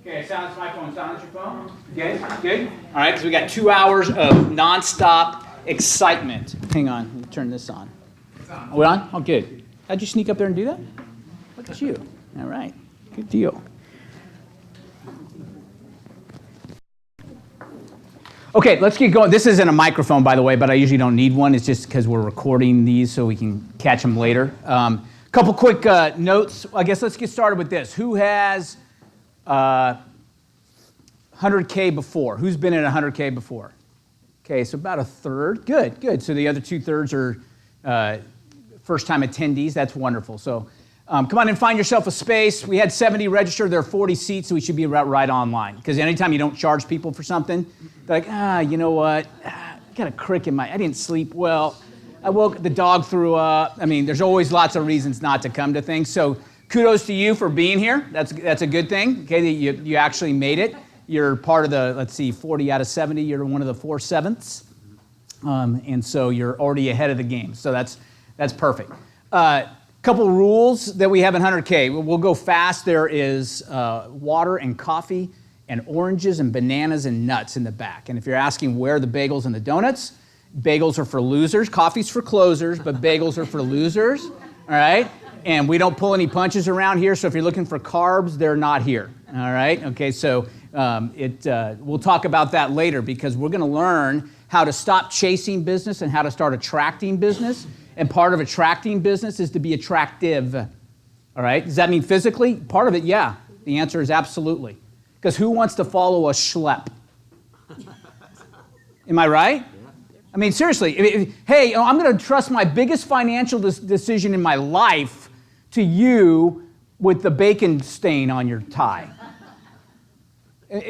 Okay, silence my phone. Silence your phone. Good, good. All right, so we got 2 hours of nonstop excitement. Hang on, let me turn this on. Are we on? Oh, good. How'd you sneak up there and do that? Look at you. All right, good deal. Okay, let's get going. This isn't a microphone, by the way, but I usually don't need one. It's just because we're recording these so we can catch them later. Couple quick notes. I guess let's get started with this. Who has 100K before? Who's been at 100K before? Okay, so about a third. Good, good. So the other 2/3 are first-time attendees. That's wonderful. So come on and find yourself a space. We had 70 register. There are 40 seats, so we should be right online. Because anytime you don't charge people for something, they're like, you know what? I got a crick in my, I didn't sleep well. I woke, the dog threw up. I mean, there's always lots of reasons not to come to things. So kudos to you for being here. That's a good thing. Okay, that you actually made it. You're part of the, let's see, 40 out of 70. You're one of the 4/7. And so you're already ahead of the game. So that's perfect. Couple rules that we have in 100K. We'll go fast. There is water and coffee and oranges and bananas and nuts in the back. And if you're asking where are the bagels and the donuts, bagels are for losers, coffee's for closers, but bagels are for losers, all right? And we don't pull any punches around here, so if you're looking for carbs, they're not here, all right? Okay, so we'll talk about that later because we're gonna learn how to stop chasing business and how to start attracting business. And part of attracting business is to be attractive, all right? Does that mean physically? Part of it, yeah. The answer is absolutely. Because who wants to follow a schlep? Am I right? I mean, seriously, hey, I'm going to trust my biggest financial decision in my life to you with the bacon stain on your tie.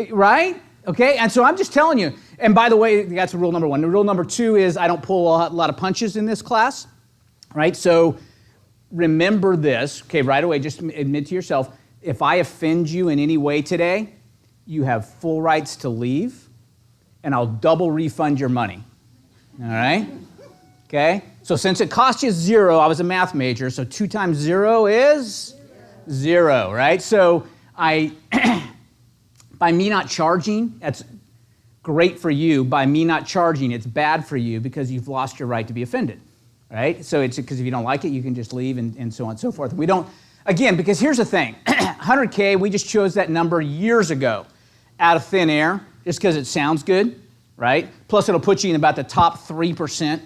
Right? Okay, and so I'm just telling you, and by the way, that's rule number one. The rule number two is I don't pull a lot of punches in this class, right? So remember this, okay, right away, just admit to yourself, if I offend you in any way today, you have full rights to leave, and I'll double refund your money. All right? Okay? So since it cost you 0, I was a math major, so 2 times 0 is 0, right? So by me not charging, that's great for you. By me not charging, it's bad for you because you've lost your right to be offended, right? So it's because if you don't like it, you can just leave and so on and so forth. We don't, again, because here's the thing, 100K, we just chose that number years ago out of thin air just because it sounds good. Right? Plus, it'll put you in about the top 3%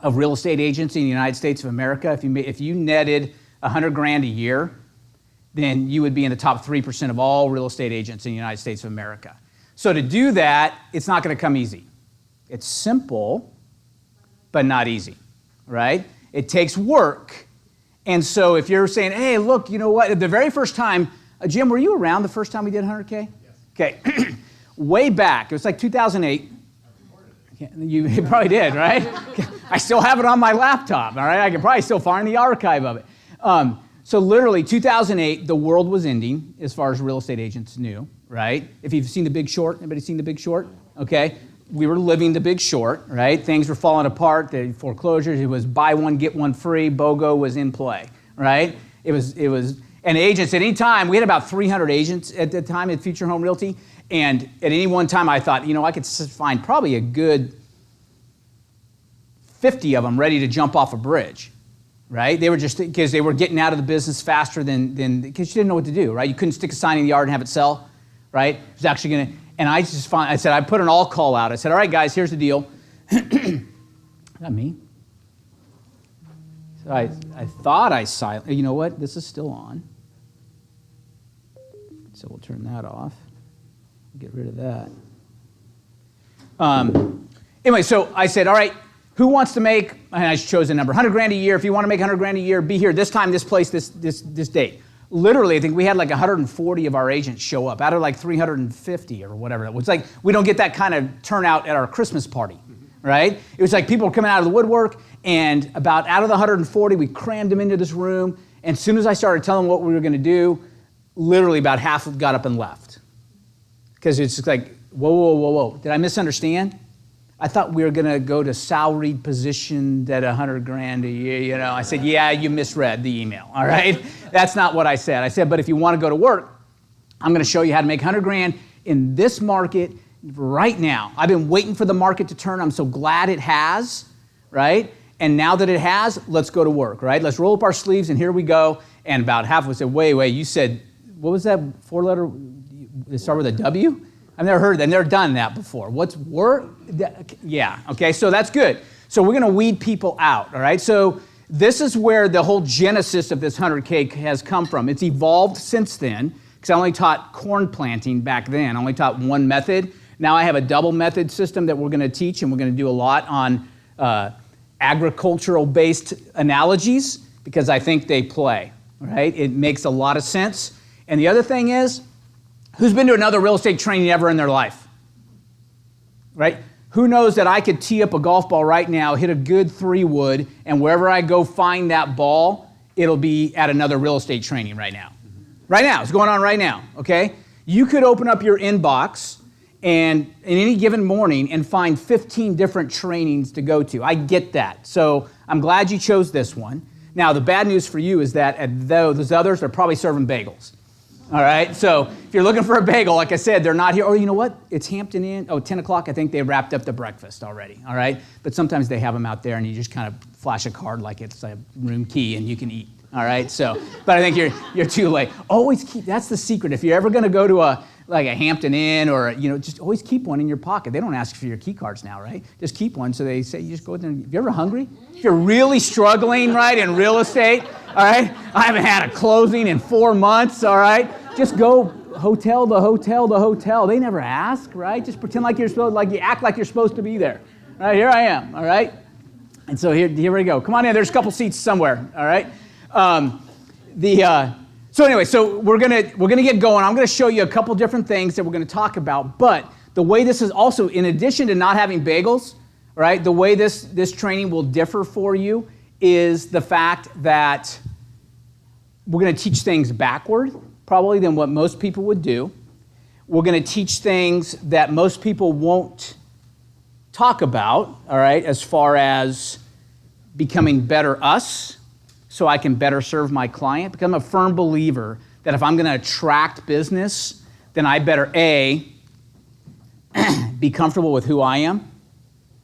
of real estate agents in the United States of America. If you netted $100,000 a year, then you would be in the top 3% of all real estate agents in the United States of America. So to do that, it's not going to come easy. It's simple, but not easy, right? It takes work. And so if you're saying, hey, look, you know what? The very first time, Jim, were you around the first time we did 100K? Yes. Okay. Way back, it was like 2008. You probably did, right? I still have it on my laptop, all right? I can probably still find the archive of it. So literally, 2008, the world was ending as far as real estate agents knew, right? If you've seen The Big Short, anybody seen The Big Short? Okay, we were living The Big Short, right? Things were falling apart, the foreclosures, it was buy one, get one free, BOGO was in play, right? It was, and agents at any time, we had about 300 agents at the time at Future Home Realty, and at any one time I thought, I could find probably a good 50 of them ready to jump off a bridge, right? They were just, because they were getting out of the business faster than because you didn't know what to do, right? You couldn't stick a sign in the yard and have it sell, right? It was actually going to, and I said, I put an all call out. I said, all right, guys, here's the deal. Is that me? So I thought I silent, you know what? This is still on. So we'll turn that off. Get rid of that. Anyway, so I said, all right, who wants to make, and I chose a number, $100,000 a year. If you want to make $100,000 a year, be here this time, this place, this date. Literally, I think we had like 140 of our agents show up out of like 350 or whatever. It was like, we don't get that kind of turnout at our Christmas party, right? It was like people were coming out of the woodwork, and about out of the 140, we crammed them into this room. And as soon as I started telling them what we were going to do, literally about half got up and left. Because it's just like, whoa. Did I misunderstand? I thought we were going to go to salaried position at $100,000 a year. I said, yeah, you misread the email, all right? That's not what I said. I said, but if you want to go to work, I'm going to show you how to make 100 grand in this market right now. I've been waiting for the market to turn. I'm so glad it has, right? And now that it has, let's go to work, right? Let's roll up our sleeves, and here we go. And about half of us said, wait, you said, what was that four-letter? It started with a W? I've never heard that. I've never done that before. What's work? Yeah, okay, so that's good. So we're going to weed people out, all right? So this is where the whole genesis of this 100K has come from. It's evolved since then, because I only taught corn planting back then. I only taught one method. Now I have a double method system that we're going to teach, and we're going to do a lot on agricultural-based analogies, because I think they play, right? It makes a lot of sense. And the other thing is, who's been to another real estate training ever in their life? Right? Who knows that I could tee up a golf ball right now, hit a good 3-wood, and wherever I go find that ball, it'll be at another real estate training right now. Right now, it's going on right now, okay? You could open up your inbox and in any given morning and find 15 different trainings to go to. I get that. So I'm glad you chose this one. Now, the bad news for you is that at those others, they're probably serving bagels. All right, so if you're looking for a bagel, like I said, they're not here. Oh, you know what? It's Hampton Inn. Oh, 10 o'clock, I think they wrapped up the breakfast already, all right? But sometimes they have them out there, and you just kind of flash a card like it's a room key, and you can eat, all right? So, but I think you're too late. Always keep, that's the secret. If you're ever going to go to a Hampton Inn or, just always keep one in your pocket. They don't ask for your key cards now, right? Just keep one, so they say you just go in there. If you're ever hungry, if you're really struggling, right, in real estate, all right? I haven't had a closing in 4 months, all right? Just go hotel to hotel to hotel. They never ask, right? Just pretend like you act like you're supposed to be there. All right, here I am, all right? And so here we go. Come on in, there's a couple seats somewhere, all right? So anyway, so we're gonna get going. I'm gonna show you a couple different things that we're gonna talk about, but the way this is also, in addition to not having bagels, right, the way this training will differ for you is the fact that we're going to teach things backward, probably, than what most people would do. We're going to teach things that most people won't talk about, all right, as far as becoming better us so I can better serve my client. Because I'm a firm believer that if I'm going to attract business, then I better, A, be comfortable with who I am,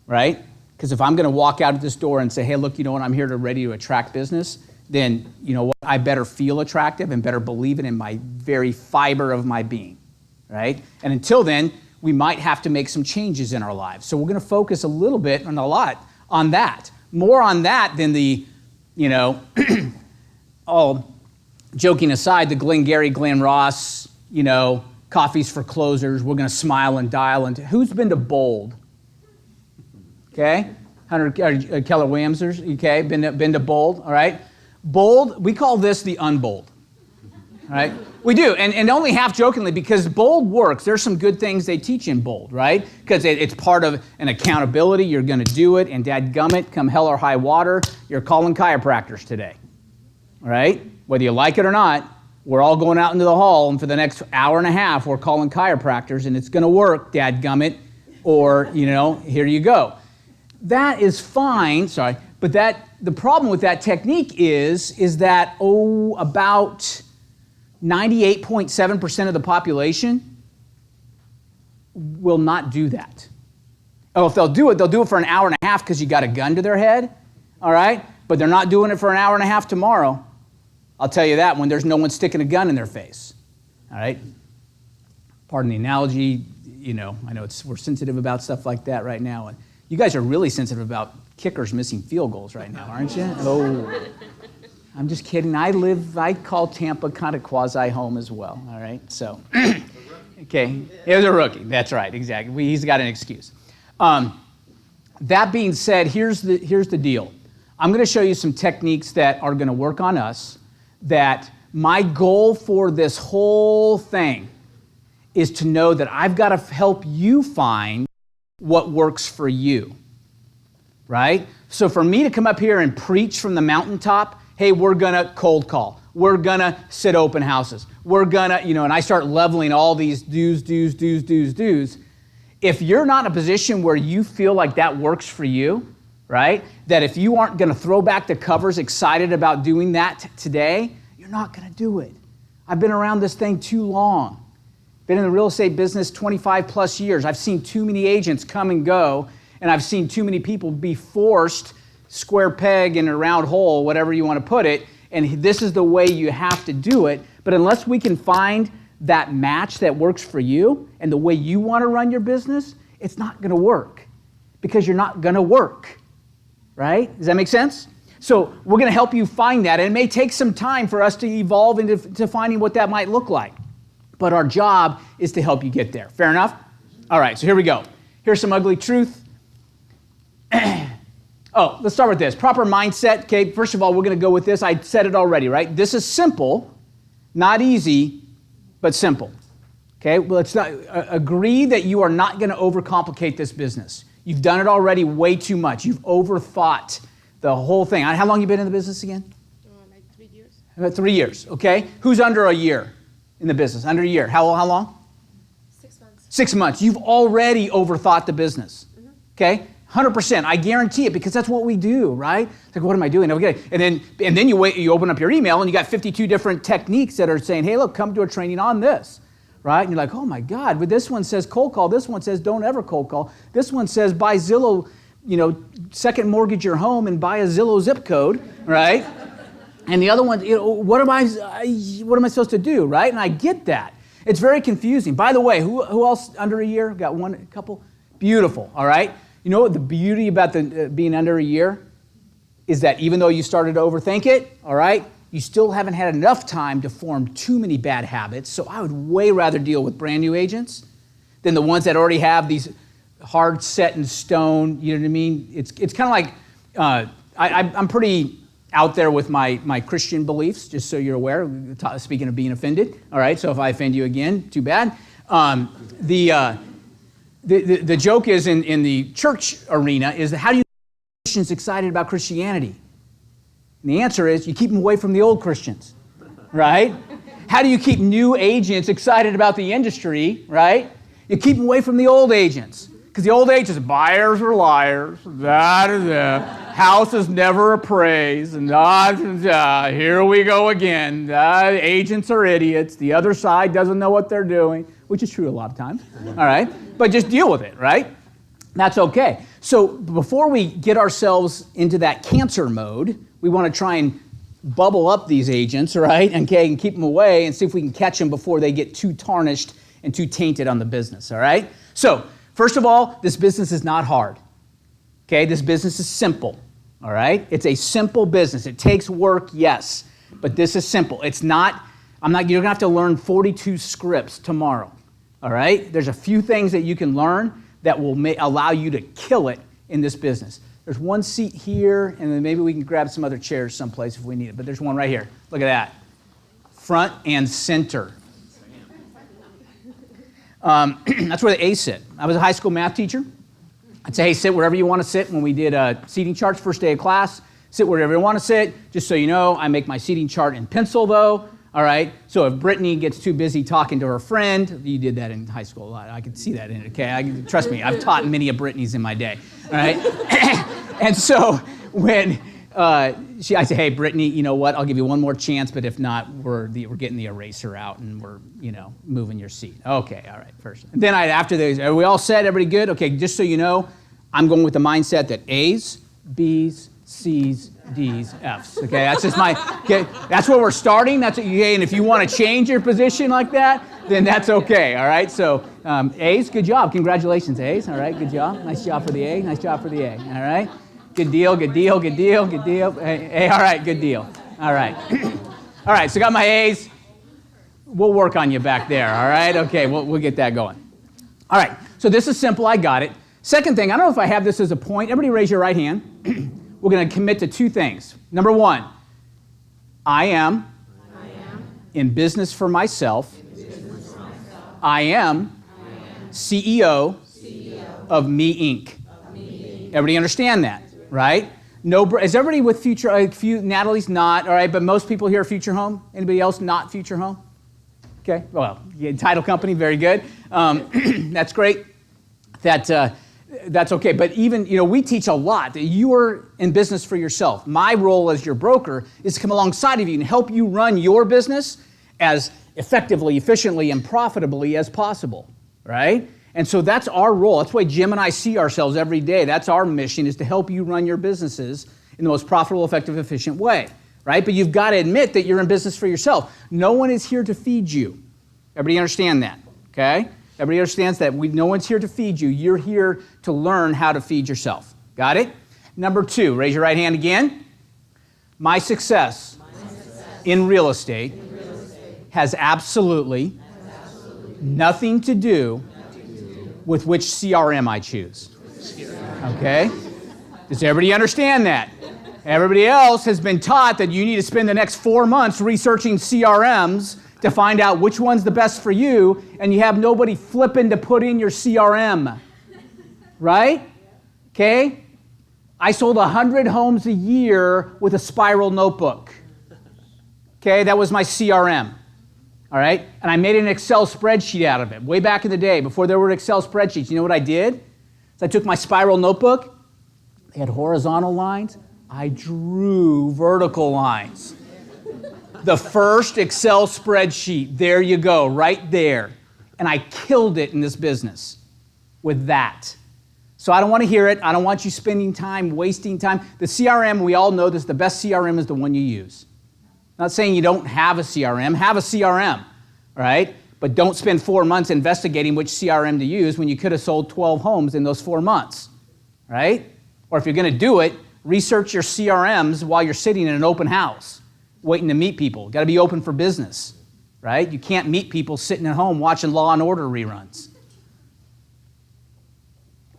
right? Because if I'm going to walk out of this door and say, hey, look, you know what, I'm here ready to attract business, then you know what, I better feel attractive and better believe it in my very fiber of my being, right? And until then, we might have to make some changes in our lives. So we're going to focus a little bit and a lot on that. More on that than the, all joking aside, the Glengarry, Glen Ross, coffees for closers, we're going to smile and dial. And who's been to Bold? Okay, Hunter Keller Williamsers, okay, been to Bold, all right? Bold, we call this the unbold, all right? We do, and only half jokingly, because Bold works. There's some good things they teach in Bold, right? Because it's part of an accountability. You're going to do it, and dadgummit, come hell or high water, you're calling chiropractors today, all right? Whether you like it or not, we're all going out into the hall, and for the next hour and a half, we're calling chiropractors, and it's going to work, dadgummit, or, here you go. That is fine, but the problem with that technique is that, about 98.7% of the population will not do that. Oh, if they'll do it for an hour and a half because you got a gun to their head, all right? But they're not doing it for an hour and a half tomorrow. I'll tell you that, when there's no one sticking a gun in their face, all right? Pardon the analogy, I know we're sensitive about stuff like that right now, and you guys are really sensitive about kickers missing field goals right now, aren't you? Oh, I'm just kidding. I call Tampa kind of quasi-home as well, all right? So, okay, it was a rookie. That's right, exactly. He's got an excuse. That being said, here's the deal. I'm going to show you some techniques that are going to work on us, that my goal for this whole thing is to know that I've got to help you find what works for you, right? So for me to come up here and preach from the mountaintop, hey, we're gonna cold call, we're gonna sit open houses, we're gonna, and I start leveling all these do's. If you're not in a position where you feel like that works for you, right? That if you aren't gonna throw back the covers excited about doing that today, you're not gonna do it. I've been around this thing too long. Been in the real estate business 25 plus years. I've seen too many agents come and go, and I've seen too many people be forced square peg in a round hole, whatever you want to put it, and this is the way you have to do it. But unless we can find that match that works for you and the way you want to run your business, it's not going to work because you're not going to work, right? Does that make sense? So we're going to help you find that, and it may take some time for us to evolve into finding what that might look like. But our job is to help you get there. Fair enough? All right, so here we go. Here's some ugly truth. Oh, let's start with this. Proper mindset. Okay, first of all, we're going to go with this. I said it already, right? This is simple, not easy, but simple. Okay, well, let's not agree that you are not going to overcomplicate this business. You've done it already way too much. You've overthought the whole thing. How long have you been in the business again? Like 3 years. About 3 years, okay? Who's under a year in the business? Under a year. How long? 6 months. 6 months. You've already overthought the business, okay? 100%. I guarantee it because that's what we do, right? It's like, what am I doing? Okay. And then you open up your email and you got 52 different techniques that are saying, hey, look, come to a training on this, right? And you're like, oh my God, but this one says cold call. This one says don't ever cold call. This one says buy Zillow, second mortgage your home and buy a Zillow zip code, right? And the other one, what am I supposed to do, right? And I get that. It's very confusing. By the way, who else under a year? Got one, a couple? Beautiful, all right? You know what the beauty about being under a year is that even though you started to overthink it, all right, you still haven't had enough time to form too many bad habits. So I would way rather deal with brand new agents than the ones that already have these hard set in stone, you know what I mean? It's kind of like, I'm pretty out there with my Christian beliefs, just so you're aware, speaking of being offended, all right? So if I offend you again, too bad. The joke is in the church arena is that how do you get Christians excited about Christianity? And the answer is you keep them away from the old Christians, right? How do you keep new agents excited about the industry, right? You keep them away from the old agents. Because the old agents, buyers are liars, house is never appraised, and here we go again. Agents are idiots. The other side doesn't know what they're doing, which is true a lot of times, all right? But just deal with it, right? That's okay. So before we get ourselves into that cancer mode, we want to try and bubble up these agents, right? And keep them away and see if we can catch them before they get too tarnished and too tainted on the business, all right? So first of all, this business is not hard, okay? This business is simple, all right? It's a simple business. It takes work, yes, but this is simple. It's not, you're gonna have to learn 42 scripts tomorrow, all right? There's a few things that you can learn that will allow you to kill it in this business. There's one seat here, and then maybe we can grab some other chairs someplace if we need it, but there's one right here. Look at that. Front and center. That's where the A's sit. I was a high school math teacher. I'd say, hey, sit wherever you want to sit. When we did seating charts first day of class, sit wherever you want to sit. Just so you know, I make my seating chart in pencil, though. All right? So if Brittany gets too busy talking to her friend, you did that in high school a lot. I could see that in it, okay? Trust me, I've taught many a Brittany's in my day. All right? And so when I say, hey, Brittany, you know what? I'll give you one more chance, but if not, we're getting the eraser out and we're, moving your seat. Okay, all right, first. And then after those, are we all set? Everybody good? Okay, just so you know, I'm going with the mindset that A's, B's, C's, D's, F's. Okay, that's just that's where we're starting. That's okay, and if you want to change your position like that, then that's okay, all right? So A's, good job. Congratulations, A's, all right, good job. Nice job for the A, nice job for the A, all right? Good deal, good deal, good deal, good deal. Hey, all right, good deal. All right. All right, so got my A's. We'll work on you back there, all right? Okay, we'll get that going. All right, so this is simple, I got it. Second thing, I don't know if I have this as a point. Everybody raise your right hand. We're going to commit to two things. Number one, I am in business for myself. I am CEO of Me Inc. Everybody understand that, right? Is everybody with Future? Natalie's not, all right, but most people here are Future Home. Anybody else not Future Home? Okay, well, title company, very good. That's great. That's okay. But even, we teach a lot that you are in business for yourself. My role as your broker is to come alongside of you and help you run your business as effectively, efficiently, and profitably as possible, right? And so that's our role. That's why Jim and I see ourselves every day. That's our mission, is to help you run your businesses in the most profitable, effective, efficient way, right? But you've got to admit that you're in business for yourself. No one is here to feed you. Everybody understand that, okay? Everybody understands that. No one's here to feed you. You're here to learn how to feed yourself. Got it? Number 2, raise your right hand again. My success in real estate has absolutely nothing to do with which CRM I choose. Okay? Does everybody understand that? Everybody else has been taught that you need to spend the next 4 months researching CRMs to find out which one's the best for you, and you have nobody flipping to put in your CRM. Right? Okay? I sold 100 homes a year with a spiral notebook. Okay, that was my CRM. All right? And I made an Excel spreadsheet out of it way back in the day before there were Excel spreadsheets. You know what I did? So I took my spiral notebook. They had horizontal lines. I drew vertical lines. The first Excel spreadsheet, there you go, right there. And I killed it in this business with that. So I don't want to hear it. I don't want you spending time, wasting time. The CRM, we all know this, the best CRM is the one you use. I'm not saying you don't have a CRM. Have a CRM, right? But don't spend 4 months investigating which CRM to use when you could have sold 12 homes in those 4 months, right? Or if you're going to do it, research your CRMs while you're sitting in an open house, waiting to meet people. Got to be open for business, right? You can't meet people sitting at home watching Law and Order reruns.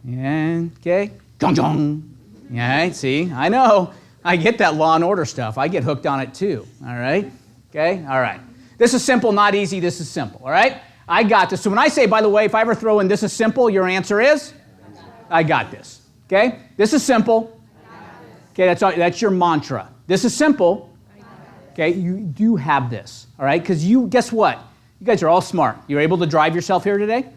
And, okay, jong. Yeah, see, I know. I get that Law and Order stuff. I get hooked on it too, all right? Okay, all right. This is simple, not easy. This is simple, all right? I got this. So when I say, by the way, if I ever throw in this is simple, your answer is? I got this, okay? This is simple. Okay, that's your mantra. This is simple. Okay, you do have this, all right? Because guess what? You guys are all smart. You were able to drive yourself here today?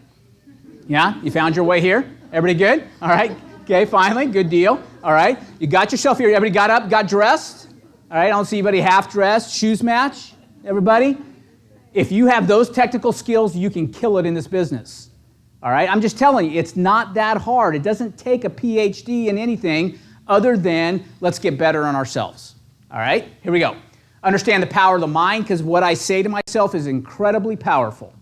Yeah? You found your way here? Everybody good? All right. Okay, finally, good deal. All right. You got yourself here. Everybody got up, got dressed? All right, I don't see anybody half dressed. Shoes match? Everybody? If you have those technical skills, you can kill it in this business. All right? I'm just telling you, it's not that hard. It doesn't take a PhD in anything other than let's get better on ourselves. All right? Here we go. Understand the power of the mind, because what I say to myself is incredibly powerful.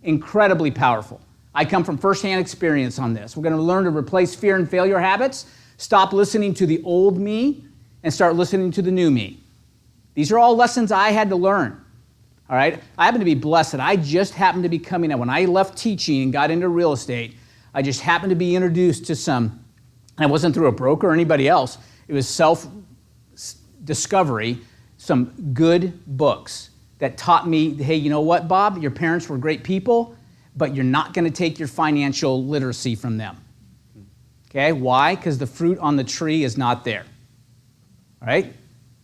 Incredibly powerful. I come from firsthand experience on this. We're going to learn to replace fear and failure habits, stop listening to the old me, and start listening to the new me. These are all lessons I had to learn. All right? I happen to be blessed that I just happened to be coming out. When I left teaching and got into real estate, I just happened to be introduced to some, and it wasn't through a broker or anybody else. It was self-discovery, some good books that taught me, hey, you know what, Bob? Your parents were great people, but you're not going to take your financial literacy from them. Okay, why? Because the fruit on the tree is not there. All right?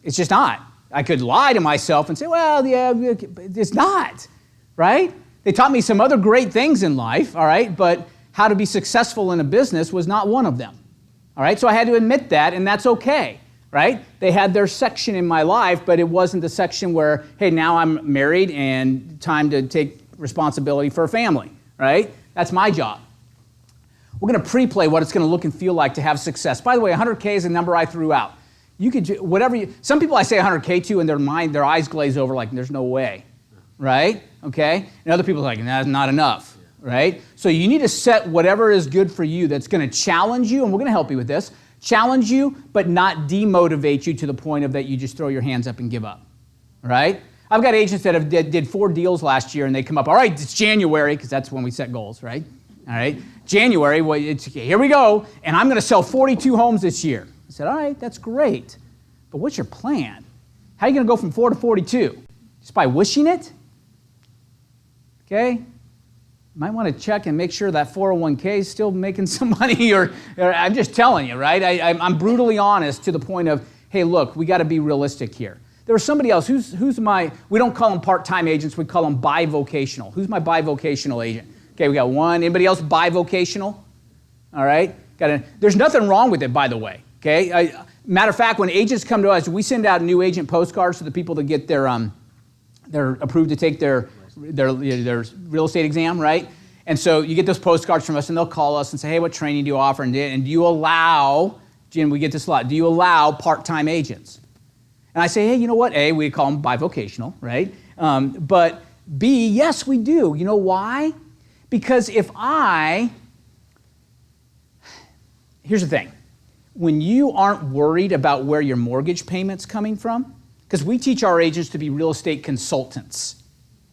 It's just not. I could lie to myself and say, well, yeah, it's not, right? They taught me some other great things in life, all right, but how to be successful in a business was not one of them. All right, so I had to admit that, and that's okay, right? They had their section in my life, but it wasn't the section where, hey, now I'm married and time to take responsibility for a family, right? That's my job. We're going to pre-play what it's going to look and feel like to have success. By the way, 100K is a number I threw out. You could do whatever some people I say 100K to, and their eyes glaze over like there's no way, right? Okay? And other people are like, that's not enough, right? So you need to set whatever is good for you that's going to challenge you, and we're going to help you with this, challenge you, but not demotivate you to the point of that you just throw your hands up and give up, right? I've got agents that did 4 deals last year, and they come up, all right, it's January, because that's when we set goals, right? All right, January, well, here we go, and I'm going to sell 42 homes this year. I said, all right, that's great, but what's your plan? How are you going to go from 4 to 42? Just by wishing it? Okay? You might want to check and make sure that 401k is still making some money, or I'm just telling you, right? I'm brutally honest to the point of, hey, look, we got to be realistic here. There was somebody else, who's my, we don't call them part-time agents, we call them bivocational. Who's my bivocational agent? Okay, we got one. Anybody else bivocational? All right? There's nothing wrong with it, by the way. Okay? Matter of fact, when agents come to us, we send out new agent postcards to the people that get they're approved to take their their real estate exam, right? And so you get those postcards from us, and they'll call us and say, hey, what training do you offer? And do you allow, Jim, we get this a lot, do you allow part-time agents? And I say, hey, you know what? A, we call them bivocational, right? But B, yes, we do. You know why? Because here's the thing. When you aren't worried about where your mortgage payment's coming from, because we teach our agents to be real estate consultants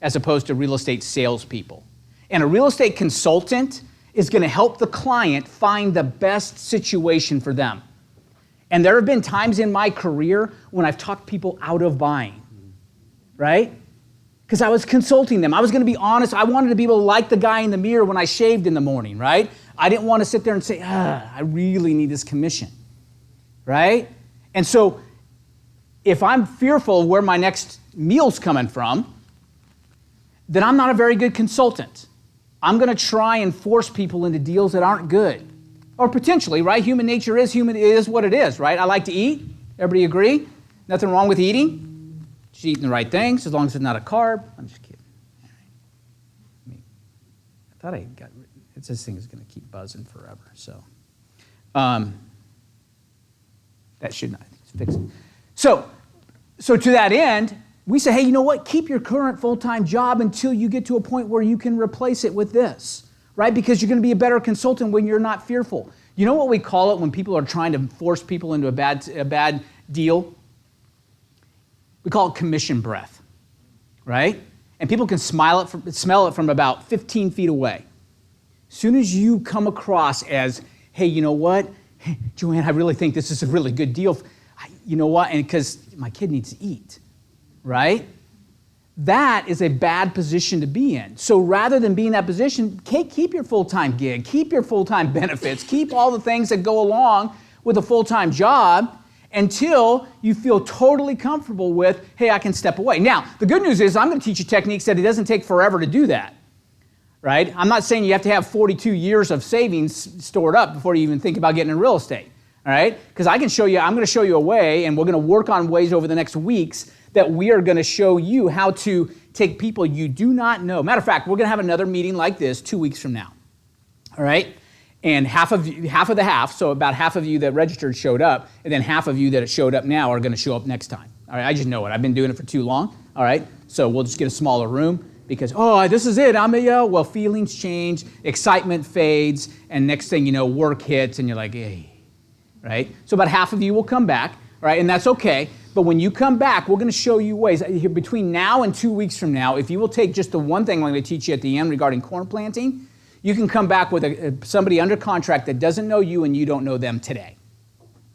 as opposed to real estate salespeople. And a real estate consultant is going to help the client find the best situation for them. And there have been times in my career when I've talked people out of buying, right? Because I was consulting them. I was going to be honest. I wanted to be able to like the guy in the mirror when I shaved in the morning, right? I didn't want to sit there and say, I really need this commission, right? And so if I'm fearful of where my next meal's coming from, then I'm not a very good consultant. I'm going to try and force people into deals that aren't good. Or potentially, right? Human nature is what it is, right? I like to eat. Everybody agree? Nothing wrong with eating. Just eating the right things, as long as it's not a carb. I'm just kidding. All right. I thought I got rid of this thing is going to keep buzzing forever. So that should not fix it. So to that end, we say, hey, you know what? Keep your current full-time job until you get to a point where you can replace it with this, right? Because you're going to be a better consultant when you're not fearful. You know what we call it when people are trying to force people into a bad deal? We call it commission breath, right? And people can smell it from about 15 feet away. As soon as you come across as, hey, you know what? Hey, Joanne, I really think this is a really good deal. You know what? And because my kid needs to eat. Right? That is a bad position to be in. So rather than be in that position, keep your full-time gig, keep your full-time benefits, keep all the things that go along with a full-time job until you feel totally comfortable with, hey, I can step away. Now, the good news is I'm going to teach you techniques that it doesn't take forever to do that. Right? I'm not saying you have to have 42 years of savings stored up before you even think about getting in real estate. All right? Because I'm going to show you a way, and we're going to work on ways over the next weeks that we are going to show you how to take people you do not know. Matter of fact, we're going to have another meeting like this 2 weeks from now. All right? And half of the half, so about half of you that registered showed up, and then half of you that showed up now are going to show up next time. All right? I just know it. I've been doing it for too long. All right? So we'll just get a smaller room because, this is it. Well, feelings change, excitement fades, and next thing you know, work hits, and you're like, hey. Right? So about half of you will come back, right? And that's okay. But when you come back, we're going to show you ways. Between now and 2 weeks from now, if you will take just the one thing I'm going to teach you at the end regarding corn planting, you can come back with somebody under contract that doesn't know you and you don't know them today.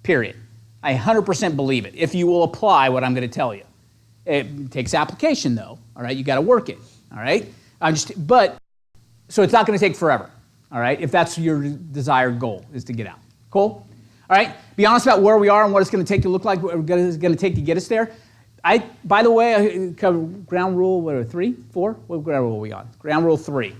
Period. I 100% believe it, if you will apply what I'm going to tell you. It takes application, though. All right? You got to work it. All right? So it's not going to take forever. All right? If that's your desired goal, is to get out. Cool? All right, be honest about where we are and what it's going to take to look like, what it's going to take to get us there. By the way, I cover ground rule, 3, 4? What ground rule are we on? Ground rule 3.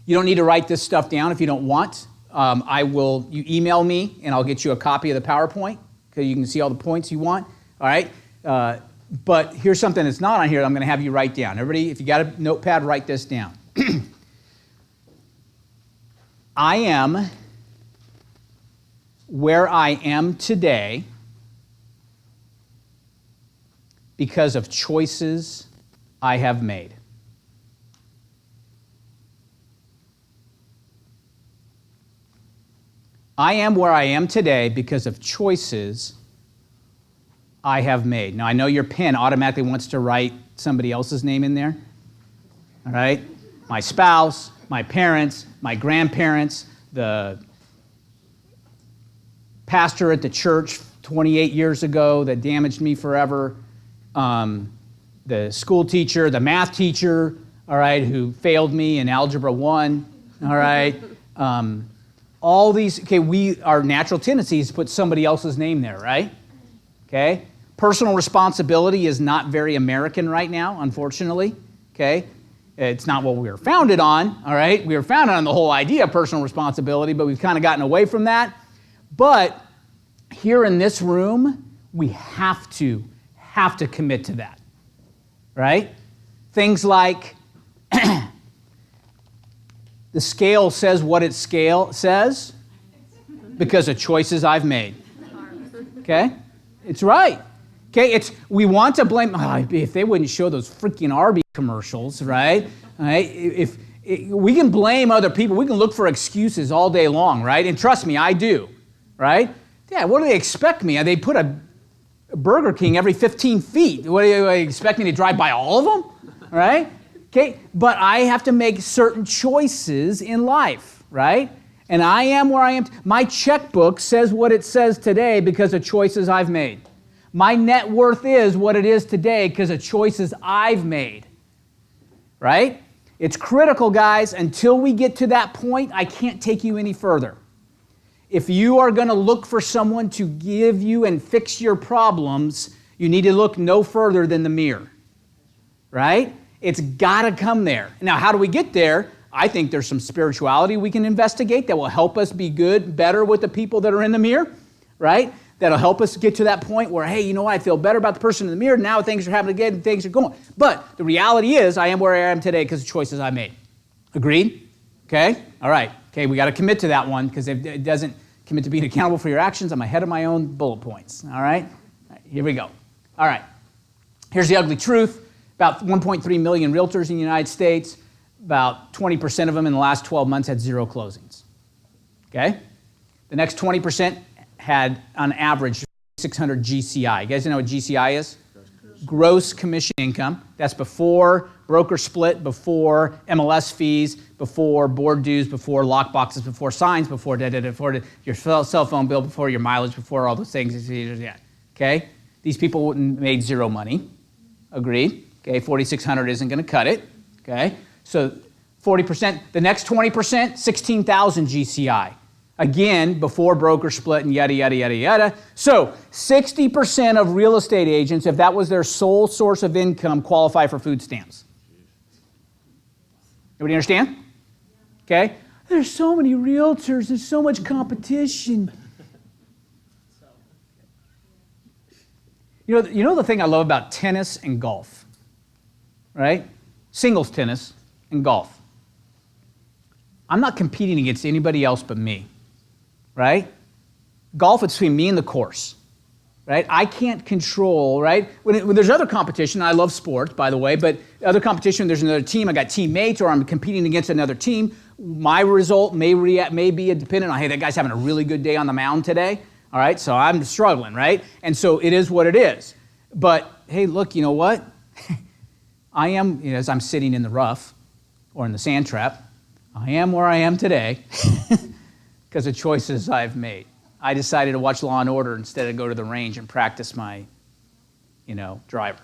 You don't need to write this stuff down if you don't want. You email me and I'll get you a copy of the PowerPoint because you can see all the points you want. All right, but here's something that's not on here that I'm going to have you write down. Everybody, if you got a notepad, write this down. I am where I am today because of choices I have made. I am where I am today because of choices I have made. Now, I know your pen automatically wants to write somebody else's name in there. All right? My spouse, my parents, my grandparents, the pastor at the church 28 years ago that damaged me forever, the school teacher, the math teacher, all right, who failed me in Algebra 1, all right. All these, our natural tendency is to put somebody else's name there, right? Okay. Personal responsibility is not very American right now, unfortunately, okay. It's not what we were founded on, all right. We were founded on the whole idea of personal responsibility, but we've kind of gotten away from that. But here in this room, we have to commit to that, right? Things like the scale says what its scale says because of choices I've made. Okay? It's right. Okay, we want to blame, if they wouldn't show those freaking Arby's commercials, right? All right? If we can blame other people, we can look for excuses all day long, right? And trust me, I do, right? Yeah, what do they expect me? They put a Burger King every 15 feet. What do you expect me to drive by all of them, right? Okay, but I have to make certain choices in life, right? And I am where I am. My checkbook says what it says today because of choices I've made. My net worth is what it is today because of choices I've made, right? It's critical, guys. Until we get to that point, I can't take you any further. If you are going to look for someone to give you and fix your problems, you need to look no further than the mirror, right? It's got to come there. Now, how do we get there? I think there's some spirituality we can investigate that will help us be better with the people that are in the mirror, right? That'll help us get to that point where, hey, you know what, I feel better about the person in the mirror. Now things are happening again and things are going. But the reality is I am where I am today because of choices I made. Agreed? Okay? All right. Okay, we got to commit to that one because if it doesn't commit to being accountable for your actions, I'm ahead of my own bullet points. All right? Here we go. All right. Here's the ugly truth. About 1.3 million realtors in the United States, about 20% of them in the last 12 months had zero closings. Okay? The next 20% had, on average, 600 GCI. You guys know what GCI is? Gross commission income. That's before broker split, before MLS fees, before board dues, before lock boxes, before signs, before your cell phone bill, before your mileage, before all those things. Okay? These people made zero money. Agreed? Okay, 4,600 isn't going to cut it. Okay? So 40%. The next 20%, 16,000 GCI. Again, before broker split and yada, yada, yada, yada. So 60% of real estate agents, if that was their sole source of income, qualify for food stamps. Everybody understand? Okay? There's so many realtors. There's so much competition. You know the thing I love about tennis and golf, right? Singles tennis and golf. I'm not competing against anybody else but me. Right? Golf, it's between me and the course, right? I can't control, right? When there's other competition, I love sports, by the way, but other competition, there's another team, I got teammates, or I'm competing against another team. My result may be dependent on, hey, that guy's having a really good day on the mound today, all right? So I'm struggling, right? And so it is what it is. But, hey, look, you know what? I am, as I'm sitting in the rough or in the sand trap, I am where I am today. Because of choices I've made. I decided to watch Law & Order instead of go to the range and practice my, driver,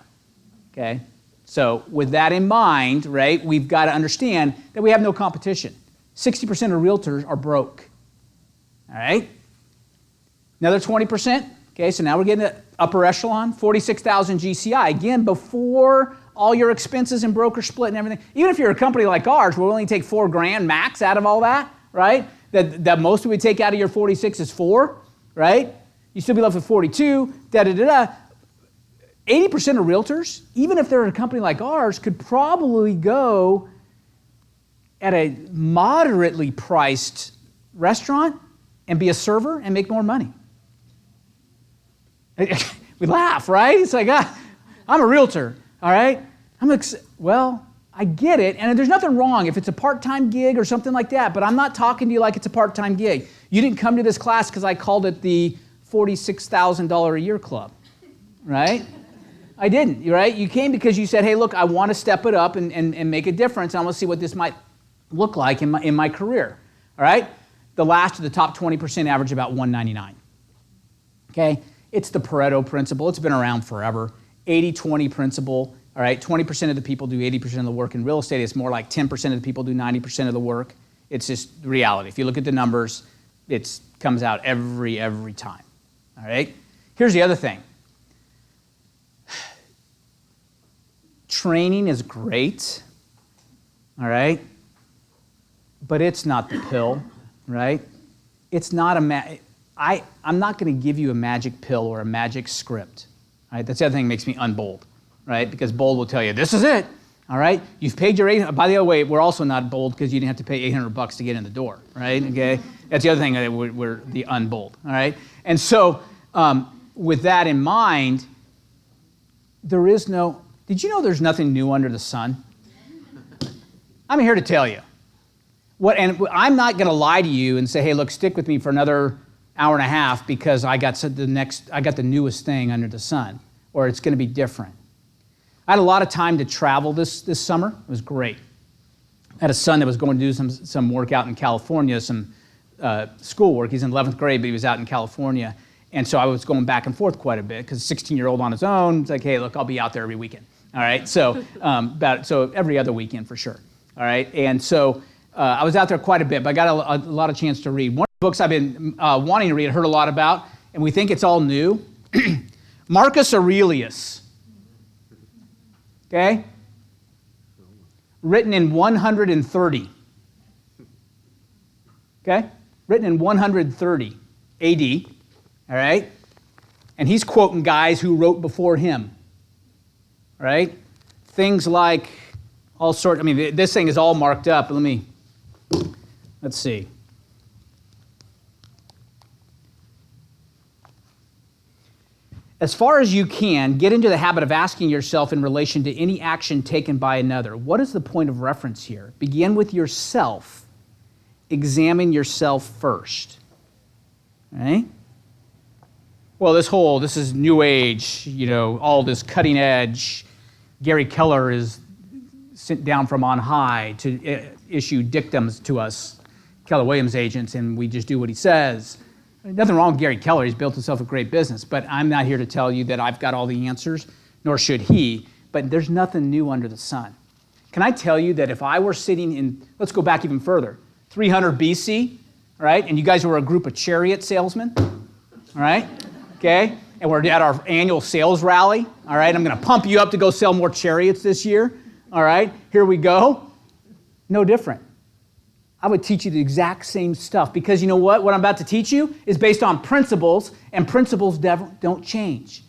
okay? So with that in mind, right, we've got to understand that we have no competition. 60% of realtors are broke, all right? Another 20%, okay, so now we're getting to upper echelon, 46,000 GCI. Again, before all your expenses and broker split and everything. Even if you're a company like ours, we'll only take $4,000 max out of all that, right? That most we take out of your 46 is 4, right? You still be left with 42, 80% of realtors, even if they're in a company like ours, could probably go at a moderately priced restaurant and be a server and make more money. We laugh, right? It's like, I'm a realtor, all right? Well, I get it, and there's nothing wrong if it's a part-time gig or something like that, but I'm not talking to you like it's a part-time gig. You didn't come to this class because I called it the $46,000 a year club, right? I didn't, right? You came because you said, hey, look, I want to step it up and make a difference. I want to see what this might look like in my career, all right? The last of the top 20% average about 199, okay? It's the Pareto Principle. It's been around forever. 80-20 principle. All right, 20% of the people do 80% of the work in real estate. It's more like 10% of the people do 90% of the work. It's just reality. If you look at the numbers, it comes out every time. All right? Here's the other thing. Training is great, all right? But it's not the pill, right? It's not I'm not going to give you a magic pill or a magic script. All right? That's the other thing that makes me unbold. Right? Because bold will tell you, this is it, All right? You've paid your by the way, we're also not bold because you didn't have to pay $800 to get in the door, right? Okay? That's the other thing, that we're the unbold, all right? And so with that in mind, did you know there's nothing new under the sun? I'm here to tell you. And I'm not going to lie to you and say, hey, look, stick with me for another hour and a half because I got the newest thing under the sun, or it's going to be different. I had a lot of time to travel this summer. It was great. I had a son that was going to do some work out in California, some schoolwork. He's in 11th grade, but he was out in California. And so I was going back and forth quite a bit because a 16-year-old on his own, it's like, hey, look, I'll be out there every weekend. All right, so so every other weekend for sure. All right, and so I was out there quite a bit, but I got a lot of chance to read. One of the books I've been wanting to read, heard a lot about, and we think it's all new, Marcus Aurelius. Okay? Written in 130. Okay? Written in 130 AD. All right? And he's quoting guys who wrote before him. All right? Things like all sorts, this thing is all marked up. Let's see. As far as you can, get into the habit of asking yourself in relation to any action taken by another, what is the point of reference here? Begin with yourself. Examine yourself first. Right? Well, this is new age, all this cutting edge. Gary Keller is sent down from on high to issue dictums to us, Keller Williams agents, and we just do what he says. Nothing wrong with Gary Keller. He's built himself a great business, but I'm not here to tell you that I've got all the answers, nor should he, but there's nothing new under the sun. Can I tell you that if I were sitting in, let's go back even further, 300 BC, right, and you guys were a group of chariot salesmen, all right, okay, and we're at our annual sales rally, all right, I'm going to pump you up to go sell more chariots this year, all right, here we go, no different. I would teach you the exact same stuff because you know what? What I'm about to teach you is based on principles, and principles don't change,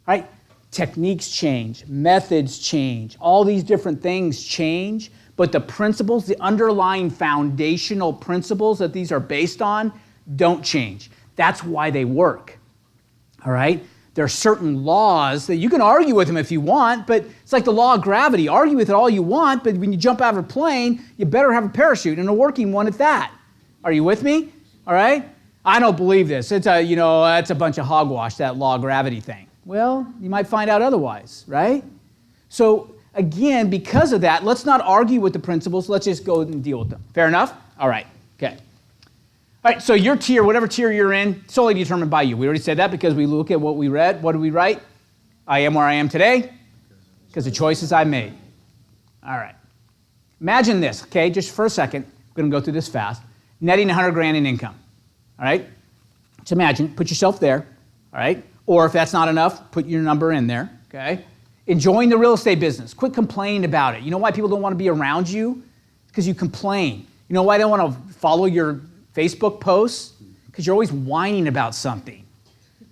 right? Techniques change, methods change, all these different things change, but the principles, the underlying foundational principles that these are based on don't change. That's why they work, all right? There are certain laws that you can argue with them if you want, but it's like the law of gravity. Argue with it all you want, but when you jump out of a plane, you better have a parachute, and a working one at that. Are you with me? All right? I don't believe this. It's that's a bunch of hogwash, that law of gravity thing. Well, you might find out otherwise, right? So again, because of that, let's not argue with the principles. Let's just go and deal with them. Fair enough? All right. Okay. All right, so your tier, whatever tier you're in, solely determined by you. We already said that because we look at what we read. What did we write? I am where I am today because of choices I made. All right. Imagine this, okay, just for a second. I'm going to go through this fast. Netting 100 grand in income, all right? Just imagine, put yourself there, all right? Or if that's not enough, put your number in there, okay? Enjoying the real estate business. Quit complaining about it. You know why people don't want to be around you? Because you complain. You know why they don't want to follow your Facebook posts? Because you're always whining about something.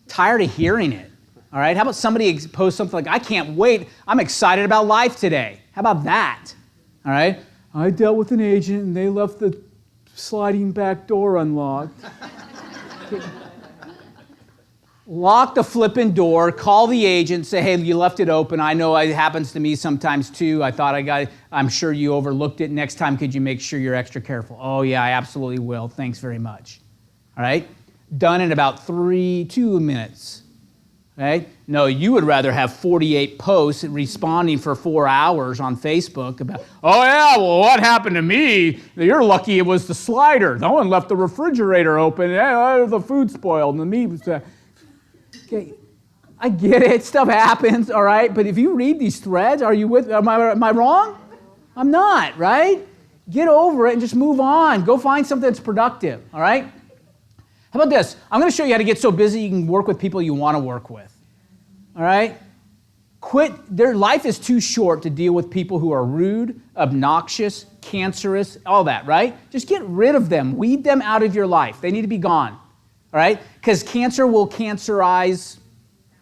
Tired of hearing it. All right? How about somebody post something like, I can't wait. I'm excited about life today. How about that? All right? I dealt with an agent and they left the sliding back door unlocked. Lock the flipping door, call the agent, say, hey, you left it open. I know it happens to me sometimes too. I thought I got it. I'm sure you overlooked it. Next time, could you make sure you're extra careful? Oh, yeah, I absolutely will. Thanks very much. All right? Done in about 2 minutes. Okay? No, you would rather have 48 posts responding for 4 hours on Facebook about, oh, yeah, well, what happened to me? You're lucky it was the slider. No one left the refrigerator open. The food spoiled and the meat was... Okay, I get it. Stuff happens, all right? But if you read these threads, am I wrong? I'm not, right? Get over it and just move on. Go find something that's productive, all right? How about this? I'm going to show you how to get so busy you can work with people you want to work with, all right? Their life is too short to deal with people who are rude, obnoxious, cancerous, all that, right? Just get rid of them. Weed them out of your life. They need to be gone. All right? Because cancer will cancerize,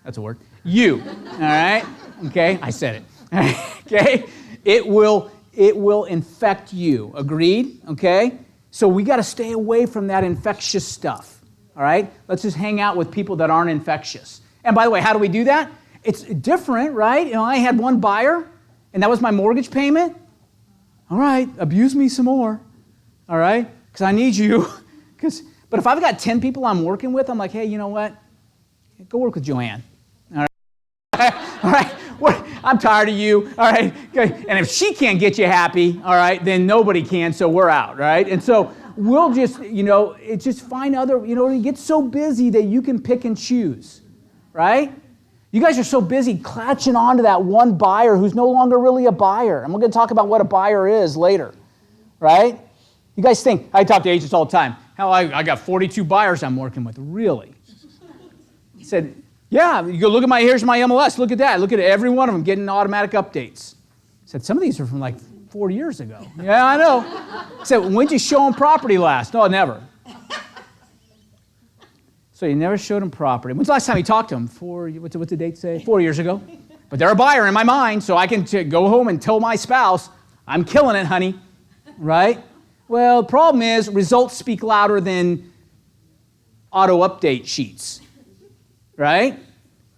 that's a word, you. All right? Okay? I said it. Okay? It will infect you. Agreed? Okay? So we got to stay away from that infectious stuff. All right? Let's just hang out with people that aren't infectious. And by the way, how do we do that? It's different, right? You know, I had one buyer, and that was my mortgage payment. All right, abuse me some more. All right? Because I need you. But if I've got 10 people I'm working with, I'm like, hey, you know what? Go work with Joanne. All right? All right? I'm tired of you. All right? And if she can't get you happy, all right, then nobody can, so we're out, right? And so we'll just, just find other, you get so busy that you can pick and choose, right? You guys are so busy clutching on to that one buyer who's no longer really a buyer. And we're going to talk about what a buyer is later, right? You guys think, I talk to agents all the time, hell, I got 42 buyers I'm working with. Really? He said, yeah, you go look at here's my MLS, look at that. Look at every one of them getting automatic updates. I said, some of these are from like 4 years ago. Yeah, I know. I said, when'd you show them property last? No, never. So you never showed them property. When's the last time you talked to them? What's the date say? 4 years ago. But they're a buyer in my mind, so I can go home and tell my spouse, I'm killing it, honey, right? Well, the problem is results speak louder than auto-update sheets, right?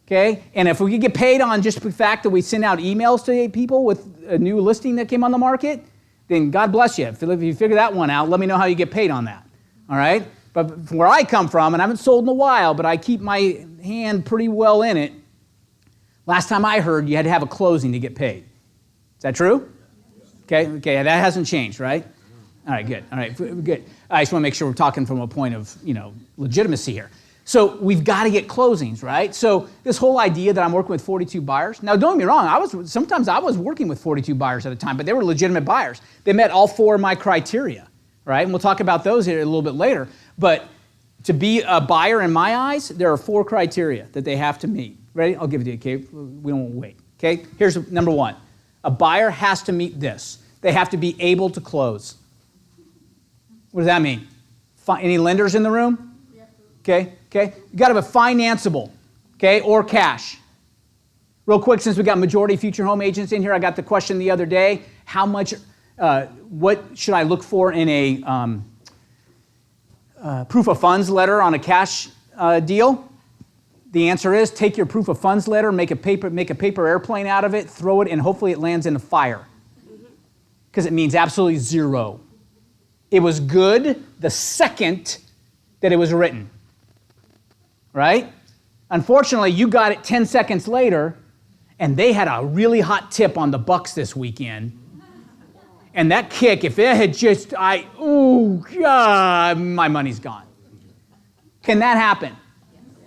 Okay? And if we could get paid on just the fact that we send out emails to people with a new listing that came on the market, then God bless you. If you figure that one out, let me know how you get paid on that, all right? But from where I come from, and I haven't sold in a while, but I keep my hand pretty well in it, last time I heard you had to have a closing to get paid. Is that true? Okay, that hasn't changed, right? All right, good. All right, good. I just want to make sure we're talking from a point of, legitimacy here. So we've got to get closings, right? So this whole idea that I'm working with 42 buyers. Now, don't get me wrong. Sometimes I was working with 42 buyers at a time, but they were legitimate buyers. They met all 4 of my criteria, right? And we'll talk about those here a little bit later. But to be a buyer in my eyes, there are 4 criteria that they have to meet. Ready? I'll give it to you, okay? We won't wait, okay? Here's number 1. A buyer has to meet this. They have to be able to close. What does that mean? Any lenders in the room? Okay. You got to be financeable, okay, or cash. Real quick, since we got majority future home agents in here, I got the question the other day: what should I look for in a proof of funds letter on a cash deal? The answer is take your proof of funds letter, make a paper airplane out of it, throw it, and hopefully it lands in a fire, because it means absolutely zero. It was good the second that it was written. Right? Unfortunately, you got it 10 seconds later, and they had a really hot tip on the Bucks this weekend. And that kick, if it had just, God, my money's gone. Can that happen?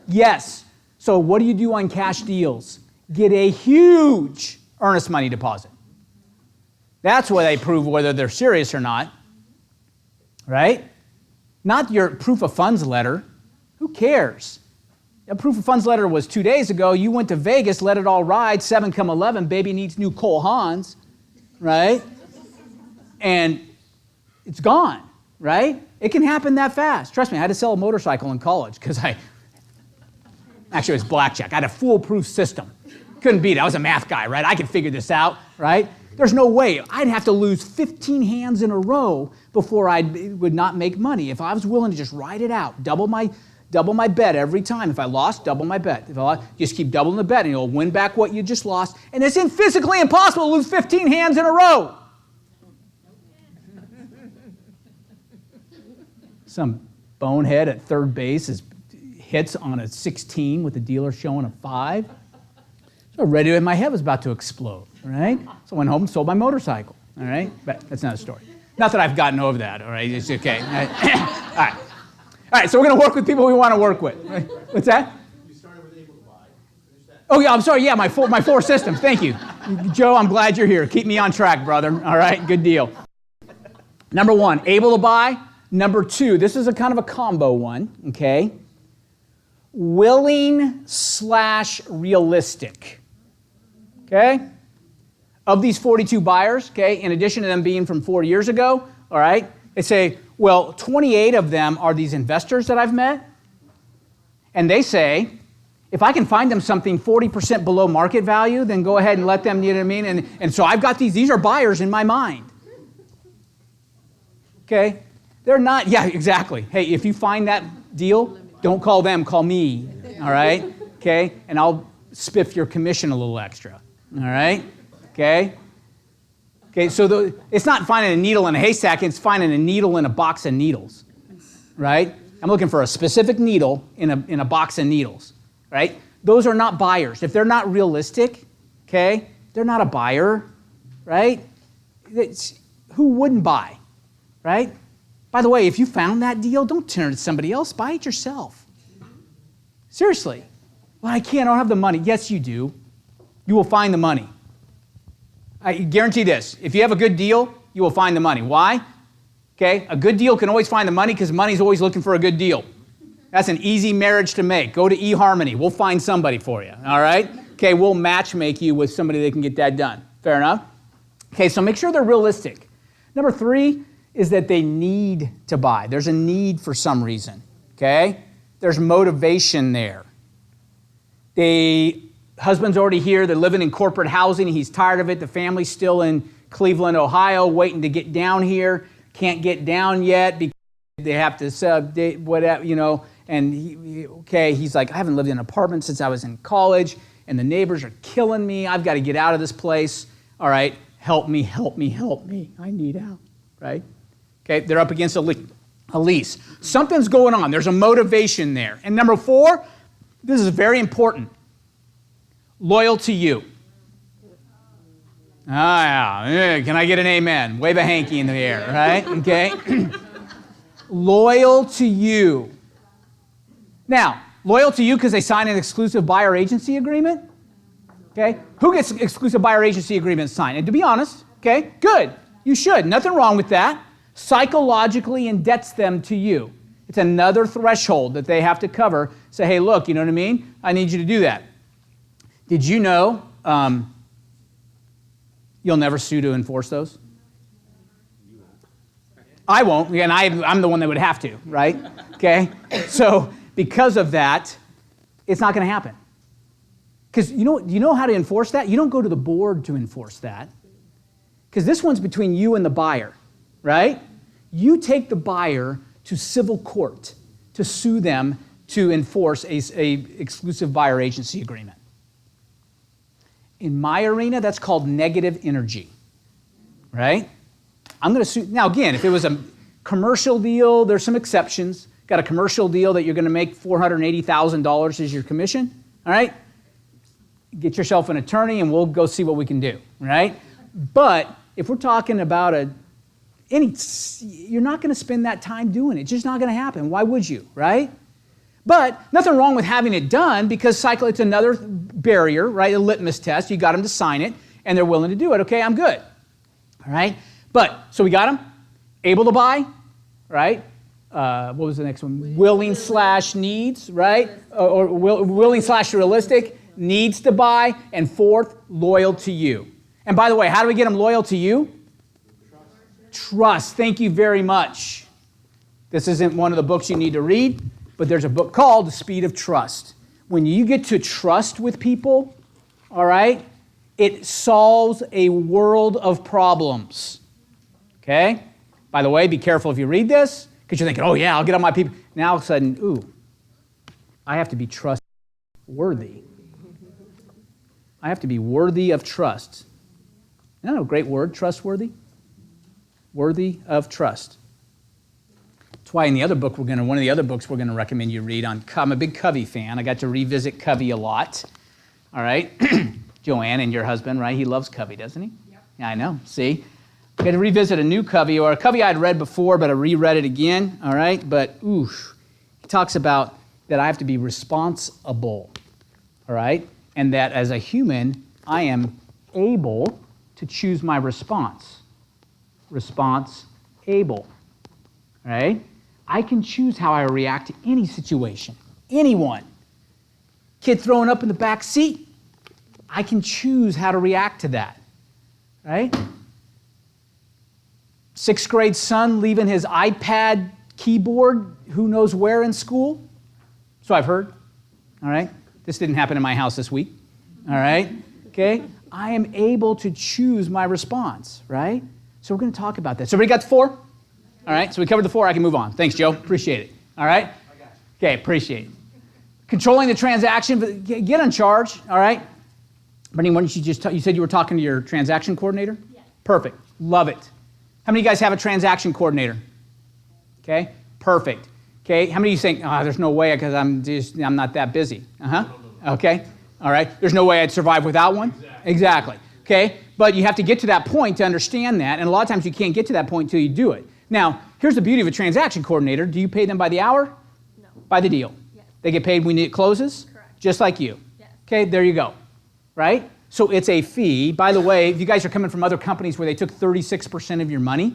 Yes. So what do you do on cash deals? Get a huge earnest money deposit. That's where they prove whether they're serious or not. Right? Not your proof of funds letter. Who cares? A proof of funds letter was 2 days ago. You went to Vegas, let it all ride, 7 come 11, baby needs new Cole Haans, right? And it's gone, right? It can happen that fast. Trust me, I had to sell a motorcycle in college because actually it was blackjack. I had a foolproof system. Couldn't beat it. I was a math guy, right? I could figure this out, right? There's no way. I'd have to lose 15 hands in a row before I would not make money. If I was willing to just ride it out, double my bet every time. If I lost, double my bet. If I lost, just keep doubling the bet and you'll win back what you just lost. And it's physically impossible to lose 15 hands in a row. Some bonehead at third base hits on a 16 with the dealer showing a 5. So ready, my head was about to explode, all right? So I went home and sold my motorcycle, all right? But that's not a story. Not that I've gotten over that, all right? It's okay. All right. All right, so we're going to work with people we want to work with. What's that? You started with able to buy. Finish that. Oh, yeah, I'm sorry. Yeah, my 4 systems. Thank you. Joe, I'm glad you're here. Keep me on track, brother. All right, good deal. Number 1, able to buy. Number 2, this is a kind of a combo one, okay? Willing/realistic, okay? Of these 42 buyers, okay, in addition to them being from 4 years ago, all right, they say, well, 28 of them are these investors that I've met, and they say, If I can find them something 40% below market value, then go ahead and let them, you know what I mean? And so I've got these are buyers in my mind. Okay? They're not, yeah, exactly. Hey, if you find that deal, don't call them, call me, all right? Okay? And I'll spiff your commission a little extra, all right? Okay? Okay, so it's not finding a needle in a haystack, it's finding a needle in a box of needles, right? I'm looking for a specific needle in a box of needles, right? Those are not buyers. If they're not realistic, okay, they're not a buyer, right? Who wouldn't buy, right? By the way, if you found that deal, don't turn it to somebody else. Buy it yourself. Seriously. Well, I can't. I don't have the money. Yes, you do. You will find the money. I guarantee this. If you have a good deal, you will find the money. Why? Okay, a good deal can always find the money because money's always looking for a good deal. That's an easy marriage to make. Go to eHarmony. We'll find somebody for you, all right? Okay, we'll match make you with somebody that can get that done. Fair enough? Okay, so make sure they're realistic. Number 3 is that they need to buy. There's a need for some reason, okay? There's motivation there. Husband's already here. They're living in corporate housing. He's tired of it. The family's still in Cleveland, Ohio, waiting to get down here. Can't get down yet because they have to whatever, you know. And he's like, I haven't lived in an apartment since I was in college, and the neighbors are killing me. I've got to get out of this place. All right, help me, help me, help me. I need out, right? Okay, they're up against a lease. Something's going on. There's a motivation there. And number 4, this is very important. Loyal to you. Ah, yeah. Can I get an amen? Wave a hanky in the air, right? Okay. Loyal to you. Now, loyal to you because they sign an exclusive buyer agency agreement? Okay. Who gets exclusive buyer agency agreements signed? And to be honest, okay, good. You should. Nothing wrong with that. Psychologically indebts them to you. It's another threshold that they have to cover. Say, hey, look, you know what I mean? I need you to do that. Did you know you'll never sue to enforce those? I won't, and I'm the one that would have to, right? Okay? So because of that, it's not going to happen. Because you know how to enforce that? You don't go to the board to enforce that. Because this one's between you and the buyer, right? You take the buyer to civil court to sue them to enforce a exclusive buyer agency agreement. In my arena, that's called negative energy, right? I'm going to sue. Now, again, if it was a commercial deal, there's some exceptions. Got a commercial deal that you're going to make $480,000 as your commission, all right? Get yourself an attorney and we'll go see what we can do, right? But if we're talking about you're not going to spend that time doing it. It's just not going to happen. Why would you, right? But nothing wrong with having it done because it's another barrier, right? A litmus test. You got them to sign it and they're willing to do it. Okay, I'm good. All right? But, so we got them, able to buy, right? What was the next one? Willing/needs, right? Or willing/realistic, needs to buy. And 4th, loyal to you. And by the way, how do we get them loyal to you? Trust. Thank you very much. This isn't one of the books you need to read, but there's a book called The Speed of Trust. When you get to trust with people, all right, it solves a world of problems. Okay? By the way, be careful if you read this, because you're thinking, oh yeah, I'll get on my people. Now all of a sudden, ooh, I have to be trustworthy. I have to be worthy of trust. Isn't that a great word, trustworthy? Worthy of trust. That's why in the other book one of the other books we're going to recommend you read I'm a big Covey fan. I got to revisit Covey a lot. All right? Joanne and your husband, right? He loves Covey, doesn't he? Yep. Yeah, I know. See? I got to revisit a new Covey, or a Covey I'd read before, but I reread it again. All right? But, he talks about that I have to be responsible. All right? And that as a human, I am able to choose my response. Response able. All right? I can choose how I react to any situation, anyone. Kid throwing up in the back seat, I can choose how to react to that, right? 6th grade son leaving his iPad keyboard, who knows where in school? So I've heard, all right? This didn't happen in my house this week. All right? Okay? I am able to choose my response, right? So we're going to talk about this. So everybody got the 4? All right, so we covered the 4. I can move on. Thanks, Joe. Appreciate it. All right? Okay, appreciate it. Controlling the transaction, get in charge, all right? Brittany, why don't you you said you were talking to your transaction coordinator? Yes. Perfect. Love it. How many of you guys have a transaction coordinator? Okay, perfect. Okay, how many of you think, there's no way because I'm not that busy? Okay, all right. There's no way I'd survive without one? Exactly. Okay, but you have to get to that point to understand that, and a lot of times you can't get to that point until you do it. Now, here's the beauty of a transaction coordinator. Do you pay them by the hour? No. By the deal. Yes. They get paid when it closes? Correct. Just like you. Yes. Okay, there you go. Right? So it's a fee. By the way, if you guys are coming from other companies where they took 36% of your money,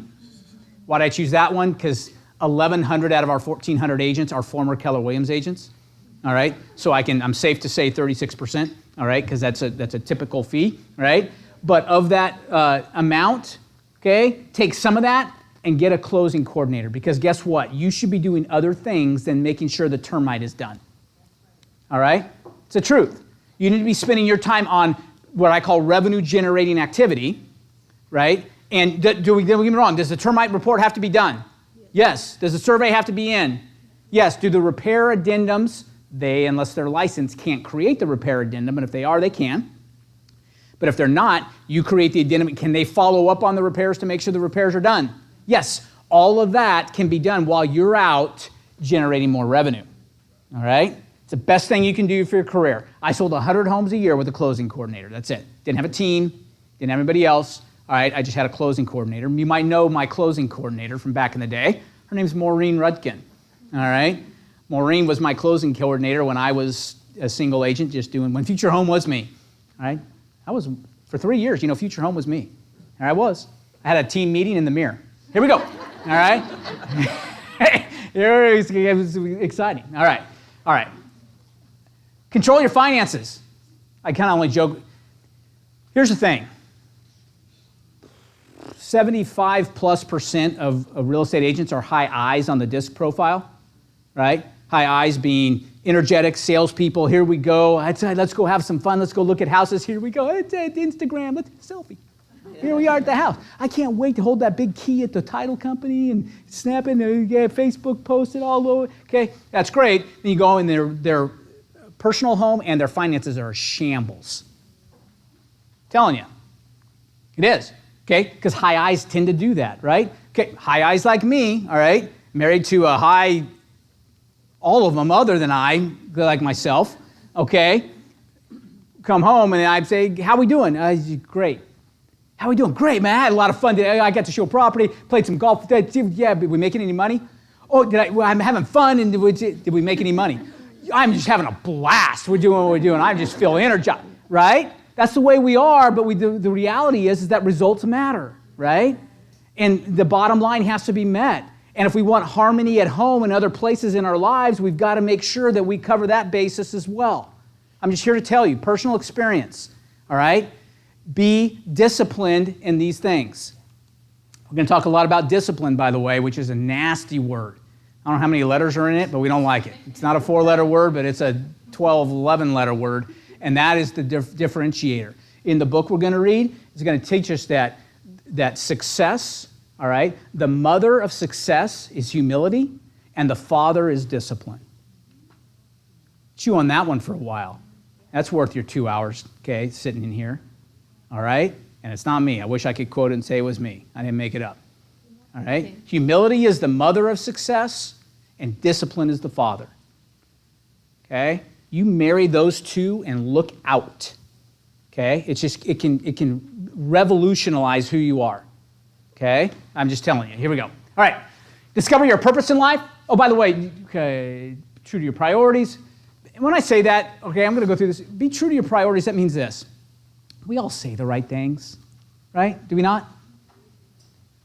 why did I choose that one? Because 1,100 out of our 1,400 agents are former Keller Williams agents. All right? So I'm safe to say 36%, all right? Because that's a typical fee, right? But of that amount, okay, take some of that and get a closing coordinator. Because guess what? You should be doing other things than making sure the termite is done. All right? It's the truth. You need to be spending your time on what I call revenue-generating activity, right? And don't get me wrong, does the termite report have to be done? Yes. Does the survey have to be in? Yes. Do the repair addendums, unless they're licensed, can't create the repair addendum, and if they are, they can. But if they're not, you create the addendum. Can they follow up on the repairs to make sure the repairs are done? Yes. All of that can be done while you're out generating more revenue. All right? It's the best thing you can do for your career. I sold 100 homes a year with a closing coordinator. That's it. Didn't have a team. Didn't have anybody else. All right, I just had a closing coordinator. You might know my closing coordinator from back in the day. Her name's Maureen Rudkin. All right? Maureen was my closing coordinator when I was a single agent, when Future Home was me. All right? For 3 years, Future Home was me. There I was. I had a team meeting in the mirror. Here we go. All right? It was exciting. All right. Control your finances. I kind of only joke. Here's the thing. 75+% of real estate agents are high I's on the DISC profile, right? High I's being energetic salespeople. Here we go. Let's go have some fun. Let's go look at houses. Here we go. It's Instagram. Let's take a selfie. Here we are at the house. I can't wait to hold that big key at the title company and snap it and get Facebook posted all over. Okay, that's great. Then you go in their personal home and their finances are a shambles. Telling you, it is. Okay, because high I's tend to do that, right? Okay, high I's like me, all right, married to a high, all of them other than I, like myself, okay, come home and I'd say, how we doing? Great. How we doing? Great, man. I had a lot of fun today. I got to show property, played some golf. Yeah, did we make any money? Oh, I'm having fun, and did we make any money? I'm just having a blast. We're doing what we're doing. I just feel energized, right? That's the way we are, but the reality is that results matter, right? And the bottom line has to be met. And if we want harmony at home and other places in our lives, we've got to make sure that we cover that basis as well. I'm just here to tell you, personal experience, all right? Be disciplined in these things. We're going to talk a lot about discipline, by the way, which is a nasty word. I don't know how many letters are in it, but we don't like it. It's not a 4-letter word, but it's a 12, 11-letter word. And that is the differentiator. In the book we're going to read, it's going to teach us that success, all right, the mother of success is humility, and the father is discipline. Chew on that one for a while. That's worth your 2 hours, okay, sitting in here, all right? And it's not me. I wish I could quote it and say it was me. I didn't make it up, all right? Okay. Humility is the mother of success, and discipline is the father, okay? You marry those two and look out, okay? It can revolutionize who you are, okay? I'm just telling you. Here we go. All right. Discover your purpose in life. Oh, by the way, okay, true to your priorities. When I say that, okay, I'm going to go through this. Be true to your priorities. That means this. We all say the right things, right? Do we not?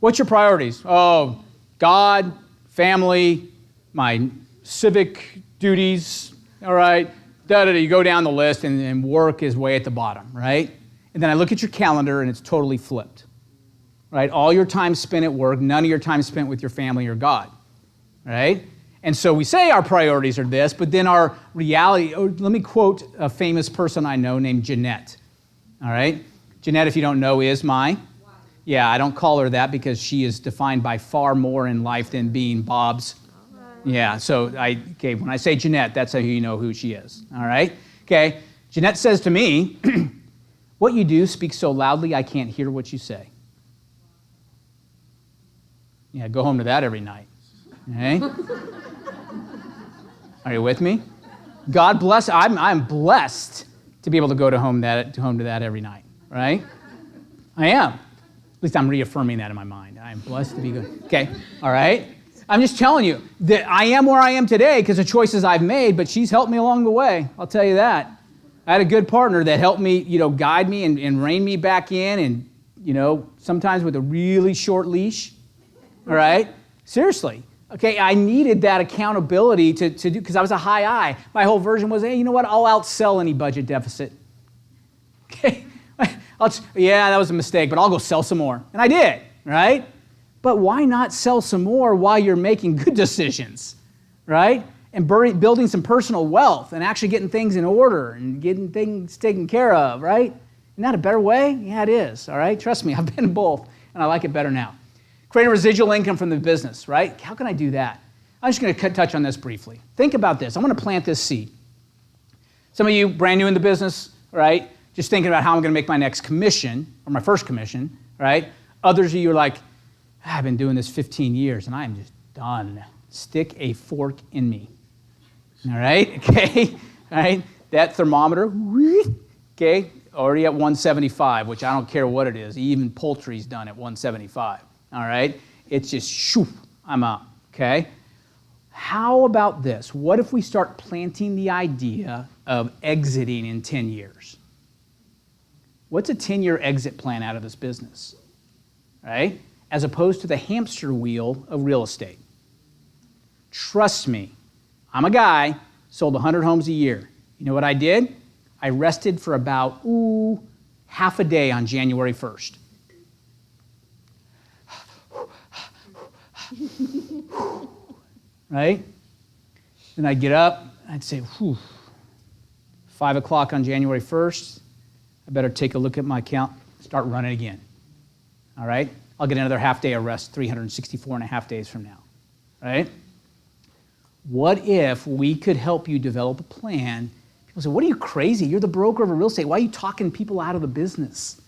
What's your priorities? Oh, God, family, my civic duties, all right? You go down the list, and work is way at the bottom, right? And then I look at your calendar, and it's totally flipped, right? All your time spent at work, none of your time spent with your family or God, right? And so we say our priorities are this, but then our reality, let me quote a famous person I know named Jeanette. All right? Jeanette, if you don't know, is my? Yeah, I don't call her that because she is defined by far more in life than being Bob's. Yeah, so okay, when I say Jeanette, that's how you know who she is. All right? Okay, Jeanette says to me, what you do speaks so loudly I can't hear what you say. Yeah, go home to that every night. Okay? Are you with me? God bless. I'm blessed to be able to go home to that every night, right? I am. At least I'm reaffirming that in my mind. I am blessed to be good. Okay, all right? I'm just telling you that I am where I am today because of choices I've made, but she's helped me along the way. I'll tell you that. I had a good partner that helped me, guide me and rein me back in and, sometimes with a really short leash, all right? Seriously. Okay, I needed that accountability to do, because I was a high I. My whole version was, hey, you know what? I'll outsell any budget deficit. Okay, yeah, that was a mistake, but I'll go sell some more. And I did, right? But why not sell some more while you're making good decisions, right? And building some personal wealth and actually getting things in order and getting things taken care of, right? Isn't that a better way? Yeah, it is, all right? Trust me, I've been both, and I like it better now. Create a residual income from the business, right? How can I do that? I'm just going to touch on this briefly. Think about this. I'm going to plant this seed. Some of you brand new in the business, right? Just thinking about how I'm going to make my next commission or my first commission, right? Others of you are like, I've been doing this 15 years and I am just done. Stick a fork in me. All right? Okay? All right? That thermometer, okay, already at 175, which I don't care what it is. Even poultry's done at 175. All right? It's just, shoo, I'm up, okay? How about this? What if we start planting the idea of exiting in 10 years? What's a 10-year exit plan out of this business, right? As opposed to the hamster wheel of real estate. Trust me, I'm a guy, sold 100 homes a year. You know what I did? I rested for about, half a day on January 1st. Right? Then I'd get up, I'd say, 5 o'clock on January 1st, I better take a look at my account, start running again. All right? I'll get another half day of rest 364 and a half days from now. Right? What if we could help you develop a plan? People say, what are you, crazy? You're the broker of a real estate. Why are you talking people out of the business?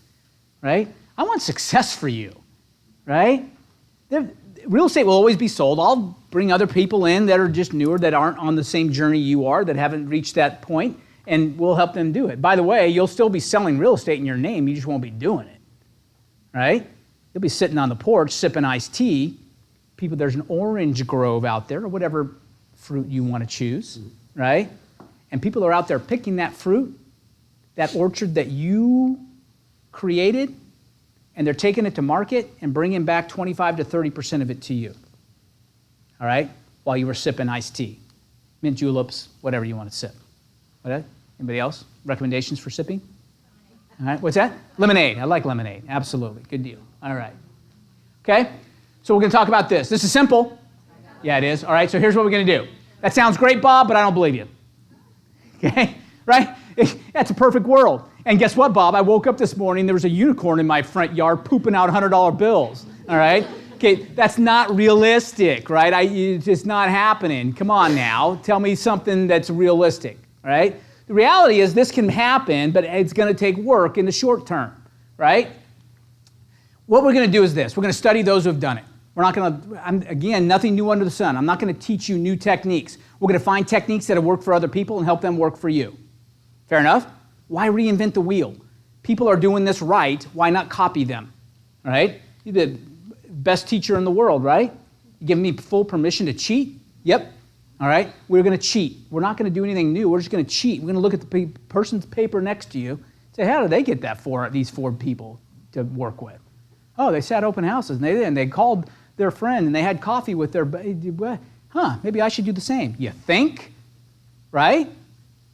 Right? I want success for you. Right? Real estate will always be sold. I'll bring other people in that are just newer, that aren't on the same journey you are, that haven't reached that point, and we'll help them do it. By the way, you'll still be selling real estate in your name. You just won't be doing it. Right? You'll be sitting on the porch sipping iced tea. People, there's an orange grove out there, or whatever fruit you want to choose, right? And people are out there picking that fruit, that orchard that you created, and they're taking it to market and bringing back 25 to 30% of it to you, all right, while you were sipping iced tea, mint juleps, whatever you want to sip. What? Anybody else? Recommendations for sipping? All right, what's that? Lemonade. I like lemonade. Absolutely. Good deal. All right. Okay, so we're going to talk about this. This is simple. Yeah, it is. All right, so here's what we're going to do. That sounds great, Bob, but I don't believe you. Okay, right? That's a perfect world. And guess what, Bob? I woke up this morning, there was a unicorn in my front yard pooping out $100 bills. All right? Okay, that's not realistic, right? It's just not happening. Come on now. Tell me something that's realistic, right? The reality is this can happen, but it's going to take work in the short term, right? What we're going to do is this. We're going to study those who have done it. We're not going to, again, nothing new under the sun. I'm not going to teach you new techniques. We're going to find techniques that have worked for other people and help them work for you. Fair enough? Why reinvent the wheel? People are doing this right. Why not copy them? Right? You're the best teacher in the world, right? You give me full permission to cheat? Yep. All right? We're going to cheat. We're not going to do anything new. We're just going to cheat. We're going to look at the person's paper next to you and say, how did they get these four people to work with? Oh, they sat open houses and they called their friend and they had coffee with their, maybe I should do the same. You think, right?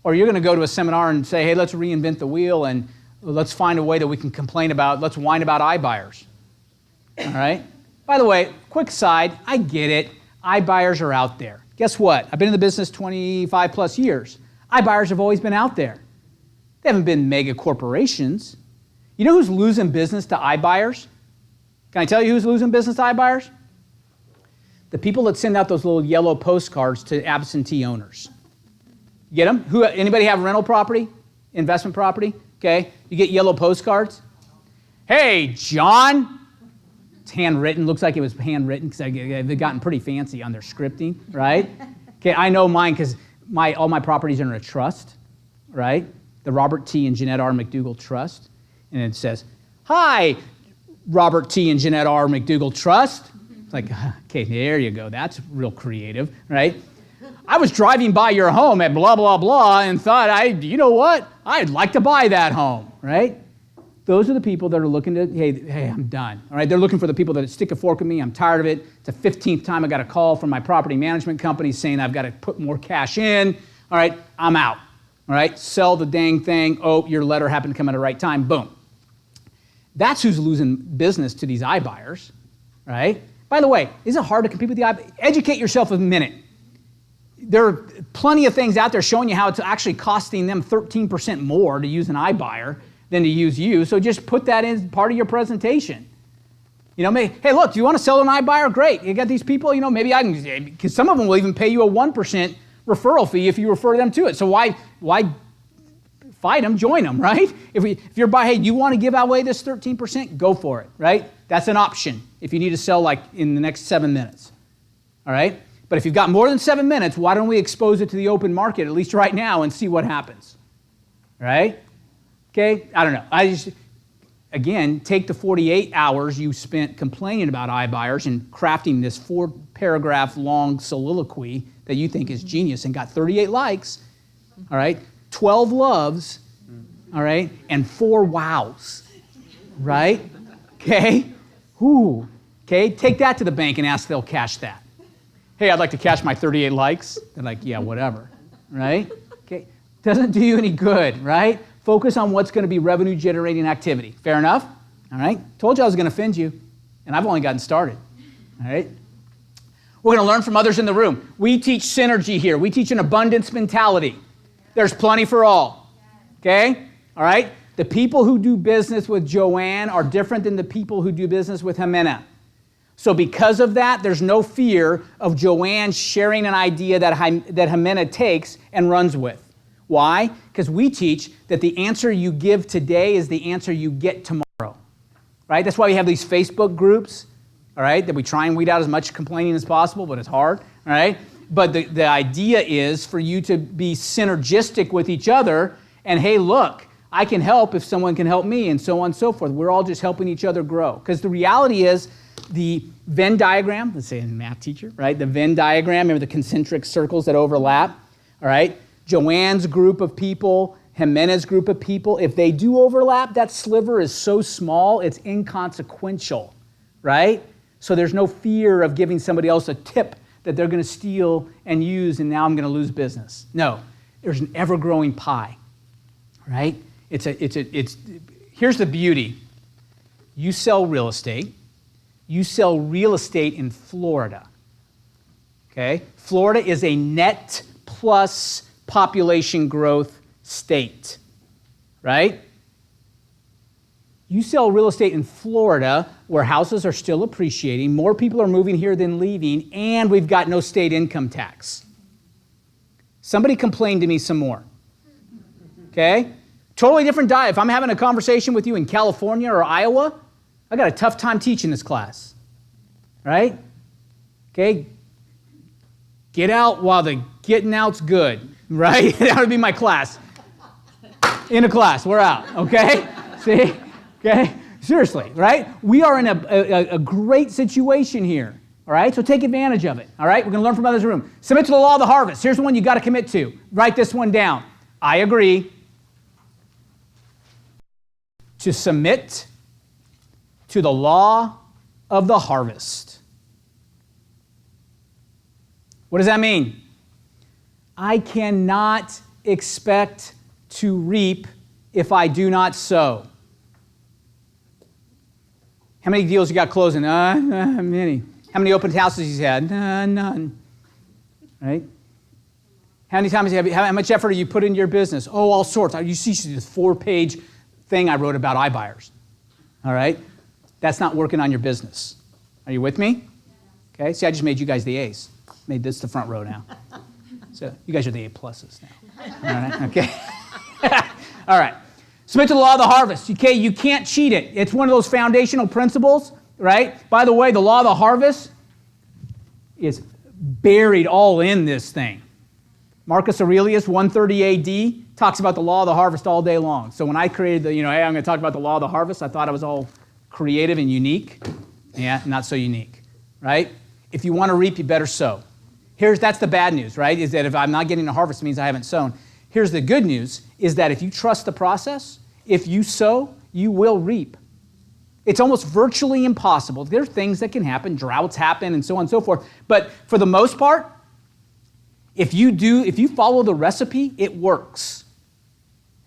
Or you're going to go to a seminar and say, hey, let's reinvent the wheel and let's find a way that we can let's whine about iBuyers. All right? By the way, quick side, I get it. iBuyers are out there. Guess what? I've been in the business 25 plus years. iBuyers have always been out there. They haven't been mega corporations. You know who's losing business to iBuyers? Can I tell you who's losing business to iBuyers? The people that send out those little yellow postcards to absentee owners. You get them? Anybody have rental property? Investment property? Okay. You get yellow postcards? Hey, John. It's handwritten. Looks like it was handwritten because they've gotten pretty fancy on their scripting, right? Okay, I know mine because all my properties are in a trust, right? The Robert T. and Jeanette R. McDougall Trust. And it says, hi, Robert T. and Jeanette R. McDougall Trust. It's like, okay, there you go. That's real creative, right? I was driving by your home at blah, blah, blah, and thought, you know what? I'd like to buy that home, right? Those are the people that are looking to, hey, I'm done, all right? They're looking for the people that stick a fork in me. I'm tired of it. It's the 15th time I got a call from my property management company saying I've got to put more cash in. All right, I'm out, all right? Sell the dang thing. Oh, your letter happened to come at the right time. Boom. That's who's losing business to these iBuyers, right? By the way, is it hard to compete with the iBuyers? Educate yourself a minute. There are plenty of things out there showing you how it's actually costing them 13% more to use an iBuyer than to use you. So just put that in part of your presentation. You know, hey, look, do you want to sell an iBuyer? Great. You got these people, you know, maybe I can, because some of them will even pay you a 1% referral fee if you refer them to it. So why fight them, join them, right? If you're hey, you want to give away this 13%? Go for it, right? That's an option if you need to sell like in the next 7 minutes, all right? But if you've got more than 7 minutes, why don't we expose it to the open market, at least right now, and see what happens, right? Okay, I don't know. Again, take the 48 hours you spent complaining about iBuyers and crafting this 4-paragraph long soliloquy that you think is genius and got 38 likes, all right? 12 loves, all right, and 4 wows, right? Okay? Ooh, okay? Take that to the bank and ask they'll cash that. Hey, I'd like to cash my 38 likes. They're like, yeah, whatever, right? Okay? Doesn't do you any good, right? Focus on what's going to be revenue-generating activity. Fair enough? All right? Told you I was going to offend you, and I've only gotten started, all right? We're going to learn from others in the room. We teach synergy here. We teach an abundance mentality. There's plenty for all, okay? All right? The people who do business with Joanne are different than the people who do business with Jimena. So because of that, there's no fear of Joanne sharing an idea that Jimena takes and runs with. Why? Because we teach that the answer you give today is the answer you get tomorrow, right? That's why we have these Facebook groups, all right, that we try and weed out as much complaining as possible, but it's hard, all right? But the idea is for you to be synergistic with each other and, hey, look, I can help if someone can help me, and so on and so forth. We're all just helping each other grow. Because the reality is the Venn diagram, let's say a math teacher, right? The Venn diagram, remember the concentric circles that overlap, all right? Joanne's group of people, Jimena's group of people, if they do overlap, that sliver is so small, it's inconsequential, right? So there's no fear of giving somebody else a tip that they're going to steal and use, and now I'm going to lose business. No, there's an ever-growing pie, right? Here's the beauty. You sell real estate. You sell real estate in Florida, okay? Florida is a net plus population growth state, right? You sell real estate in Florida where houses are still appreciating, more people are moving here than leaving, and we've got no state income tax. Somebody complain to me some more, okay? Totally different diet. If I'm having a conversation with you in California or Iowa, I got a tough time teaching this class, right? Okay? Get out while the getting out's good, right? That would be my class. In a class, we're out, okay? See? Okay? Seriously, right? We are in a great situation here, all right? So take advantage of it, all right? We're going to learn from others in the room. Submit to the law of the harvest. Here's the one you got to commit to. Write this one down. I agree to submit to the law of the harvest. What does that mean? I cannot expect to reap if I do not sow. How many deals you got closing? Many. How many open houses you had? None. right? How many times how much effort have you put into your business? Oh, all sorts. You see this 4-page thing I wrote about iBuyers, all right? That's not working on your business. Are you with me? Okay, see, I just made you guys the A's. Made this the front row now. So you guys are the A pluses now. All right, okay. All right. Submit to the law of the harvest. Okay, you can't cheat it. It's one of those foundational principles, right? By the way, the law of the harvest is buried all in this thing. Marcus Aurelius, 130 AD, talks about the law of the harvest all day long. So when I created the, hey, I'm going to talk about the law of the harvest, I thought I was all creative and unique. Yeah, not so unique, right? If you want to reap, you better sow. That's the bad news, right? Is that if I'm not getting a harvest, it means I haven't sown. Here's the good news, is that if you trust the process, if you sow, you will reap. It's almost virtually impossible. There are things that can happen, droughts happen, and so on and so forth. But for the most part, if you follow the recipe, it works.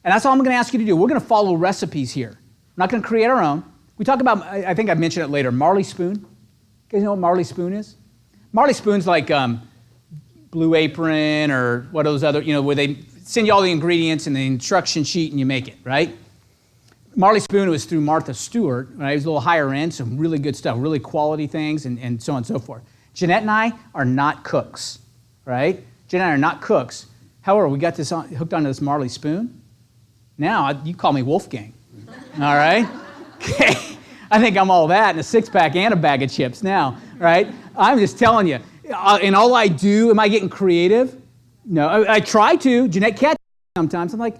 And that's all I'm going to ask you to do. We're going to follow recipes here. We're not going to create our own. We talk about, I think I mentioned it later, Marley Spoon. You guys know what Marley Spoon is? Marley Spoon's like Blue Apron or what are those other, where they send you all the ingredients and the instruction sheet and you make it, right? Marley Spoon was through Martha Stewart, right? It was a little higher end, some really good stuff, really quality things and so on and so forth. Jeanette and I are not cooks, right? Jeanette and I are not cooks. However, we got this hooked onto this Marley Spoon. Now, you call me Wolfgang, all right? Okay, I think I'm all that and a six-pack and a bag of chips now, right? I'm just telling you. And all I do, am I getting creative? No, I try to. Jeanette catches sometimes. I'm like,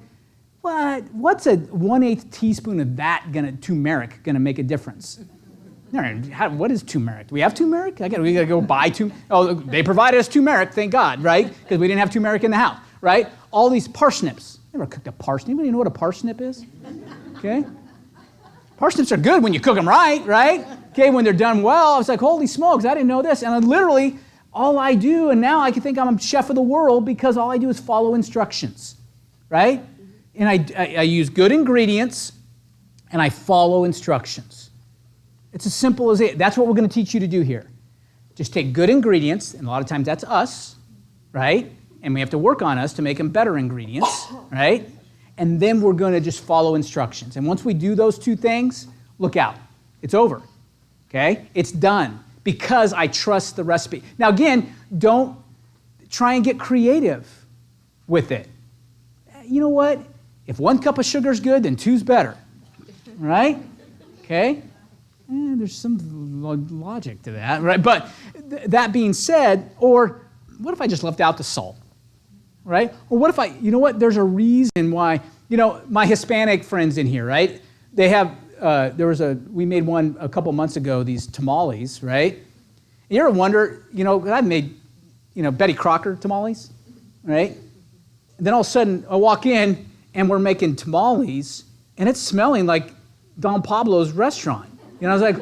what? What's a 1/8 teaspoon of that turmeric gonna make a difference? What is turmeric? Do we have turmeric? We gotta go buy turmeric. Oh, they provided us turmeric, thank God, right? Because we didn't have turmeric in the house, right? All these parsnips. Never cooked a parsnip. Anybody know what a parsnip is? Okay. Parsnips are good when you cook them right? Okay, when they're done well, I was like, holy smokes, I didn't know this. And all I do, and now I can think I'm a chef of the world because all I do is follow instructions, right? And I use good ingredients, and I follow instructions. It's as simple as it. That's what we're going to teach you to do here. Just take good ingredients, and a lot of times that's us, right? And we have to work on us to make them better ingredients, right? And then we're going to just follow instructions. And once we do those two things, look out. It's over, okay? It's done because I trust the recipe. Now, again, don't try and get creative with it. You know what? If 1 cup of sugar is good, then 2's better, right? Okay? There's some logic to that, right? But that being said, or what if I just left out the salt, right? Or what if there's a reason why, my Hispanic friends in here, right? They have, we made one a couple months ago, these tamales, right? And you ever wonder, I've made, Betty Crocker tamales, right? And then all of a sudden, I walk in, and we're making tamales, and it's smelling like Don Pablo's restaurant. I was like,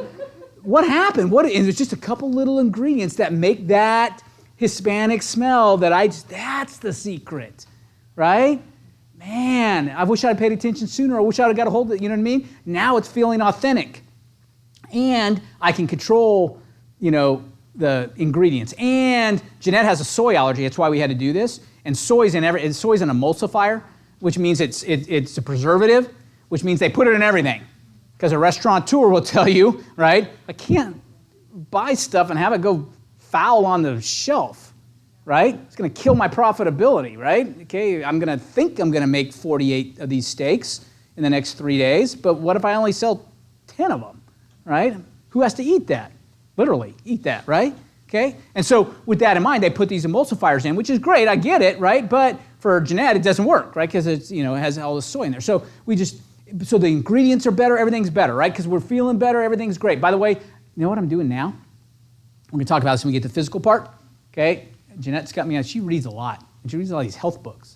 what happened? And it's just a couple little ingredients that make that Hispanic smell that's the secret, right? Man, I wish I'd paid attention sooner. I wish I'd have got a hold of it, you know what I mean? Now it's feeling authentic. And I can control, the ingredients. And Jeanette has a soy allergy. That's why we had to do this. And soy's an emulsifier, which means it's a preservative, which means they put it in everything. Because a restaurateur will tell you, right, I can't buy stuff and have it go foul on the shelf, right? It's going to kill my profitability, right? Okay, I'm going to make 48 of these steaks in the next 3 days, but what if I only sell 10 of them, right? Who has to eat that? Literally, eat that, right? Okay? And so with that in mind, they put these emulsifiers in, which is great, I get it, right? But for Jeanette, it doesn't work, right? Because it has all this soy in there. So so the ingredients are better, everything's better, right? Because we're feeling better, everything's great. By the way, you know what I'm doing now? We're going to talk about this when we get to the physical part, okay? Jeanette's got me on, she reads a lot. And she reads all these health books.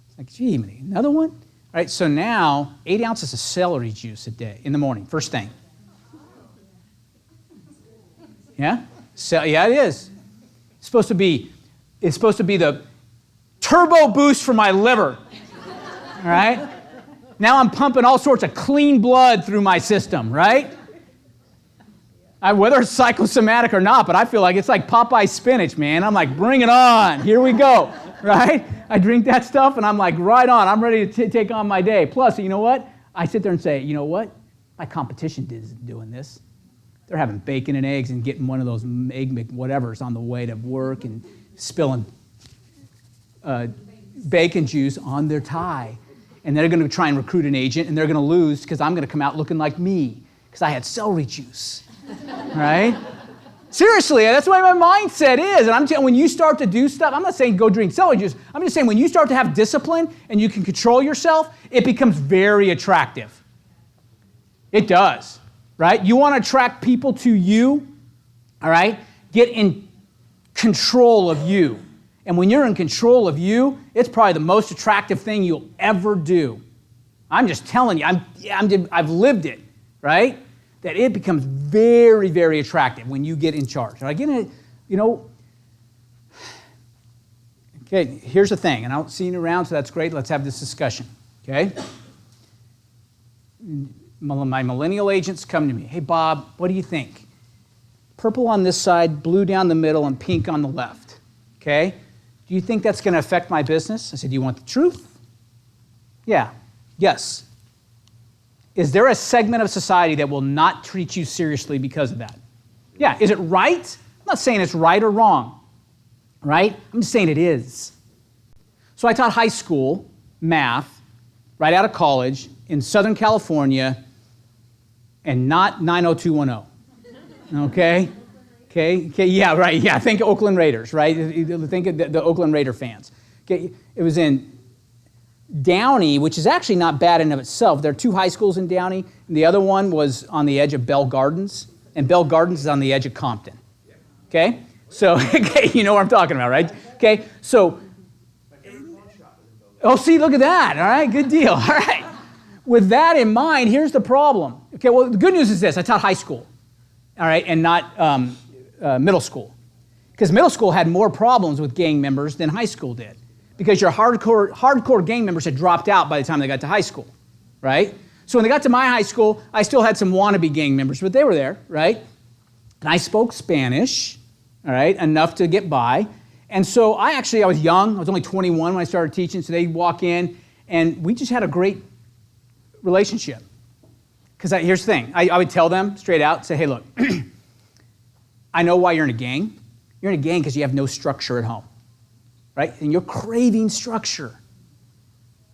It's like, gee, another one? All right, so now 8 ounces of celery juice a day in the morning, first thing. Yeah? Yeah, it is. It's supposed to be the turbo boost for my liver, all right? Now I'm pumping all sorts of clean blood through my system, right? Whether it's psychosomatic or not, but I feel like it's like Popeye spinach, man. I'm like, bring it on. Here we go, right? I drink that stuff, and I'm like, right on. I'm ready to take on my day. Plus, you know what? I sit there and say, you know what? My competition is doing this. They're having bacon and eggs and getting one of those egg whatevers on the way to work and spilling bacon juice on their tie. And they're going to try and recruit an agent, and they're going to lose because I'm going to come out looking like me because I had celery juice, right? Seriously, that's the way my mindset is. And I'm telling you, when you start to do stuff, I'm not saying go drink celery juice. I'm just saying when you start to have discipline and you can control yourself, it becomes very attractive. It does, right? You want to attract people to you, all right? Get in control of you. And when you're in control of you, it's probably the most attractive thing you'll ever do. I'm just telling you, I've lived it, right? That it becomes very, very attractive when you get in charge. And I get in, okay, here's the thing, and I don't see you around, so that's great. Let's have this discussion, okay? My millennial agents come to me. Hey, Bob, what do you think? Purple on this side, blue down the middle, and pink on the left, okay? Do you think that's going to affect my business? I said, do you want the truth? Yeah. Yes. Is there a segment of society that will not treat you seriously because of that? Yeah. Is it right? I'm not saying it's right or wrong, right? I'm just saying it is. So I taught high school math right out of college in Southern California and not 90210, okay? Okay, yeah, right, yeah, think Oakland Raiders, right? Think of the Oakland Raider fans. Okay, it was in Downey, which is actually not bad in of itself. There are two high schools in Downey, and the other one was on the edge of Bell Gardens, and Bell Gardens is on the edge of Compton. Okay, so okay, you know what I'm talking about, right? Okay, so, oh, see, look at that, all right, good deal, all right. With that in mind, here's the problem. Okay, well, the good news is this, I taught high school, all right, and not middle school. Because middle school had more problems with gang members than high school did. Because your hardcore gang members had dropped out by the time they got to high school, right? So when they got to my high school, I still had some wannabe gang members, but they were there, right? And I spoke Spanish, all right, enough to get by. And so I was young. I was only 21 when I started teaching, so they'd walk in, and we just had a great relationship. Because here's the thing. I would tell them straight out, say, hey, look, I know why you're in a gang. You're in a gang because you have no structure at home, right? And you're craving structure.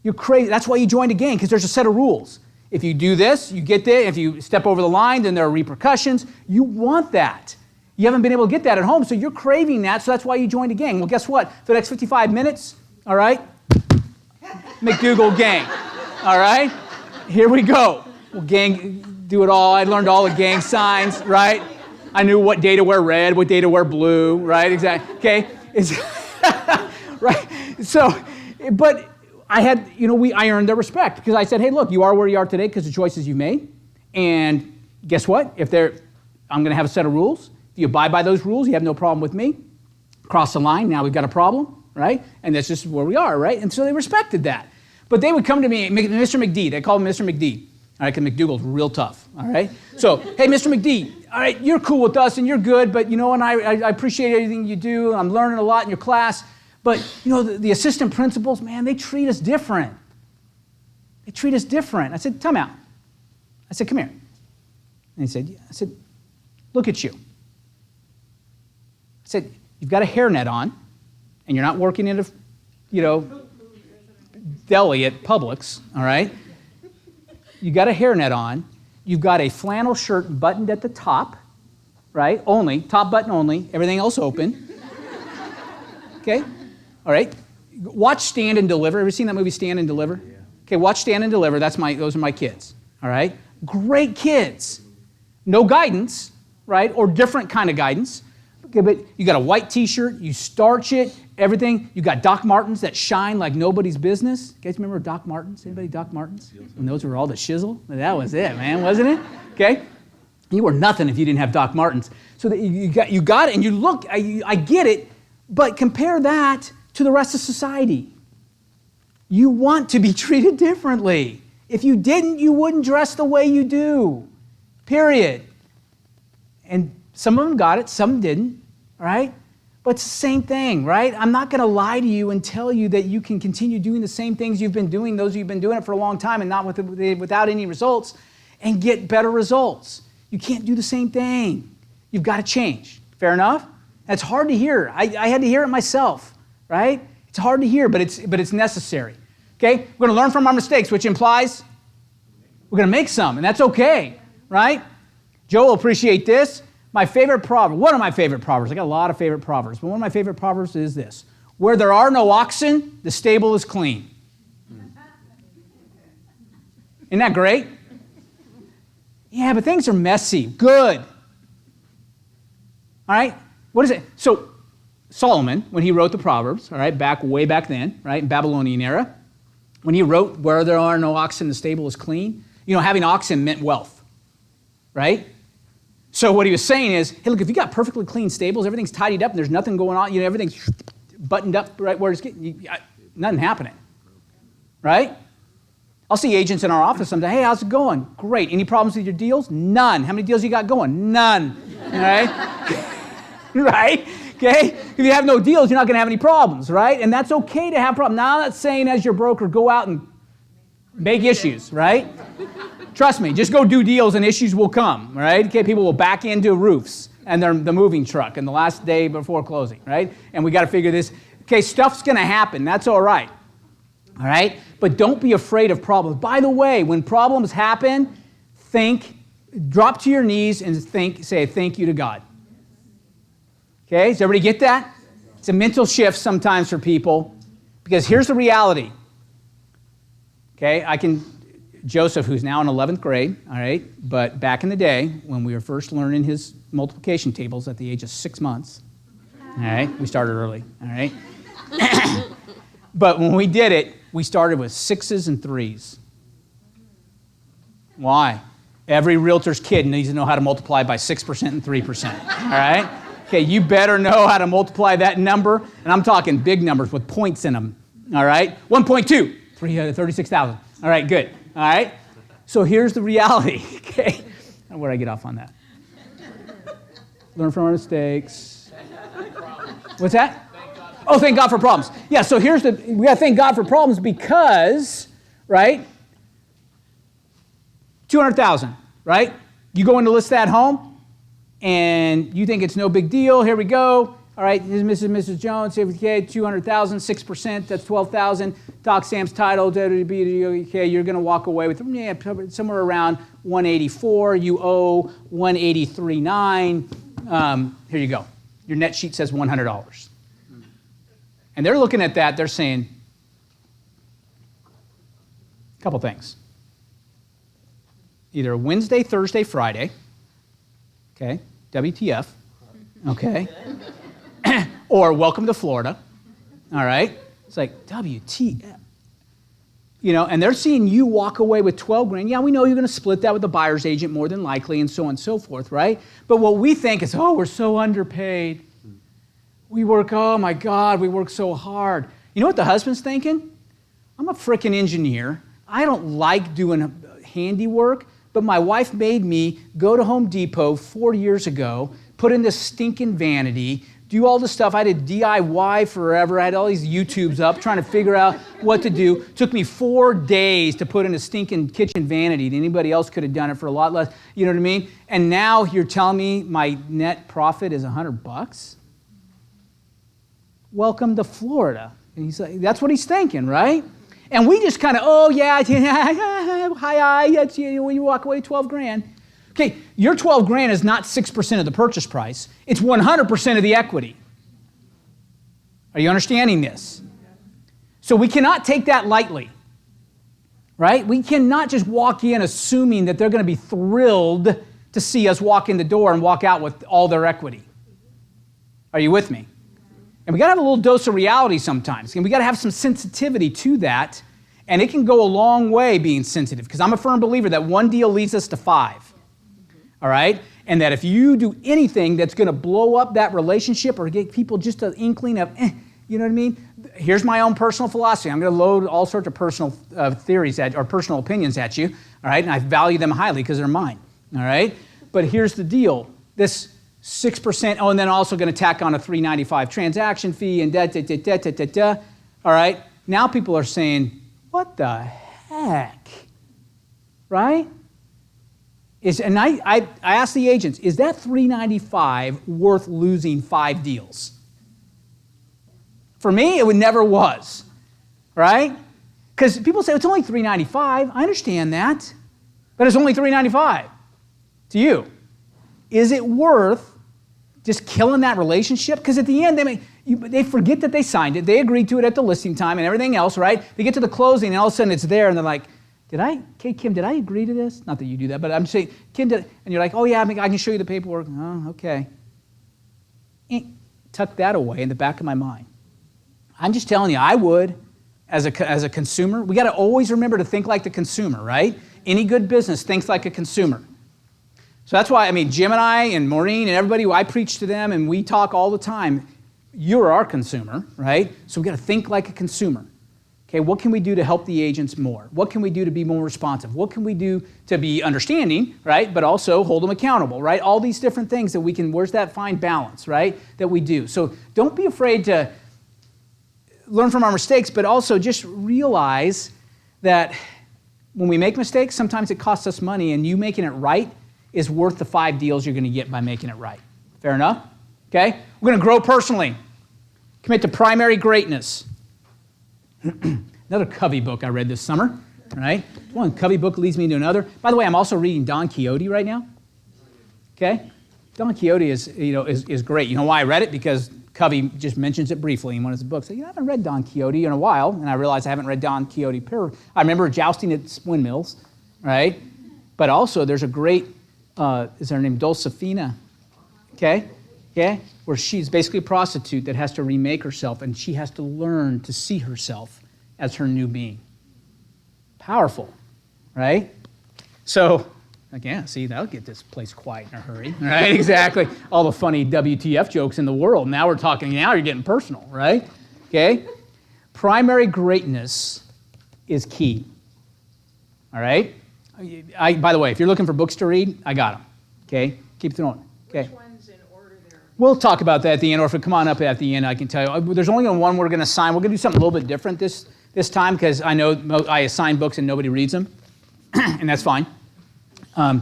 That's why you joined a gang, because there's a set of rules. If you do this, you get there. If you step over the line, then there are repercussions. You want that. You haven't been able to get that at home, so you're craving that, so that's why you joined a gang. Well, guess what? For the next 55 minutes, all right, McDougal gang, all right? Here we go. Well, gang, do it all. I learned all the gang signs, right? I knew what day to wear red, what day to wear blue, right? Exactly. Okay. Right. So, but I had, I earned their respect because I said, hey, look, you are where you are today because of choices you made. And guess what? I'm going to have a set of rules. If you abide by those rules, you have no problem with me. Cross the line, now we've got a problem, right? And that's just where we are, right? And so they respected that. But they would come to me, Mr. McD, they called him Mr. McD. All right, because McDougal's real tough, all right? So, hey, Mr. McD, all right, you're cool with us and you're good, but and I appreciate everything you do. I'm learning a lot in your class. But, the assistant principals, man, they treat us different. They treat us different. I said, time out. I said, come here. And he said, yeah. I said, look at you. I said, you've got a hairnet on and you're not working in a, deli at Publix, all right? You got a hairnet on, you've got a flannel shirt buttoned at the top, right? Only, top button only, everything else open. Okay? All right? Watch Stand and Deliver. Ever seen that movie Stand and Deliver? Yeah. Okay, watch Stand and Deliver. Those are my kids. All right? Great kids. No guidance, right? Or different kind of guidance. Okay, but you got a white t-shirt, you starch it, everything. You got Doc Martens that shine like nobody's business. You guys remember Doc Martens? Anybody Doc Martens? And those were all the shizzle. That was it, man, wasn't it? Okay? You were nothing if you didn't have Doc Martens. So you got it, and you look, I get it, but compare that to the rest of society. You want to be treated differently. If you didn't, you wouldn't dress the way you do. Period. And some of them got it, some didn't, all right? But it's the same thing, right? I'm not going to lie to you and tell you that you can continue doing the same things you've been doing, those of you who've been doing it for a long time and not without any results, and get better results. You can't do the same thing. You've got to change. Fair enough? That's hard to hear. I had to hear it myself, right? It's hard to hear, but it's necessary. Okay? We're going to learn from our mistakes, which implies we're going to make some, and that's okay, right? Joe will appreciate this. My favorite proverb, one of my favorite proverbs, I got a lot of favorite proverbs, but one of my favorite proverbs is this: where there are no oxen, the stable is clean. Isn't that great? Yeah, but things are messy. Good. All right? What is it? So Solomon, when he wrote the Proverbs, all right, way back then, right, in Babylonian era, when he wrote, where there are no oxen, the stable is clean, having oxen meant wealth, right? So what he was saying is, hey, look, if you got perfectly clean stables, everything's tidied up, and there's nothing going on, everything's buttoned up right where it's getting, nothing happening, right? I'll see agents in our office sometimes. Hey, how's it going? Great. Any problems with your deals? None. How many deals you got going? None. All right? Right? Okay? If you have no deals, you're not going to have any problems, right? And that's okay to have problems. Now, I'm not saying as your broker, go out and make issues, right? Trust me, just go do deals and issues will come, right? Okay, people will back into roofs and the moving truck and the last day before closing, right? And we got to figure this. Okay, stuff's going to happen. That's all right. All right? But don't be afraid of problems. By the way, when problems happen, drop to your knees and say thank you to God. Okay, does everybody get that? It's a mental shift sometimes for people, because here's the reality. Okay, Joseph, who's now in 11th grade, all right, but back in the day when we were first learning his multiplication tables at the age of 6 months, all right, we started early, all right? But when we did it, we started with 6s and 3s. Why? Every realtor's kid needs to know how to multiply by 6% and 3%, all right? Okay, you better know how to multiply that number, and I'm talking big numbers with points in them, all right? 1.2, 36,000. All right, good. All right? So here's the reality, okay? Where'd I get off on that? Learn from our mistakes. What's that? Oh, thank God for problems. Yeah, so we got to thank God for problems because, right? 200,000, right? You go in to list that home, and you think it's no big deal. Here we go. All right, this is Mrs. and Mrs. Jones, okay, 200,000, 6%, that's 12,000. Doc Sam's title, okay, you're going to walk away with somewhere around 184. You owe 183.9. Here you go. Your net sheet says $100. And they're looking at that, they're saying a couple things. Either Wednesday, Thursday, Friday, okay, WTF, okay, or welcome to Florida, all right? It's like, WTF. And they're seeing you walk away with 12 grand. Yeah, we know you're going to split that with the buyer's agent more than likely and so on and so forth, right? But what we think is, we're so underpaid. We work so hard. You know what the husband's thinking? I'm a frickin' engineer. I don't like doing handiwork, but my wife made me go to Home Depot 4 years ago, put in this stinking vanity, do all this stuff. I did DIY forever. I had all these YouTubes up trying to figure out what to do. It took me 4 days to put in a stinking kitchen vanity. Anybody else could have done it for a lot less. You know what I mean? And now you're telling me my net profit is $100? Welcome to Florida. And he's like, that's what he's thinking, right? And we just kind of, hi, that's when you walk away 12 grand. Okay, your 12 grand is not 6% of the purchase price. It's 100% of the equity. Are you understanding this? So we cannot take that lightly, right? We cannot just walk in assuming that they're going to be thrilled to see us walk in the door and walk out with all their equity. Are you with me? And we got to have a little dose of reality sometimes. And we got to have some sensitivity to that. And it can go a long way being sensitive, because I'm a firm believer that one deal leads us to 5. All right? And that if you do anything that's going to blow up that relationship or get people just an inkling of, you know what I mean? Here's my own personal philosophy. I'm going to load all sorts of personal theories or personal opinions at you. All right? And I value them highly because they're mine. All right? But here's the deal. this 6%, oh, and then also going to tack on a $3.95 transaction fee and da. All right? Now people are saying, what the heck? Right? And I asked the agents, is that $3.95 worth losing 5 deals? For me, it never was, right? Because people say, it's only $3.95. I understand that, but it's only $3.95 to you. Is it worth just killing that relationship? Because at the end, they forget that they signed it. They agreed to it at the listing time and everything else, right? They get to the closing, and all of a sudden it's there, and they're like, Kim, did I agree to this? Not that you do that, but I'm saying, Kim, and you're like, oh yeah, I can show you the paperwork. Oh, okay. Tuck that away in the back of my mind. I'm just telling you, I would, as a consumer, we got to always remember to think like the consumer, right? Any good business thinks like a consumer. So that's why, Jim and I and Maureen and everybody, I preach to them and we talk all the time. You're our consumer, right? So we got to think like a consumer. Okay, what can we do to help the agents more? What can we do to be more responsive? What can we do to be understanding, right? But also hold them accountable, right? All these different things that we can, where's that fine balance, right? That we do. So don't be afraid to learn from our mistakes, but also just realize that when we make mistakes, sometimes it costs us money, and you making it right is worth the 5 deals you're going to get by making it right. Fair enough? Okay? We're going to grow personally. Commit to primary greatness. Another Covey book I read this summer, right? One Covey book leads me to another. By the way, I'm also reading Don Quixote right now. Okay? Don Quixote is great. You know why I read it? Because Covey just mentions it briefly in one of his books. I haven't read Don Quixote in a while, and I realized I haven't read Don Quixote. I remember jousting at windmills, right? But also, there's a great, is her name Dulcifina? Okay? Yeah? Where she's basically a prostitute that has to remake herself, and she has to learn to see herself as her new being. Powerful, right? So, again, see, that'll get this place quiet in a hurry, right? Exactly. All the funny WTF jokes in the world. Now you're getting personal, right? Okay? Primary greatness is key. All right? By the way, if you're looking for books to read, I got them. Okay? Keep throwing. Okay? Which one's in order there? We'll talk about that at the end, or if you come on up at the end, I can tell you. There's only one we're going to sign. We're going to do something a little bit different this time, because I know I assign books and nobody reads them, and that's fine. But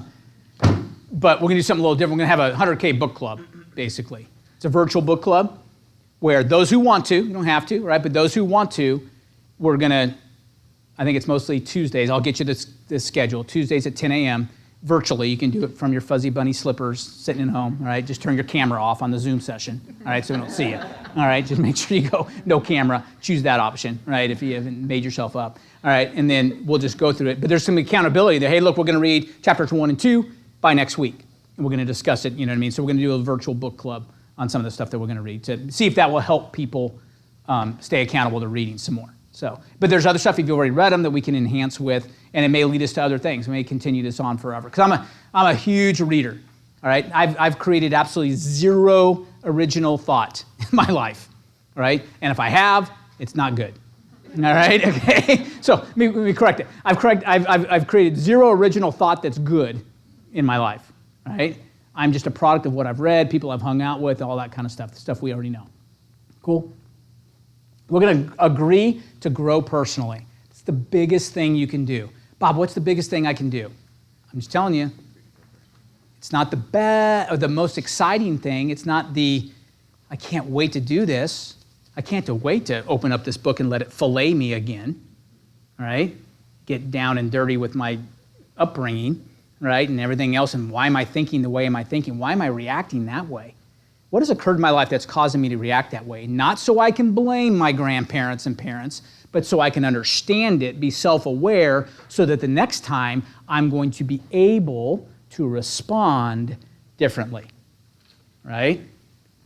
we're going to do something a little different. We're going to have a 100K book club, basically. It's a virtual book club where those who want to, you don't have to, right? But those who want to, we're going to, I think it's mostly Tuesdays. I'll get you this schedule. Tuesdays at 10 a.m. virtually. You can do it from your fuzzy bunny slippers sitting at home, all right? Just turn your camera off on the Zoom session, all right, so we don't see you. All right, just make sure you go no camera. Choose that option, right, if you haven't made yourself up. All right, and then we'll just go through it. But there's some accountability there. Hey, look, we're going to read chapters 1 and 2 by next week. And we're going to discuss it, you know what I mean? So we're going to do a virtual book club on some of the stuff that we're going to read to see if that will help people stay accountable to reading some more. So, but there's other stuff if you've already read them that we can enhance with, and it may lead us to other things. We may continue this on forever. Because I'm a huge reader, all right? I've created absolutely zero original thought in my life, all right? And if I have, it's not good. All right, okay? So let me correct it. I've created zero original thought that's good in my life, right? I'm just a product of what I've read, people I've hung out with, all that kind of stuff, the stuff we already know. Cool? We're going to agree to grow personally. It's the biggest thing you can do. Bob, what's the biggest thing I can do? I'm just telling you. It's not the best or the most exciting thing. It's not I can't wait to do this. I can't wait to open up this book and let it fillet me again, all right? Get down and dirty with my upbringing, right, and everything else, and why am I thinking the way am I thinking? Why am I reacting that way? What has occurred in my life that's causing me to react that way? Not so I can blame my grandparents and parents, but so I can understand it, be self-aware, so that the next time I'm going to be able to respond differently, right?